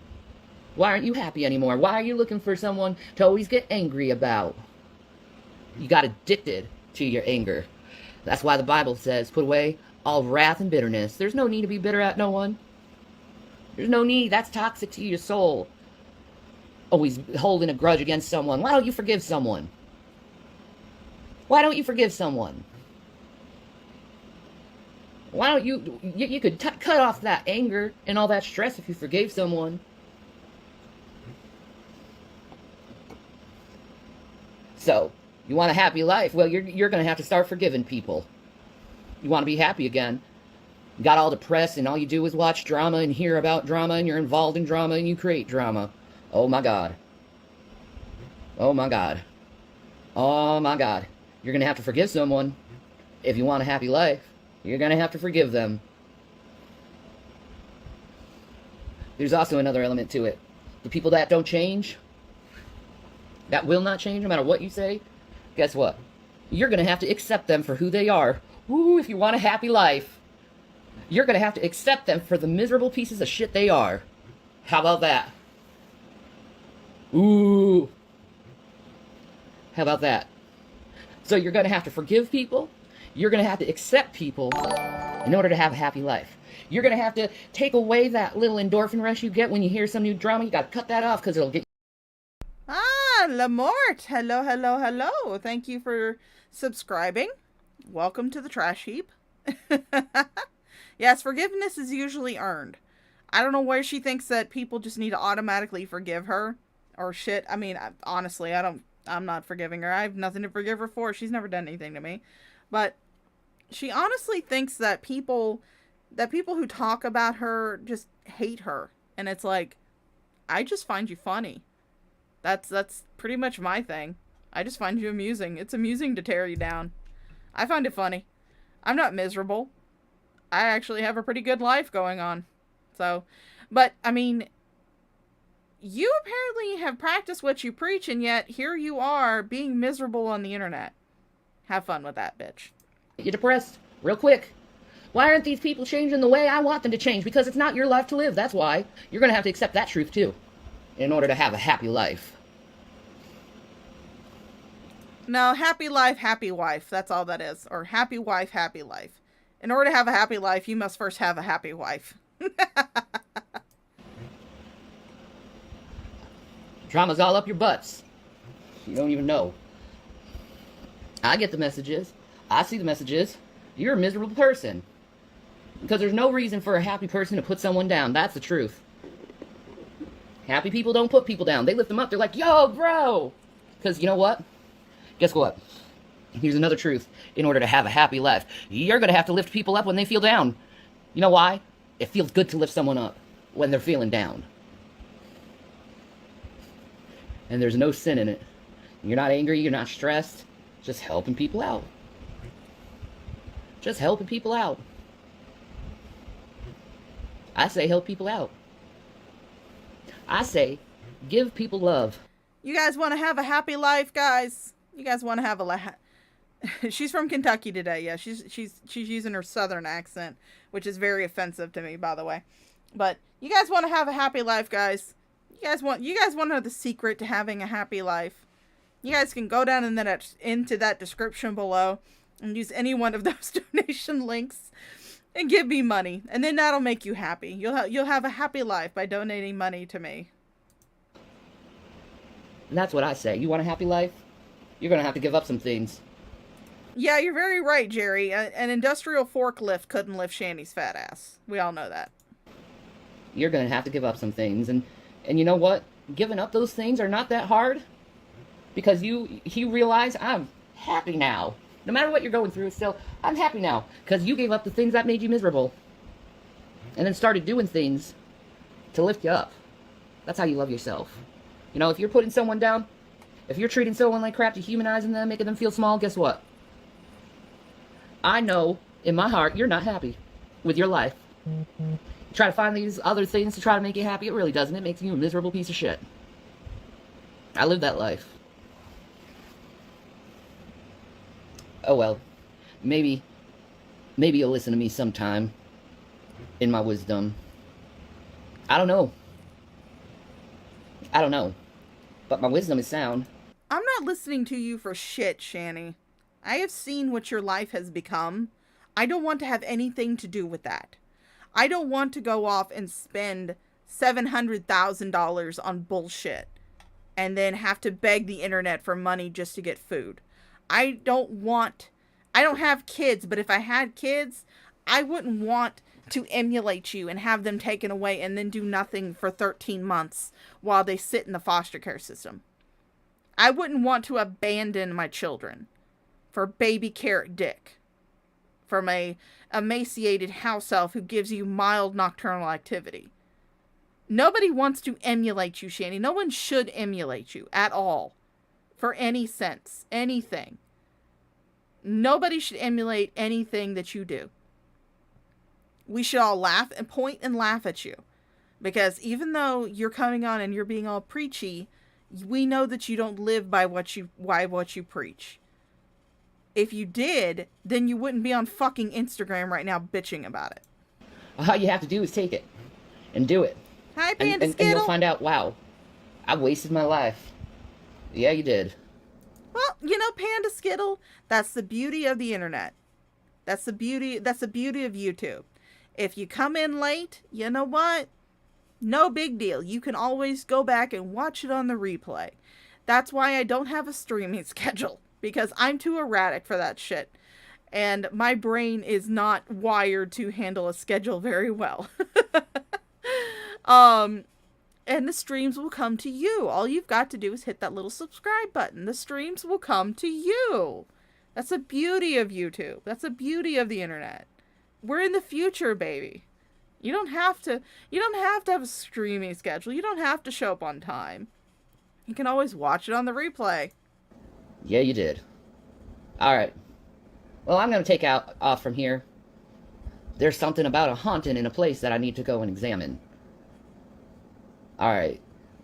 Why aren't you happy anymore? Why are you looking for someone to always get angry about? You got addicted to your anger. That's why the Bible says, put away all wrath and bitterness. There's no need to be bitter at no one. There's no need. That's toxic to your soul. Always holding a grudge against someone. Why don't you forgive someone? Why don't you forgive someone? Why don't you could cut off that anger and all that stress if you forgave someone. So, you want a happy life? Well, you're going to have to start forgiving people. You want to be happy again? You got all depressed and all you do is watch drama and hear about drama and you're involved in drama and you create drama. Oh my God. Oh my God. Oh my God. You're going to have to forgive someone. If you want a happy life, you're going to have to forgive them. There's also another element to it. The people that don't change, that will not change no matter what you say, guess what? You're going to have to accept them for who they are. Ooh, if you want a happy life, you're going to have to accept them for the miserable pieces of shit they are. How about that? Ooh. How about that? So you're going to have to forgive people. You're going to have to accept people in order to have a happy life. You're going to have to take away that little endorphin rush you get when you hear some new drama. You got to cut that off because it'll get... Ah, Lamort. Hello, hello, hello. Thank you for subscribing. Welcome to the trash heap. Yes, forgiveness is usually earned. I don't know where she thinks that people just need to automatically forgive her or shit. I mean, honestly, I'm not forgiving her. I have nothing to forgive her for. She's never done anything to me. But she honestly thinks that people who talk about her just hate her. And it's like, I just find you funny. That's pretty much my thing. I just find you amusing. It's amusing to tear you down. I find it funny. I'm not miserable. I actually have a pretty good life going on. So, but, I mean, you apparently have practiced what you preach, and yet here you are being miserable on the internet. Have fun with that, bitch. You're depressed real quick. Why aren't these people changing the way I want them to change? Because it's not your life to live. That's why. You're going to have to accept that truth, too, in order to have a happy life. No, happy life, happy wife. That's all that is. Or happy wife, happy life. In order to have a happy life, you must first have a happy wife. Drama's all up your butts. You don't even know. I get the messages. I see the messages. You're a miserable person. Because there's no reason for a happy person to put someone down. That's the truth. Happy people don't put people down. They lift them up. They're like, yo, bro. Because you know what? Guess what? Here's another truth. In order to have a happy life, you're going to have to lift people up when they feel down. You know why? It feels good to lift someone up when they're feeling down. And there's no sin in it. You're not angry. You're not stressed. Just helping people out. Just helping people out. I say help people out. I say give people love. You guys want to have a happy life, guys? You guys want to have a She's from Kentucky today. Yeah, she's using her southern accent, which is very offensive to me, by the way. But you guys want to have a happy life, guys? You guys want to know the secret to having a happy life? You guys can go down into that description below and use any one of those donation links and give me money, and then that'll make you happy. You'll have a happy life by donating money to me. And that's what I say. You want a happy life? You're going to have to give up some things. Yeah, you're very right, Jerry. An industrial forklift couldn't lift Shanny's fat ass. We all know that. You're going to have to give up some things. And you know what? Giving up those things are not that hard. Because you realize I'm happy now. No matter what you're going through, still, I'm happy now. Because you gave up the things that made you miserable. And then started doing things to lift you up. That's how you love yourself. You know, if you're putting someone down, If you're treating someone like crap, dehumanizing them, making them feel small, guess what? I know in my heart you're not happy with your life. You try to find these other things to try to make you happy, it really doesn't. It makes you a miserable piece of shit. I live that life. Oh well. Maybe you'll listen to me sometime in my wisdom. I don't know. But my wisdom is sound. I'm not listening to you for shit, Shanny. I have seen what your life has become. I don't want to have anything to do with that. I don't want to go off and spend $700,000 on bullshit and then have to beg the internet for money just to get food. I don't have kids, but if I had kids, I wouldn't want to emulate you and have them taken away and then do nothing for 13 months while they sit in the foster care system. I wouldn't want to abandon my children for baby carrot dick from a emaciated house elf who gives you mild nocturnal activity. Nobody wants to emulate you, Shanny. No one should emulate you at all. For any sense. Anything. Nobody should emulate anything that you do. We should all laugh and point and laugh at you. Because even though you're coming on and you're being all preachy, we know that you don't live by what you preach. If you did, then you wouldn't be on fucking Instagram right now bitching about it. All you have to do is take it. And do it. Hi, Panda and you'll find out, wow, I wasted my life. Yeah, you did. Well, you know, Panda Skittle, that's the beauty of the internet. That's the beauty of YouTube. If you come in late, you know what? No big deal. You can always go back and watch it on the replay. That's why I don't have a streaming schedule, because I'm too erratic for that shit. And my brain is not wired to handle a schedule very well. And the streams will come to you. All you've got to do is hit that little subscribe button. The streams will come to you. That's the beauty of YouTube. That's the beauty of the internet. We're in the future, baby. You don't have to have a streaming schedule. You don't have to show up on time. You can always watch it on the replay. Yeah, you did. Alright. Well, I'm going to take off from here. There's something about a haunting in a place that I need to go and examine. Alright.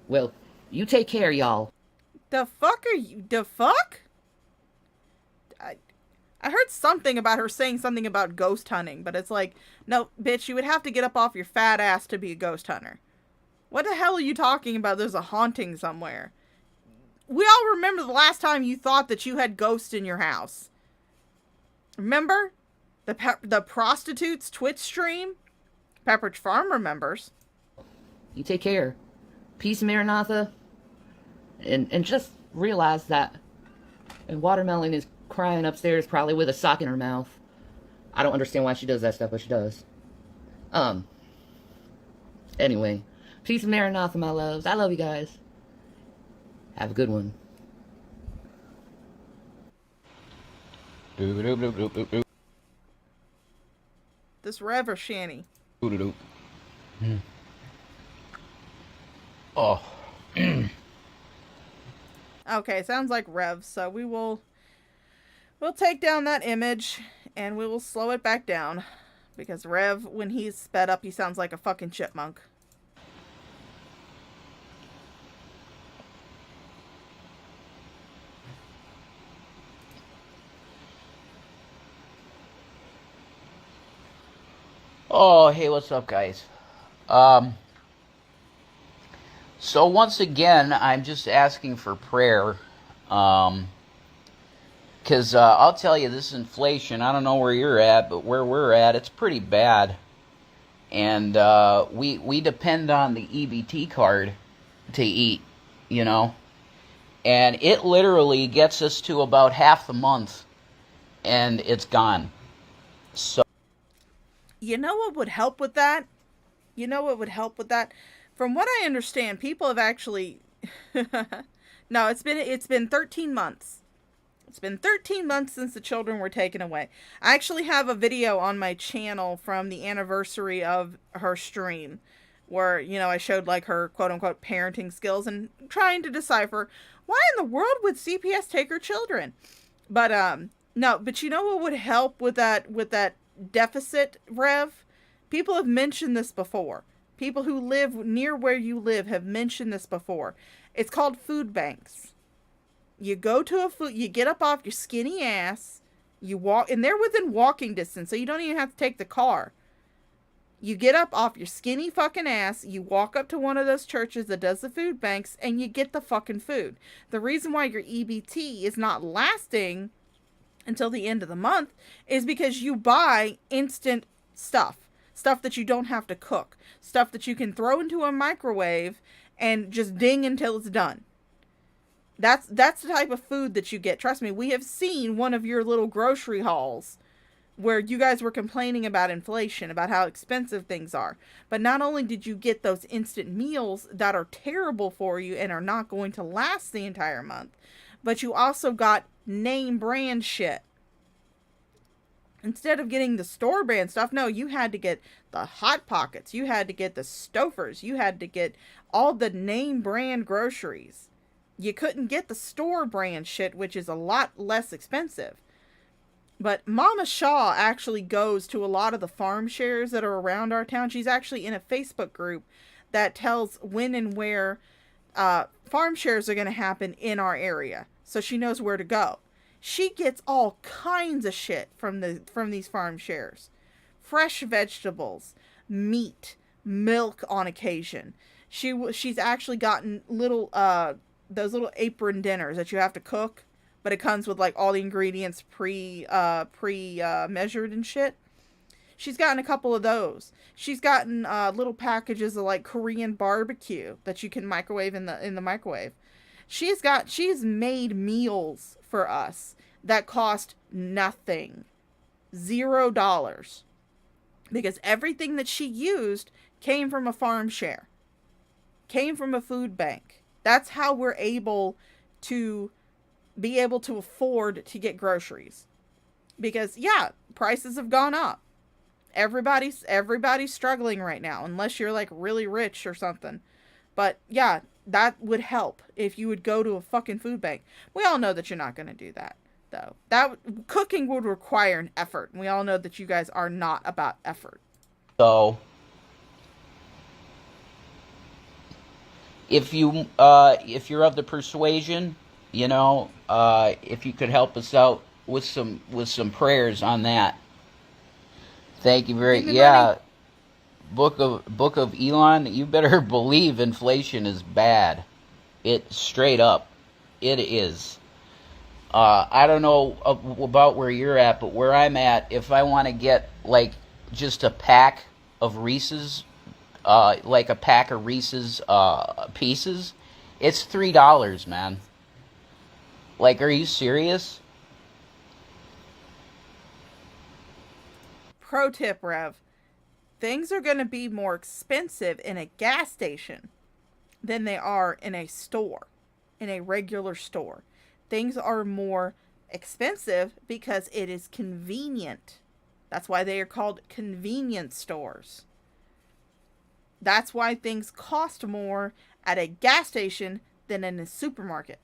Well, you take care, y'all. The fuck are you? The fuck? I heard something about her saying something about ghost hunting, but it's like, no, bitch, you would have to get up off your fat ass to be a ghost hunter. What the hell are you talking about? There's a haunting somewhere. We all remember the last time you thought that you had ghosts in your house. Remember? The prostitute's Twitch stream? Pepperidge Farm remembers. You take care. Peace, Maranatha. And just realize that Watermelon is crying upstairs, probably with a sock in her mouth. I don't understand why she does that stuff, but she does. Anyway. Peace, Maranatha, my loves. I love you guys. Have a good one. This Rev or Shanny? Oh. Okay, sounds like Rev, so we'll take down that image and we will slow it back down, because Rev, when he's sped up, he sounds like a fucking chipmunk. Oh, hey, what's up, guys? So once again, I'm just asking for prayer, because I'll tell you, this inflation, I don't know where you're at, but where we're at, it's pretty bad. And we depend on the EBT card to eat, you know. And it literally gets us to about half the month, and it's gone. So, you know what would help with that? From what I understand, people have actually... No, it's been 13 months. It's been 13 months since the children were taken away. I actually have a video on my channel from the anniversary of her stream where, you know, I showed like her quote-unquote parenting skills and trying to decipher Why in the world would CPS take her children? But no, but you know what would help with that deficit, Rev? People have mentioned this before. People who live near where you live have mentioned this before. It's called food banks. You go to you get up off your skinny ass, you walk, and they're within walking distance, so you don't even have to take the car. You get up off your skinny fucking ass, you walk up to one of those churches that does the food banks, and you get the fucking food. The reason why your EBT is not lasting until the end of the month is because you buy instant stuff. Stuff that you don't have to cook. Stuff that you can throw into a microwave and just ding until it's done. That's the type of food that you get. Trust me, we have seen one of your little grocery hauls where you guys were complaining about inflation, about how expensive things are. But not only did you get those instant meals that are terrible for you and are not going to last the entire month, but you also got name brand shit. Instead of getting the store brand stuff, no, you had to get the Hot Pockets. You had to get the Stofers. You had to get all the name brand groceries. You couldn't get the store brand shit, which is a lot less expensive. But Mama Shaw actually goes to a lot of the farm shares that are around our town. She's actually in a Facebook group that tells when and where farm shares are going to happen in our area. So she knows where to go. She gets all kinds of shit from these farm shares. Fresh vegetables, meat, milk on occasion. She's actually gotten little those little apron dinners that you have to cook, but it comes with like all the ingredients measured and shit. She's gotten a couple of those. She's gotten little packages of like Korean barbecue that you can microwave in the microwave. She's made meals for us that cost nothing. $0. Because everything that she used came from a farm share. Came from a food bank. That's how we're able to be able to afford to get groceries. Because yeah, prices have gone up. Everybody's struggling right now, unless you're like really rich or something. But yeah, that would help if you would go to a fucking food bank. We all know that you're not going to do that, though. Cooking would require an effort. And we all know that you guys are not about effort. So, if you're of the persuasion, if you could help us out with some prayers on that. Thank you very yeah. Book of Elon, you better believe inflation is bad. It straight up, it is. I don't know about where you're at, but where I'm at, if I want to get like just a pack of Reese's, like a pack of Reese's pieces, it's $3, man. Like, are you serious? Pro tip, Rev. Things are going to be more expensive in a gas station than they are in a store, in a regular store. Things are more expensive because it is convenient. That's why they are called convenience stores. That's why things cost more at a gas station than in a supermarket.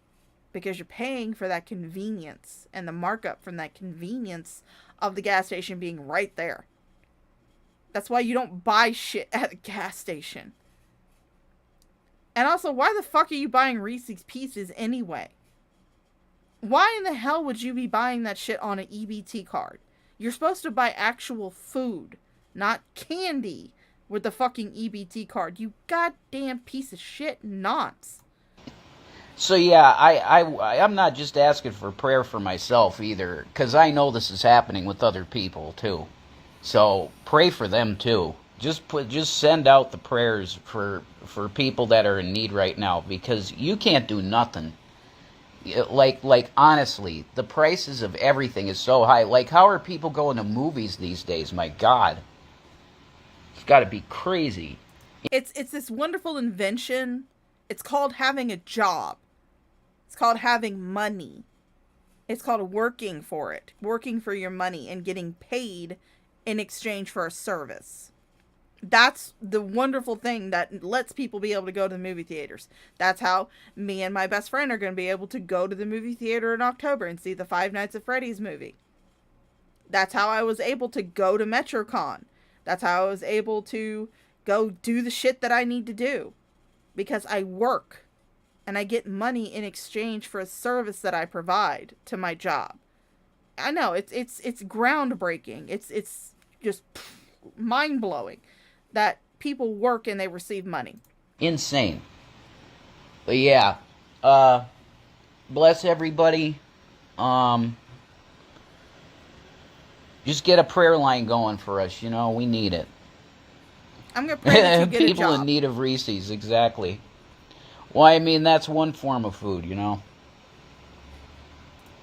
Because you're paying for that convenience and the markup from that convenience of the gas station being right there. That's why you don't buy shit at a gas station. And also, why the fuck are you buying Reese's Pieces anyway? Why in the hell would you be buying that shit on an EBT card? You're supposed to buy actual food, not candy, with the fucking EBT card. You goddamn piece of shit nonce. So yeah, I'm not just asking for prayer for myself either, because I know this is happening with other people too. So pray for them too. Just send out the prayers for people that are in need right now, because you can't do nothing. Like honestly, the prices of everything is so high. Like, how are people going to movies these days? My God, it's got to be crazy. It's this wonderful invention. It's called having a job. It's called having money. It's called working for it. Working for your money and getting paid in exchange for a service. That's the wonderful thing that lets people be able to go to the movie theaters. That's how me and my best friend are going to be able to go to the movie theater in October and see the Five Nights at Freddy's movie. That's how I was able to go to MetroCon. That's how I was able to go do the shit that I need to do. Because I work and I get money in exchange for a service that I provide to my job. I know it's groundbreaking. It's just mind-blowing that people work and they receive money. Insane. But yeah, bless everybody. Just get a prayer line going for us, you know, we need it. I'm going to pray that you get a job. People in need of Reese's, exactly. Well, I mean, that's one form of food, you know.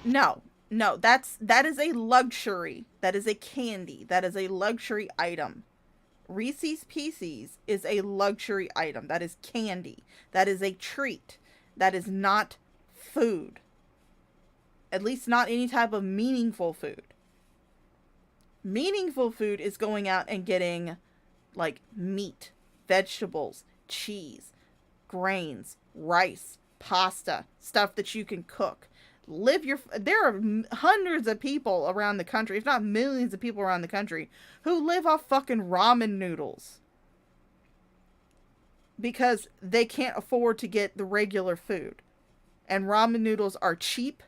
No, that is a luxury. That is a candy. That is a luxury item. Reese's Pieces is a luxury item. That is candy. That is a treat. That is not food. At least not any type of meaningful food. Meaningful food is going out and getting, like, meat, vegetables, cheese, grains, rice, pasta, stuff that you can cook. There are hundreds of people around the country, if not millions of people around the country, who live off fucking ramen noodles. Because they can't afford to get the regular food. And ramen noodles are cheap.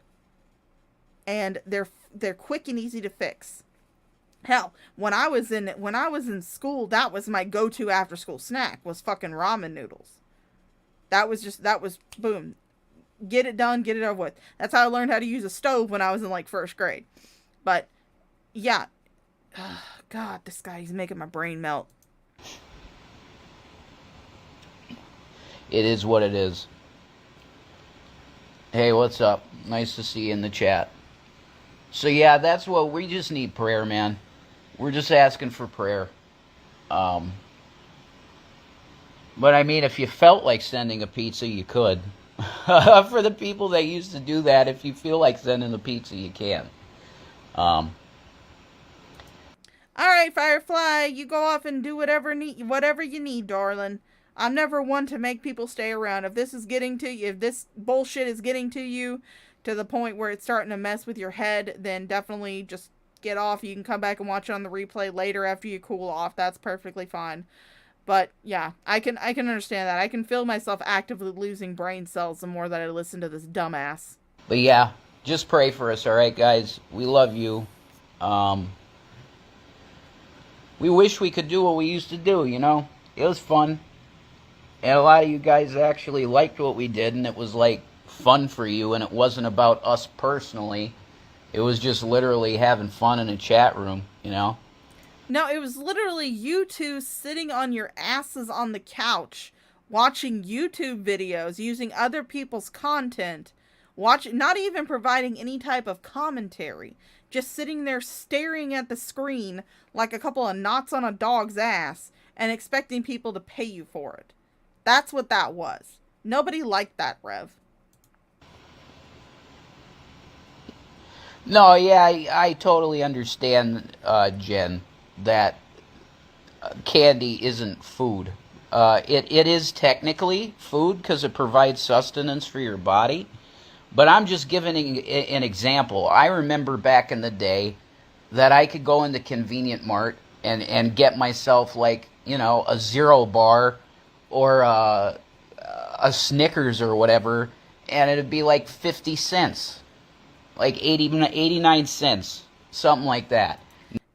And they're quick and easy to fix. Hell, when I was in school, that was my go-to after school snack, was fucking ramen noodles. That was boom. Get it done, get it over with. That's how I learned how to use a stove when I was in like first grade. But yeah. God, this guy, he's making my brain melt. It is what it is. Hey, what's up? Nice to see you in the chat. So yeah, that's what we just need, prayer, man. We're just asking for prayer. But I mean, if you felt like sending a pizza, you could. For the people that used to do that, if you feel like sending a pizza, you can. Alright, Firefly, you go off and do whatever you need, darling. I'm never one to make people stay around. If this is getting to you, if this bullshit is getting to you to the point where it's starting to mess with your head, then definitely just get off. You can come back and watch it on the replay later after you cool off. That's perfectly fine. But yeah, I can understand that. I can feel myself actively losing brain cells the more that I listen to this dumbass. But yeah, just pray for us, alright guys? We love you. We wish we could do what we used to do, you know? It was fun. And a lot of you guys actually liked what we did, and it was like fun for you, and it wasn't about us personally. It was just literally having fun in a chat room, you know? No, it was literally you two sitting on your asses on the couch, watching YouTube videos, using other people's content, not even providing any type of commentary, just sitting there staring at the screen like a couple of knots on a dog's ass and expecting people to pay you for it. That's what that was. Nobody liked that, Rev. No, yeah, I totally understand, Jen, that candy isn't food. It is technically food because it provides sustenance for your body. But I'm just giving an example. I remember back in the day that I could go into Convenient Mart and get myself, like, you know, a Zero bar or a Snickers or whatever, and it'd be like 50 cents. Like 89 cents. Something like that.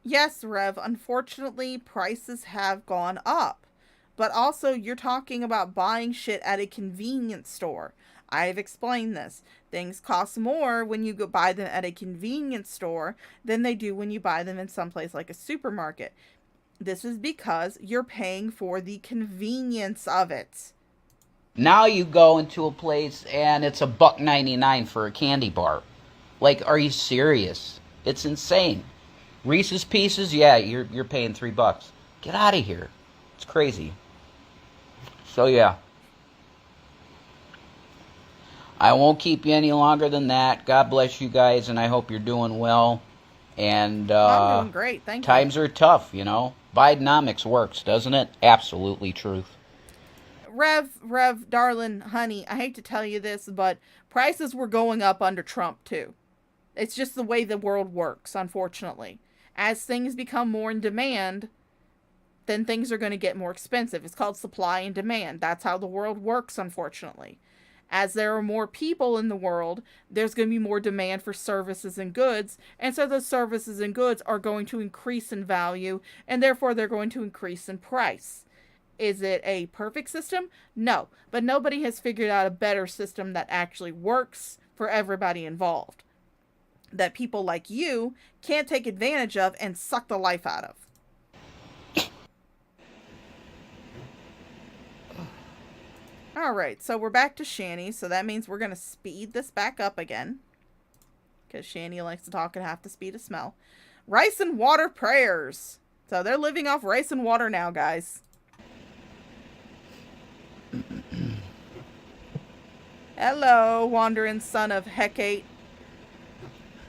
Yes, Rev, unfortunately, prices have gone up. But also, you're talking about buying shit at a convenience store. I've explained this. Things cost more when you go buy them at a convenience store than they do when you buy them in someplace like a supermarket. This is because you're paying for the convenience of it. Now you go into a place and it's $1.99 for a candy bar. Like, are you serious? It's insane. Reese's Pieces, yeah, you're paying $3. Get out of here. It's crazy. So yeah. I won't keep you any longer than that. God bless you guys, and I hope you're doing well. And I'm doing great, thank you. times are tough, you know. Bidenomics works, doesn't it? Absolutely truth. Rev, darling, honey, I hate to tell you this, but prices were going up under Trump, too. It's just the way the world works, unfortunately. As things become more in demand, then things are going to get more expensive. It's called supply and demand. That's how the world works, unfortunately. As there are more people in the world, there's going to be more demand for services and goods, and so those services and goods are going to increase in value, and therefore they're going to increase in price. Is it a perfect system? No, but nobody has figured out a better system that actually works for everybody involved, that people like you can't take advantage of and suck the life out of. Alright, so we're back to Shanny, so that means we're going to speed this back up again. Because Shanny likes to talk at half the speed of smell. Rice and water prayers. So they're living off rice and water now, guys. Hello, wandering son of Hecate.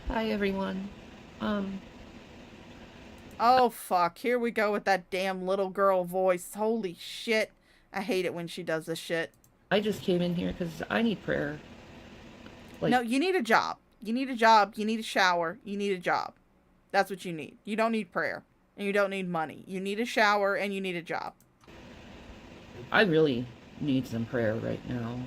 Hi, everyone. Oh, fuck. Here we go with that damn little girl voice. Holy shit. I hate it when she does this shit. I just came in here because I need prayer. No, you need a job. You need a job. You need a shower. You need a job. That's what you need. You don't need prayer. And you don't need money. You need a shower and you need a job. I really need some prayer right now.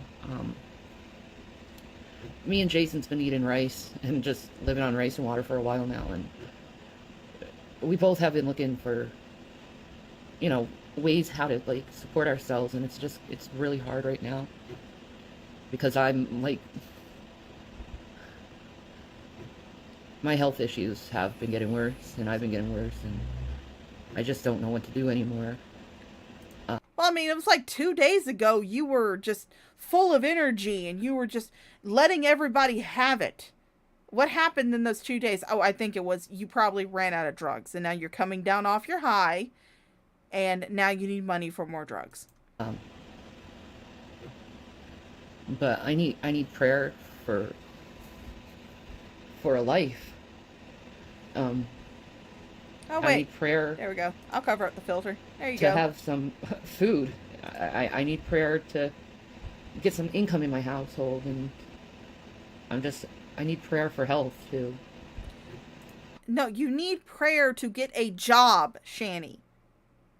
Me and Jason's been eating rice and just living on rice and water for a while now, and we both have been looking for, you know, ways how to, like, support ourselves, and it's really hard right now because I'm, like, my health issues have been getting worse, and I've been getting worse, and I just don't know what to do anymore. Well, I mean, it was like 2 days ago you were just full of energy and you were just letting everybody have it. What happened in those 2 days? Oh, I think it was you probably ran out of drugs, and now you're coming down off your high, and now you need money for more drugs. But I need prayer for a life. Oh, wait. I need prayer. There we go. I'll cover up the filter. There you to go. have some food. I need prayer to get some income in my household, and I need prayer for health too. No, you need prayer to get a job, Shanny.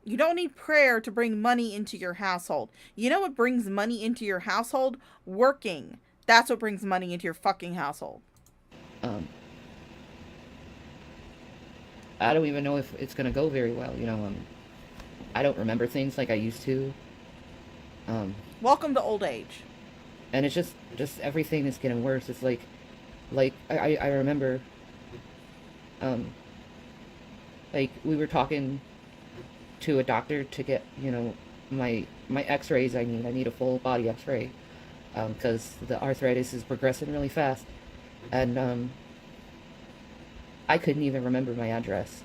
You don't need prayer to bring money into your household. You know what brings money into your household? Working. That's what brings money into your fucking household. I don't even know if it's gonna go very well, you know. I don't remember things like I used to. Welcome to old age. And it's just everything is getting worse. It's like I remember, like we were talking to a doctor to get, you know, my x-rays I need a full body x-ray, because the arthritis is progressing really fast, and I couldn't even remember my address.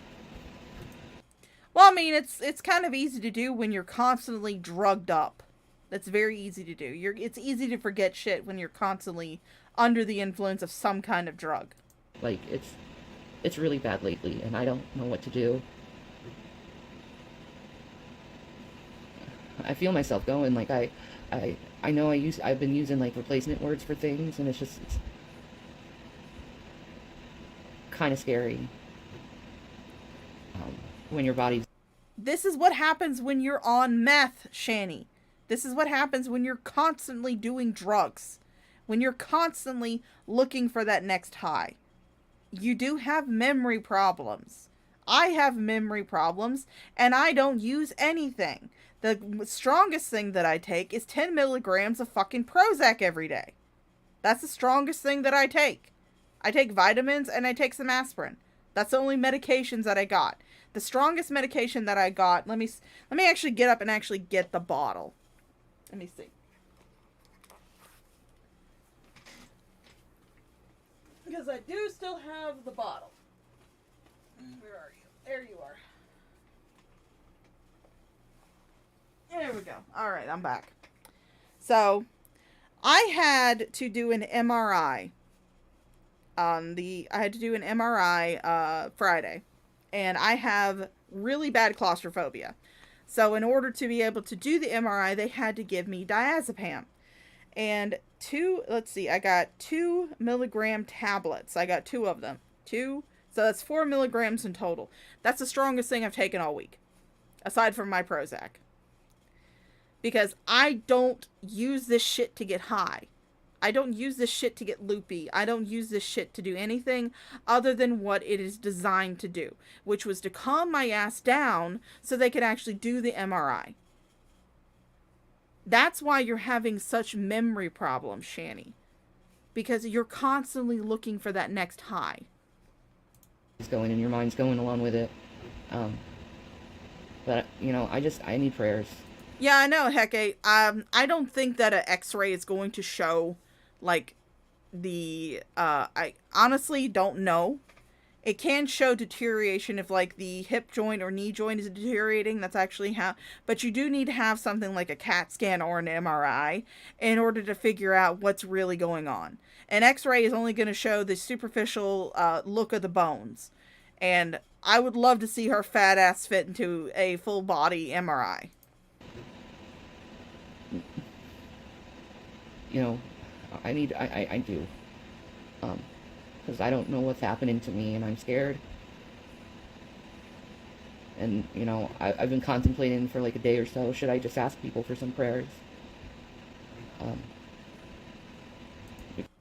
Well, I mean, it's kind of easy to do when you're constantly drugged up. That's very easy to do. It's easy to forget shit when you're constantly under the influence of some kind of drug. Like, it's really bad lately, and I don't know what to do. I feel myself going, like, I know I've been using, like, replacement words for things, and it's kind of scary. When your body's... This is what happens when you're on meth, Shanny. This is what happens when you're constantly doing drugs. When you're constantly looking for that next high. You do have memory problems. I have memory problems, and I don't use anything. The strongest thing that I take is 10 milligrams of fucking Prozac every day. That's the strongest thing that I take. I take vitamins and I take some aspirin. That's the only medications that I got. The strongest medication that I got, let me actually get up and actually get the bottle. Let me see. Because I do still have the bottle. Where are you? There you are. There we go. Alright, I'm back. So, I had to do an MRI I had to do an MRI Friday, and I have really bad claustrophobia. So in order to be able to do the MRI, they had to give me diazepam. And I got 2 milligram tablets. I got 2 of them. 2, so that's 4 milligrams in total. That's the strongest thing I've taken all week, aside from my Prozac. Because I don't use this shit to get high. I don't use this shit to get loopy. I don't use this shit to do anything other than what it is designed to do, which was to calm my ass down so they could actually do the MRI. That's why you're having such memory problems, Shanny. Because you're constantly looking for that next high. It's going and your mind's going along with it. But, you know, I need prayers. Yeah, I know, Hecate. I don't think that an X-ray is going to show, like, I honestly don't know. It can show deterioration if, like, the hip joint or knee joint is deteriorating. That's actually how, but you do need to have something like a CAT scan or an MRI in order to figure out what's really going on. An X-ray is only going to show the superficial look of the bones. And I would love to see her fat ass fit into a full body MRI. You know, I do. Because I don't know what's happening to me, and I'm scared. And, you know, I've been contemplating for like a day or so, should I just ask people for some prayers?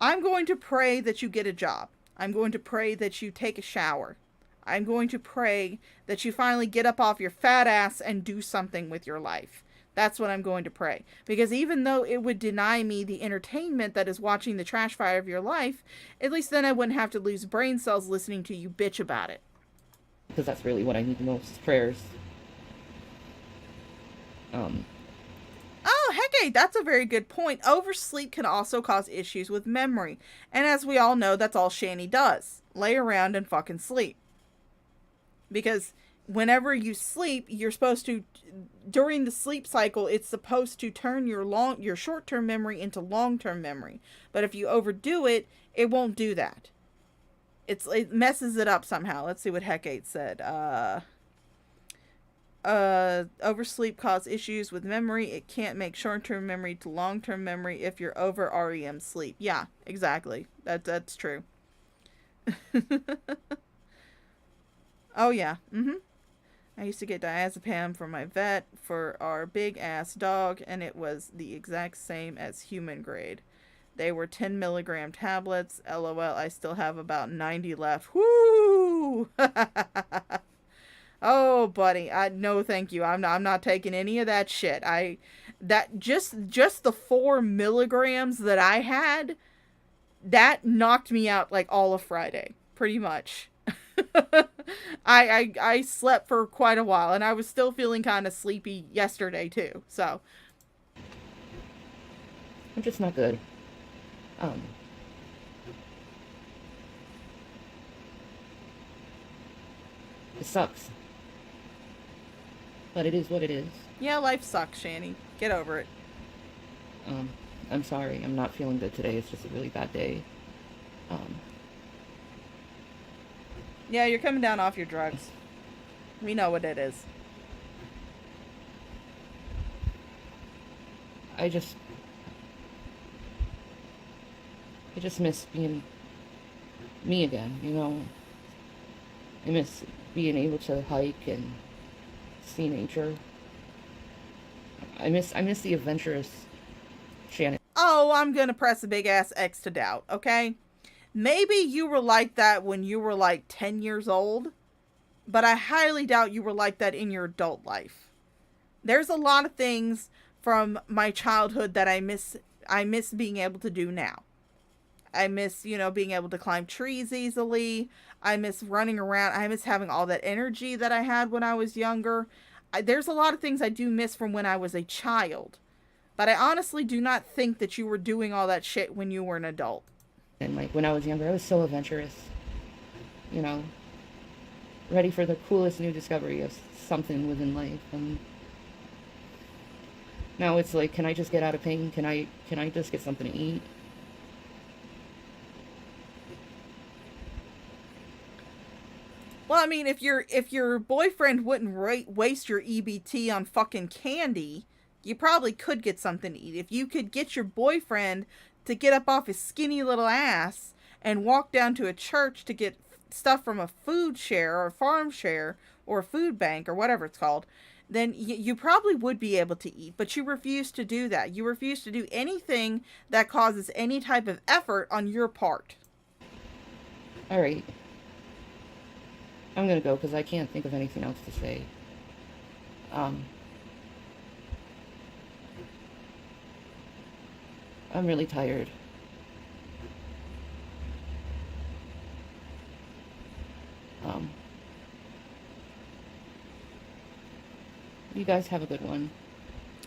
I'm going to pray that you get a job. I'm going to pray that you take a shower. I'm going to pray that you finally get up off your fat ass and do something with your life. That's what I'm going to pray. Because even though it would deny me the entertainment that is watching the trash fire of your life, at least then I wouldn't have to lose brain cells listening to you bitch about it. Because that's really what I need the most, is prayers. Oh, Hecate, that's a very good point. Oversleep can also cause issues with memory. And as we all know, that's all Shanny does. Lay around and fucking sleep. Because whenever you sleep, you're supposed to, during the sleep cycle, it's supposed to turn your short-term memory into long-term memory. But if you overdo it, it won't do that. It messes it up somehow. Let's see what Hecate said. Oversleep cause issues with memory. It can't make short-term memory to long-term memory if you're over REM sleep. Yeah, exactly. That's true. Oh yeah. I used to get diazepam from my vet for our big ass dog, and it was the exact same as human grade. They were 10 milligram tablets. LOL, I still have about 90 left. Woo! Oh, buddy, no thank you. I'm not taking any of that shit. Just the 4 milligrams that I had, that knocked me out like all of Friday, pretty much. I slept for quite a while, and I was still feeling kind of sleepy yesterday too, so. I'm just not good. It sucks. But it is what it is. Yeah, life sucks, Shanny. Get over it. I'm sorry. I'm not feeling good today. It's just a really bad day. Yeah, you're coming down off your drugs. We know what it is. I just miss being me again, you know. I miss being able to hike and see nature. I miss the adventurous Shannon. Oh, I'm gonna press a big ass X to doubt, okay? Maybe you were like that when you were like 10 years old, but I highly doubt you were like that in your adult life. There's a lot of things from my childhood that I miss being able to do now. I miss, being able to climb trees easily. I miss running around. I miss having all that energy that I had when I was younger. There's a lot of things I do miss from when I was a child. But I honestly do not think that you were doing all that shit when you were an adult. And like when I was younger, I was so adventurous. You know, ready for the coolest new discovery of something within life. And now it's like, can I just get out of pain? Can I just get something to eat? Well, I mean, if your boyfriend wouldn't waste your EBT on fucking candy, you probably could get something to eat. If you could get your boyfriend to get up off his skinny little ass and walk down to a church to get stuff from a food share or a farm share or a food bank or whatever it's called, then you probably would be able to eat. But you refuse to do that. You refuse to do anything that causes any type of effort on your part. All right. I'm gonna go because I can't think of anything else to say. I'm really tired. You guys have a good one.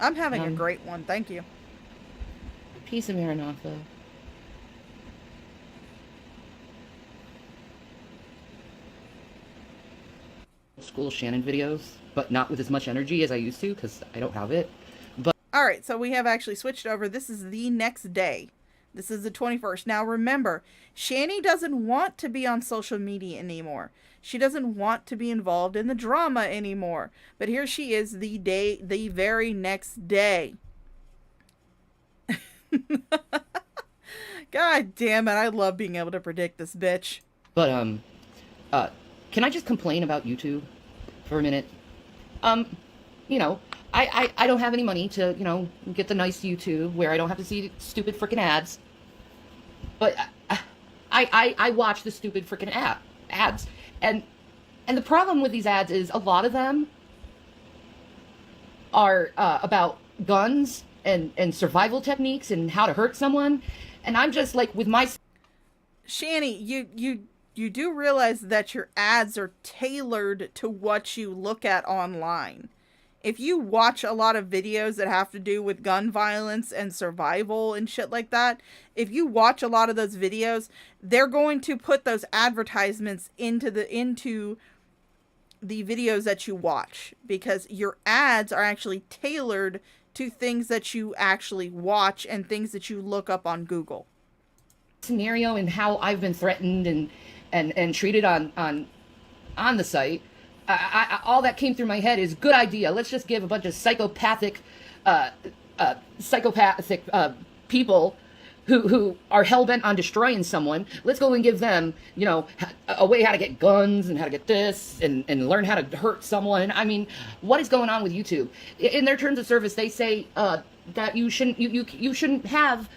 I'm having a great one. Thank you. Peace and Maranatha. School Shannon videos, but not with as much energy as I used to because I don't have it. But all right, so we have actually switched over. This is the next day. This is the 21st. Now remember, Shanny doesn't want to be on social media anymore. She doesn't want to be involved in the drama anymore. But here she is the very next day. God damn it, I love being able to predict this bitch. But can I just complain about YouTube for a minute? You know, I don't have any money to, you know, get the nice YouTube where I don't have to see stupid freaking ads. But I watch the stupid freaking ads. And the problem with these ads is a lot of them are about guns and survival techniques and how to hurt someone. And I'm just like, with my... Shanny, you do realize that your ads are tailored to what you look at online. If you watch a lot of videos that have to do with gun violence and survival and shit like that, if you watch a lot of those videos, they're going to put those advertisements into the videos that you watch, because your ads are actually tailored to things that you actually watch and things that you look up on Google. Scenario and how I've been threatened and treated on the site, all that came through my head is good idea. Let's just give a bunch of psychopathic people who are hell-bent on destroying someone. Let's go and give them, you know, a way how to get guns and how to get this and learn how to hurt someone. I mean, what is going on with YouTube? In their terms of service, they say that you shouldn't have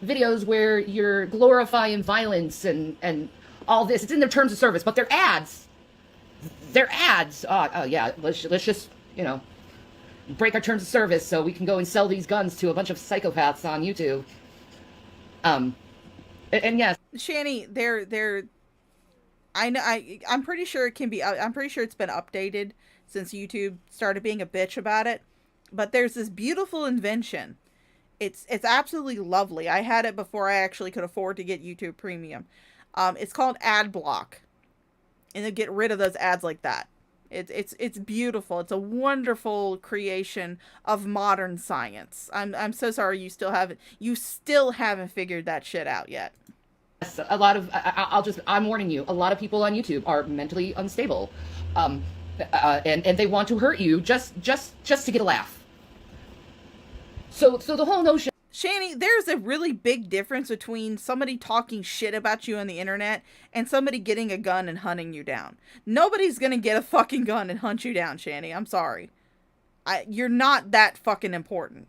videos where you're glorifying violence and all this. It's in their terms of service, but their ads. Yeah, let's just, you know, break our terms of service so we can go and sell these guns to a bunch of psychopaths on YouTube. And yes, Shanny, I'm pretty sure it can be. I'm pretty sure it's been updated since YouTube started being a bitch about it. But there's this beautiful invention. It's absolutely lovely. I had it before I actually could afford to get YouTube Premium. It's called Ad Block. And they get rid of those ads like that. It's beautiful. It's a wonderful creation of modern science. I'm so sorry you still haven't figured that shit out yet. A lot of I'm warning you. A lot of people on YouTube are mentally unstable, and they want to hurt you just to get a laugh. So the whole notion. Shanny, there's a really big difference between somebody talking shit about you on the internet and somebody getting a gun and hunting you down. Nobody's gonna get a fucking gun and hunt you down, Shanny. I'm sorry. You're not that fucking important.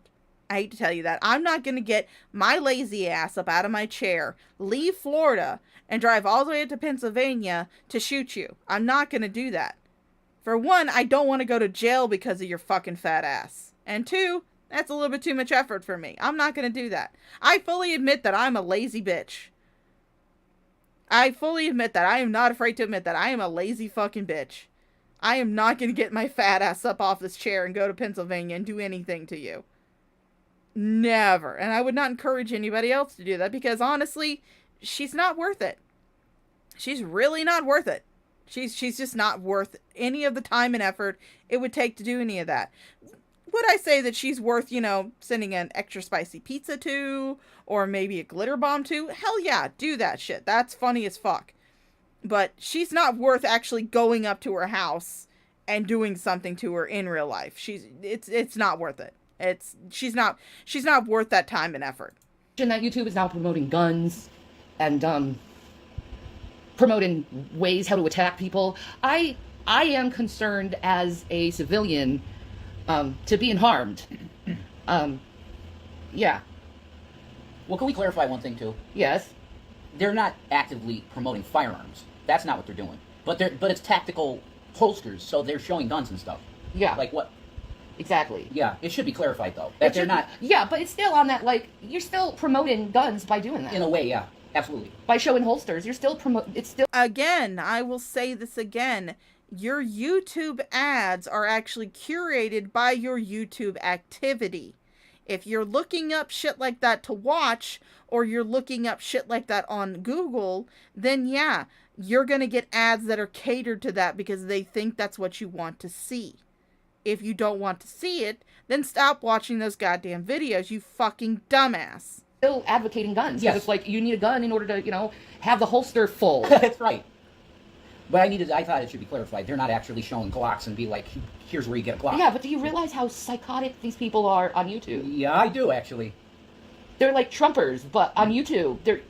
I hate to tell you that. I'm not gonna get my lazy ass up out of my chair, leave Florida, and drive all the way up to Pennsylvania to shoot you. I'm not gonna do that. For one, I don't want to go to jail because of your fucking fat ass. And two, that's a little bit too much effort for me. I'm not going to do that. I fully admit that I'm a lazy bitch. I fully admit that. I am not afraid to admit that. I am a lazy fucking bitch. I am not going to get my fat ass up off this chair and go to Pennsylvania and do anything to you. Never. And I would not encourage anybody else to do that because honestly, she's not worth it. She's really not worth it. She's just not worth any of the time and effort it would take to do any of that. Would I say that she's worth, you know, sending an extra spicy pizza to, or maybe a glitter bomb to? Hell yeah, do that shit. That's funny as fuck. But she's not worth actually going up to her house and doing something to her in real life. It's not worth it. She's not worth that time and effort. That YouTube is now promoting guns and promoting ways how to attack people. I am concerned as a civilian to being harmed. Yeah. Well, can we clarify one thing too? Yes. They're not actively promoting firearms. That's not what they're doing. But it's tactical holsters, so they're showing guns and stuff. Yeah. Like what? Exactly. Yeah, it should be clarified though. That they're not. Yeah, but it's still on that, like, you're still promoting guns by doing that. In a way, yeah. Absolutely. By showing holsters, you're still it's still... Again, I will say this again. Your YouTube ads are actually curated by your YouTube activity. If you're looking up shit like that to watch, or you're looking up shit like that on Google, then yeah, you're going to get ads that are catered to that because they think that's what you want to see. If you don't want to see it, then stop watching those goddamn videos, you fucking dumbass. Still advocating guns. Yes. It's like, you need a gun in order to, have the holster full. That's right. But I thought it should be clarified. They're not actually showing Glocks and be like, here's where you get a Glock. Yeah, but do you realize how psychotic these people are on YouTube? Yeah, I do, actually. They're like Trumpers, but on YouTube, they're...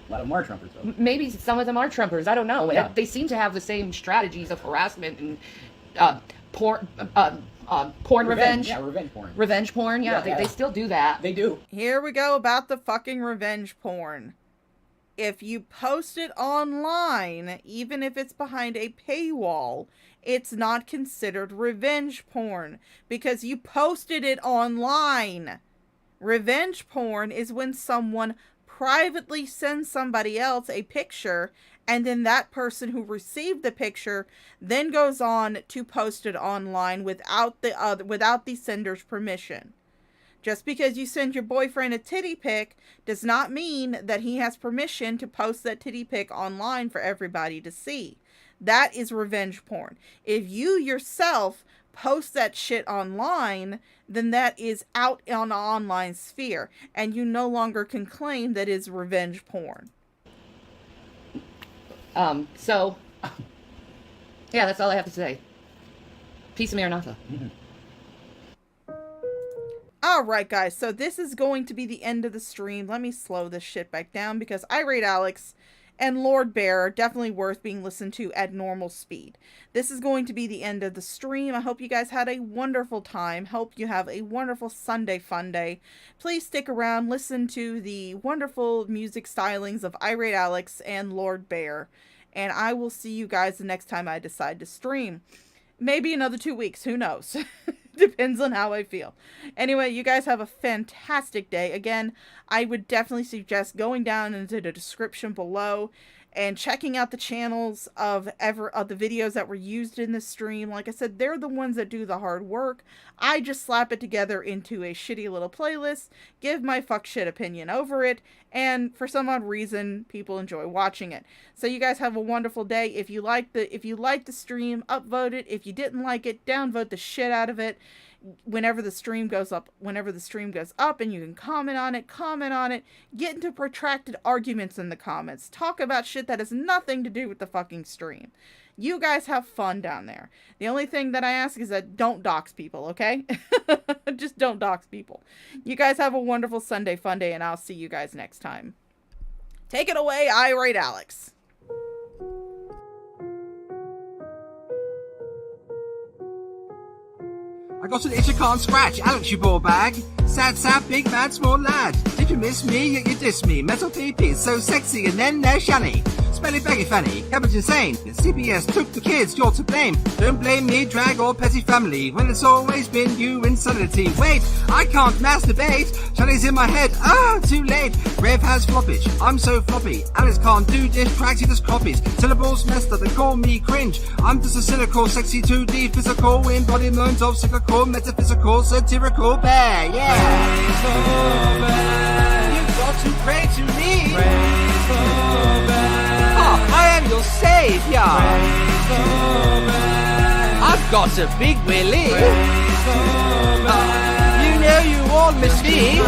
A lot of them are Trumpers, though. Maybe some of them are Trumpers. I don't know. Yeah. They seem to have the same strategies of harassment and porn revenge. Yeah, revenge porn. Revenge porn, yeah. They still do that. They do. Here we go about the fucking revenge porn. If you post it online, even if it's behind a paywall, it's not considered revenge porn because you posted it online. Revenge porn is when someone privately sends somebody else a picture, and then that person who received the picture then goes on to post it online without the sender's permission. Just because you send your boyfriend a titty pic does not mean that he has permission to post that titty pic online for everybody to see. That is revenge porn. If you yourself post that shit online, then that is out on the online sphere, and you no longer can claim that is revenge porn. So, yeah, that's all I have to say. Peace of Maranatha. Mm-hmm. Alright guys, so this is going to be the end of the stream. Let me slow this shit back down because Irate Alex and Lord Bear are definitely worth being listened to at normal speed. This is going to be the end of the stream. I hope you guys had a wonderful time. Hope you have a wonderful Sunday fun day. Please stick around, listen to the wonderful music stylings of Irate Alex and Lord Bear. And I will see you guys the next time I decide to stream. Maybe another 2 weeks, who knows? Depends on how I feel. Anyway, you guys have a fantastic day. Again, I would definitely suggest going down into the description below and checking out the channels of the videos that were used in this stream. Like I said, they're the ones that do the hard work. I just slap it together into a shitty little playlist, give my fuck shit opinion over it, and for some odd reason, people enjoy watching it. So you guys have a wonderful day. If you liked the stream, upvote it. If you didn't like it, downvote the shit out of it. Whenever the stream goes up, and you can comment on it, get into protracted arguments in the comments, talk about shit that has nothing to do with the fucking stream. You guys have fun down there. The only thing that I ask is that don't dox people, okay? Just don't dox people. You guys have a wonderful Sunday fun day, and I'll see you guys next time. Take it away, Irate Alex. I got an itch I can't scratch, Alex you ball bag. Sad, big mad, small lad. Did you miss me? You diss me. Metal PP, so sexy, and then there's Shanny. Smelly beggy fanny, cabbage insane. CBS took the kids, you're to blame. Don't blame me, drag or petty family, when it's always been you insanity. Wait, I can't masturbate. Shanny's in my head, too late. Rev has floppage, I'm so floppy. Alice can't do diss tracks, he just copies. Syllables messed up, they call me cringe. I'm just a cynical, sexy 2D physical embodiment of cyclical, metaphysical, satirical bear, yeah. Praise the bear. You've got to pray to me. Praise the bear. I am your savior. Praise the bear. I've got a big willy. Praise the bear. You know you all miss me.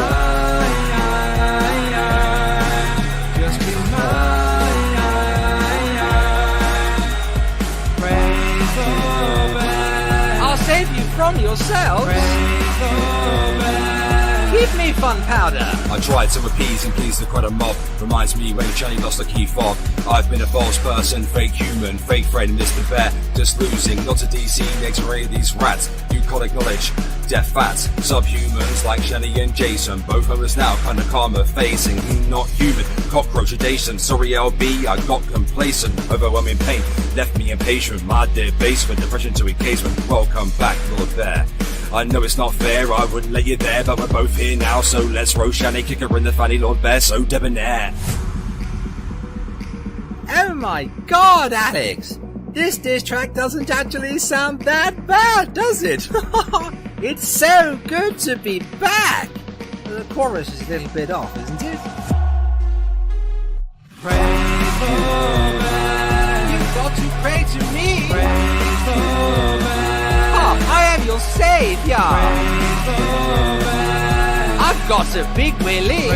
Just be mine. from yourselves. Keep me fun powder. I tried to appease and please the crowd mob. Reminds me when Shanny lost the key fob. I've been a false person, fake human, fake friend, Mr. Bear. Just losing, not to DC next ray these rats. You can't acknowledge death fats. Subhumans like Shanny and Jason. Both homeless now, kinda karma facing. Not human, cockroach adjacent. Sorry LB, I got complacent. Overwhelming pain, left me impatient. My dear basement, depression to encasement. Welcome back, Lord Bear. I know it's not fair, I wouldn't lay you there, but we're both here now, so let's roast Shanny, kick her in the fanny, Lord Bear, so debonair. Oh my god, Alex! This diss track doesn't actually sound that bad, does it? It's so good to be back! The chorus is a little bit off, isn't it? Pray for me. You've got to pray to me! Pray for me. I am your savior! I've got a big willy!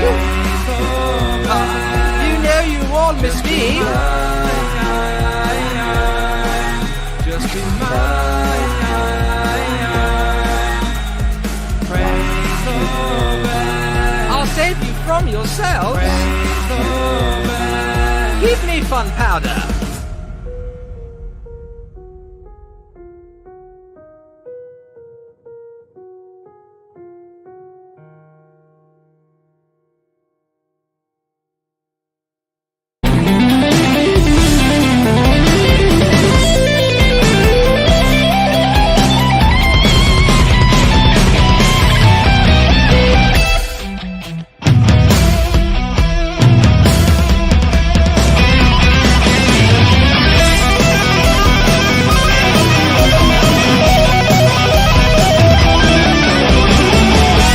You know you all miss me! Just be mine. Pray for me. I'll save you from yourselves! Pray for me. Keep me fun powder!